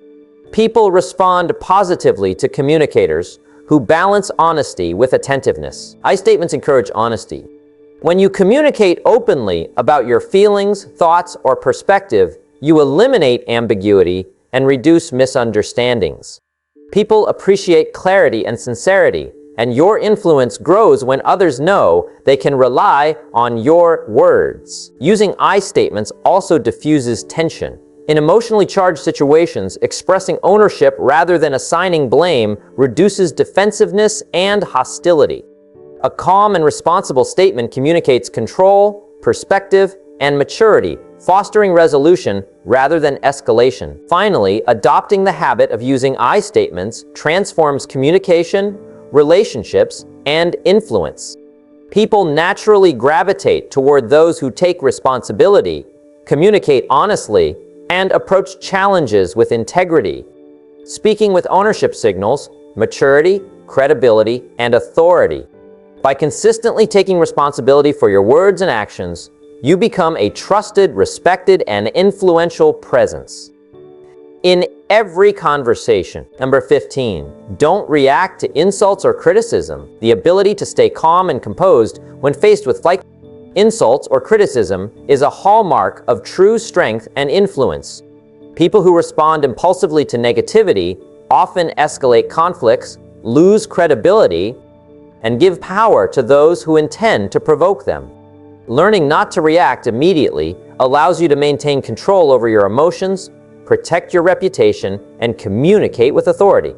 People respond positively to communicators who balance honesty with attentiveness. I statements encourage honesty. When you communicate openly about your feelings, thoughts, or perspective, you eliminate ambiguity and reduce misunderstandings. People appreciate clarity and sincerity, and your influence grows when others know they can rely on your words. Using I statements also diffuses tension. In emotionally charged situations, expressing ownership rather than assigning blame reduces defensiveness and hostility. A calm and responsible statement communicates control, perspective, and maturity, fostering resolution rather than escalation. Finally, adopting the habit of using I statements transforms communication, relationships, and influence. People naturally gravitate toward those who take responsibility, communicate honestly, and approach challenges with integrity. Speaking with ownership signals maturity, credibility, and authority. By consistently taking responsibility for your words and actions, you become a trusted, respected, and influential presence. In every conversation. Number 15, don't react to insults or criticism. The ability to stay calm and composed when faced with insults or criticism is a hallmark of true strength and influence. People who respond impulsively to negativity often escalate conflicts, lose credibility, and give power to those who intend to provoke them. Learning not to react immediately allows you to maintain control over your emotions, protect your reputation, and communicate with authority.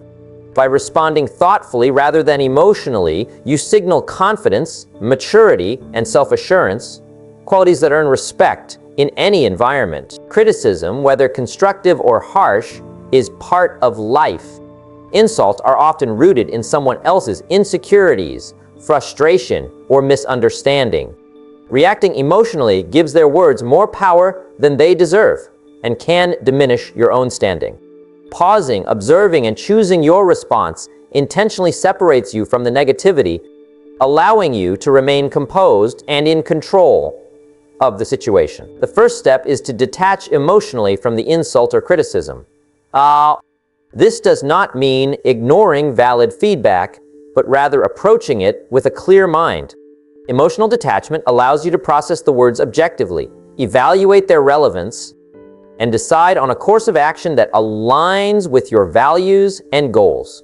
By responding thoughtfully rather than emotionally, you signal confidence, maturity, and self-assurance, qualities that earn respect in any environment. Criticism, whether constructive or harsh, is part of life. Insults are often rooted in someone else's insecurities, frustration, or misunderstanding. Reacting emotionally gives their words more power than they deserve and can diminish your own standing. Pausing, observing, and choosing your response intentionally separates you from the negativity, allowing you to remain composed and in control of the situation. The first step is to detach emotionally from the insult or criticism. This does not mean ignoring valid feedback, but rather approaching it with a clear mind. Emotional detachment allows you to process the words objectively, evaluate their relevance, and decide on a course of action that aligns with your values and goals.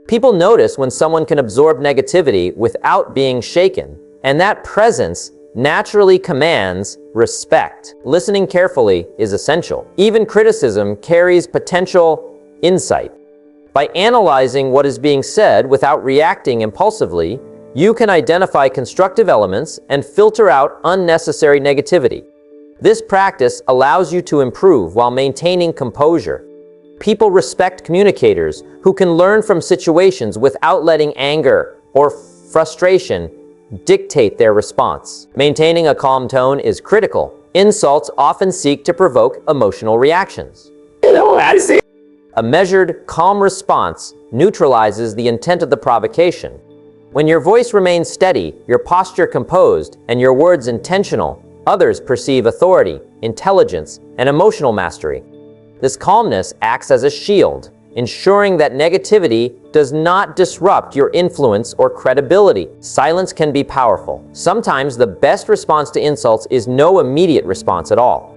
People notice when someone can absorb negativity without being shaken, and that presence naturally commands respect. Listening carefully is essential. Even criticism carries potential insight. By analyzing what is being said without reacting impulsively, you can identify constructive elements and filter out unnecessary negativity. This practice allows you to improve while maintaining composure. People respect communicators who can learn from situations without letting anger or frustration dictate their response. Maintaining a calm tone is critical. Insults often seek to provoke emotional reactions. A measured, calm response neutralizes the intent of the provocation. When your voice remains steady, your posture composed, and your words intentional, others perceive authority, intelligence, and emotional mastery. This calmness acts as a shield, ensuring that negativity does not disrupt your influence or credibility. Silence can be powerful. Sometimes the best response to insults is no immediate response at all.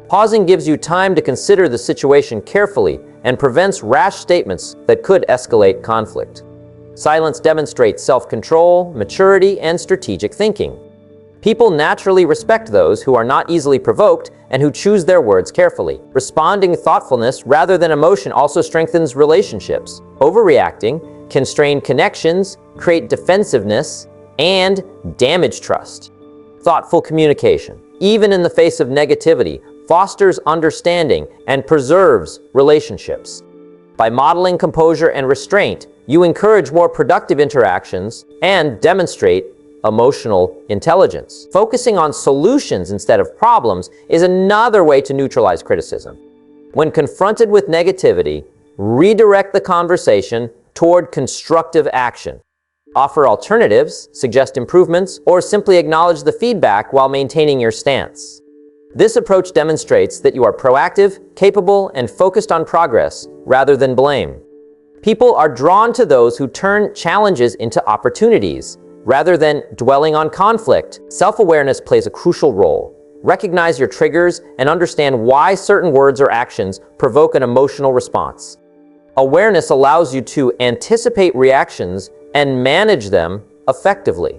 Pausing gives you time to consider the situation carefully and prevents rash statements that could escalate conflict. Silence demonstrates self-control, maturity, and strategic thinking. People naturally respect those who are not easily provoked and who choose their words carefully. Responding thoughtfulness rather than emotion also strengthens relationships. Overreacting can strain connections, create defensiveness, and damage trust. Thoughtful communication, even in the face of negativity, fosters understanding and preserves relationships. By modeling composure and restraint, you encourage more productive interactions and demonstrate emotional intelligence. Focusing on solutions instead of problems is another way to neutralize criticism. When confronted with negativity, redirect the conversation toward constructive action. Offer alternatives, suggest improvements, or simply acknowledge the feedback while maintaining your stance. This approach demonstrates that you are proactive, capable, and focused on progress rather than blame. People are drawn to those who turn challenges into opportunities, rather than dwelling on conflict. Self-awareness plays a crucial role. Recognize your triggers and understand why certain words or actions provoke an emotional response. Awareness allows you to anticipate reactions and manage them effectively.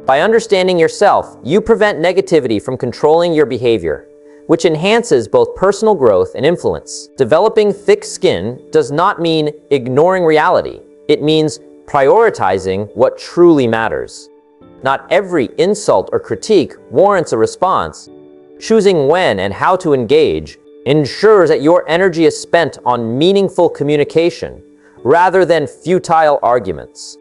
By understanding yourself, you prevent negativity from controlling your behavior, which enhances both personal growth and influence. Developing thick skin does not mean ignoring reality. It means prioritizing what truly matters. Not every insult or critique warrants a response. Choosing when and how to engage ensures that your energy is spent on meaningful communication rather than futile arguments.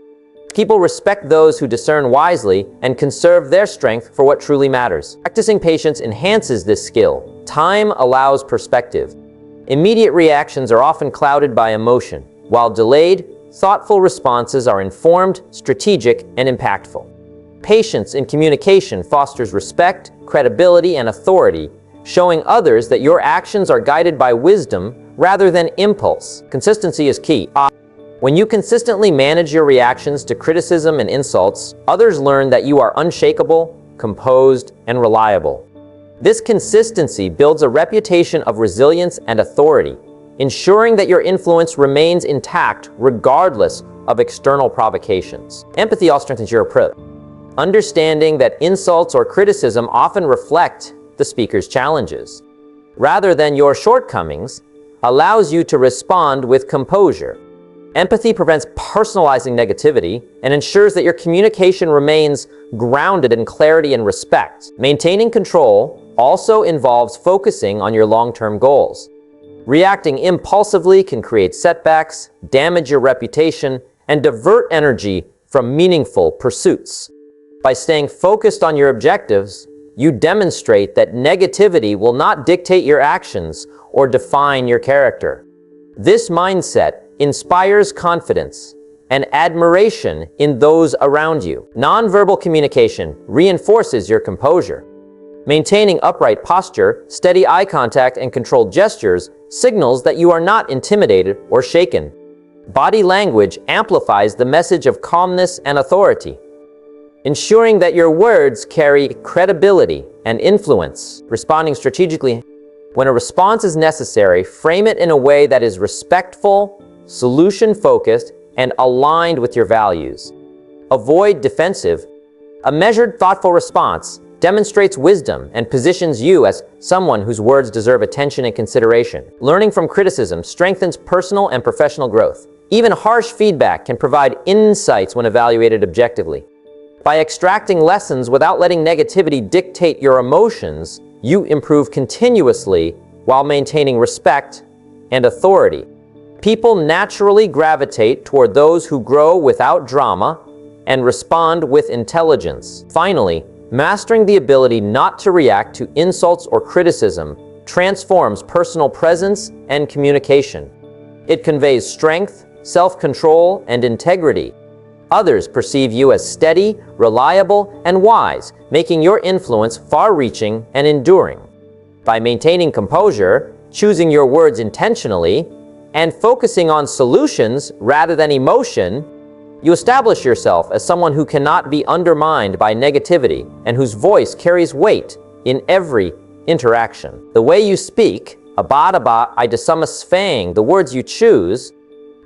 People respect those who discern wisely and conserve their strength for what truly matters. Practicing patience enhances this skill. Time allows perspective. Immediate reactions are often clouded by emotion, while delayed, thoughtful responses are informed, strategic, and impactful. Patience in communication fosters respect, credibility, and authority, showing others that your actions are guided by wisdom rather than impulse. Consistency is key. When you consistently manage your reactions to criticism and insults, others learn that you are unshakable, composed, and reliable. This consistency builds a reputation of resilience and authority, ensuring that your influence remains intact regardless of external provocations. Empathy also strengthens your approach. Understanding that insults or criticism often reflect the speaker's challenges, rather than your shortcomings, allows you to respond with composure. Empathy prevents personalizing negativity and ensures that your communication remains grounded in clarity and respect. Maintaining control also involves focusing on your long-term goals. Reacting impulsively can create setbacks, damage your reputation, and divert energy from meaningful pursuits. By staying focused on your objectives, you demonstrate that negativity will not dictate your actions or define your character. This mindset inspires confidence and admiration in those around you. Nonverbal communication reinforces your composure. Maintaining upright posture, steady eye contact, and controlled gestures signals that you are not intimidated or shaken. Body language amplifies the message of calmness and authority, ensuring that your words carry credibility and influence. Responding strategically. When a response is necessary, frame it in a way that is respectful, solution-focused, and aligned with your values. Avoid defensive. A measured, thoughtful response demonstrates wisdom and positions you as someone whose words deserve attention and consideration. Learning from criticism strengthens personal and professional growth. Even harsh feedback can provide insights when evaluated objectively. By extracting lessons without letting negativity dictate your emotions, you improve continuously while maintaining respect and authority. People naturally gravitate toward those who grow without drama and respond with intelligence. Finally, mastering the ability not to react to insults or criticism transforms personal presence and communication. It conveys strength, self-control, and integrity. Others perceive you as steady, reliable, and wise, making your influence far-reaching and enduring. By maintaining composure, choosing your words intentionally, and focusing on solutions rather than emotion, you establish yourself as someone who cannot be undermined by negativity and whose voice carries weight in every interaction. The way you speak, the words you choose,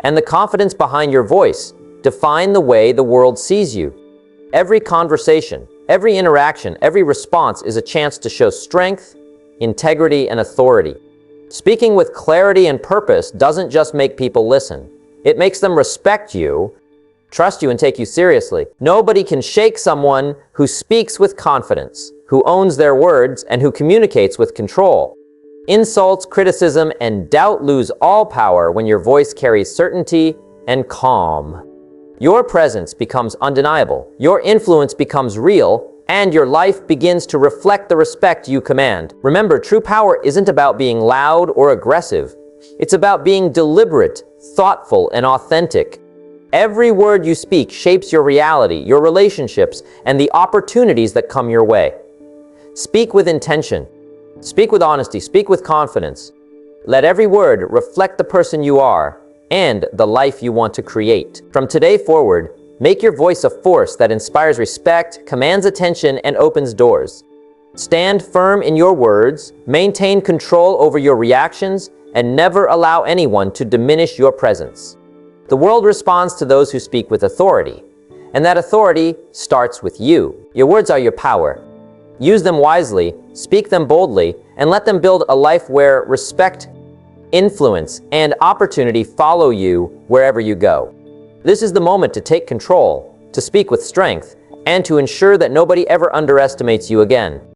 and the confidence behind your voice define the way the world sees you. Every conversation, every interaction, every response is a chance to show strength, integrity, and authority. Speaking with clarity and purpose doesn't just make people listen. It makes them respect you, trust you, and take you seriously. Nobody can shake someone who speaks with confidence, who owns their words, and who communicates with control. Insults, criticism, and doubt lose all power when your voice carries certainty and calm. Your presence becomes undeniable, your influence becomes real, and your life begins to reflect the respect you command. Remember, true power isn't about being loud or aggressive. It's about being deliberate, thoughtful, and authentic. Every word you speak shapes your reality, your relationships, and the opportunities that come your way. Speak with intention. Speak with honesty. Speak with confidence. Let every word reflect the person you are and the life you want to create. From today forward, make your voice a force that inspires respect, commands attention, and opens doors. Stand firm in your words, maintain control over your reactions, and never allow anyone to diminish your presence. The world responds to those who speak with authority, and that authority starts with you. Your words are your power. Use them wisely, speak them boldly, and let them build a life where respect, influence, and opportunity follow you wherever you go. This is the moment to take control, to speak with strength, and to ensure that nobody ever underestimates you again.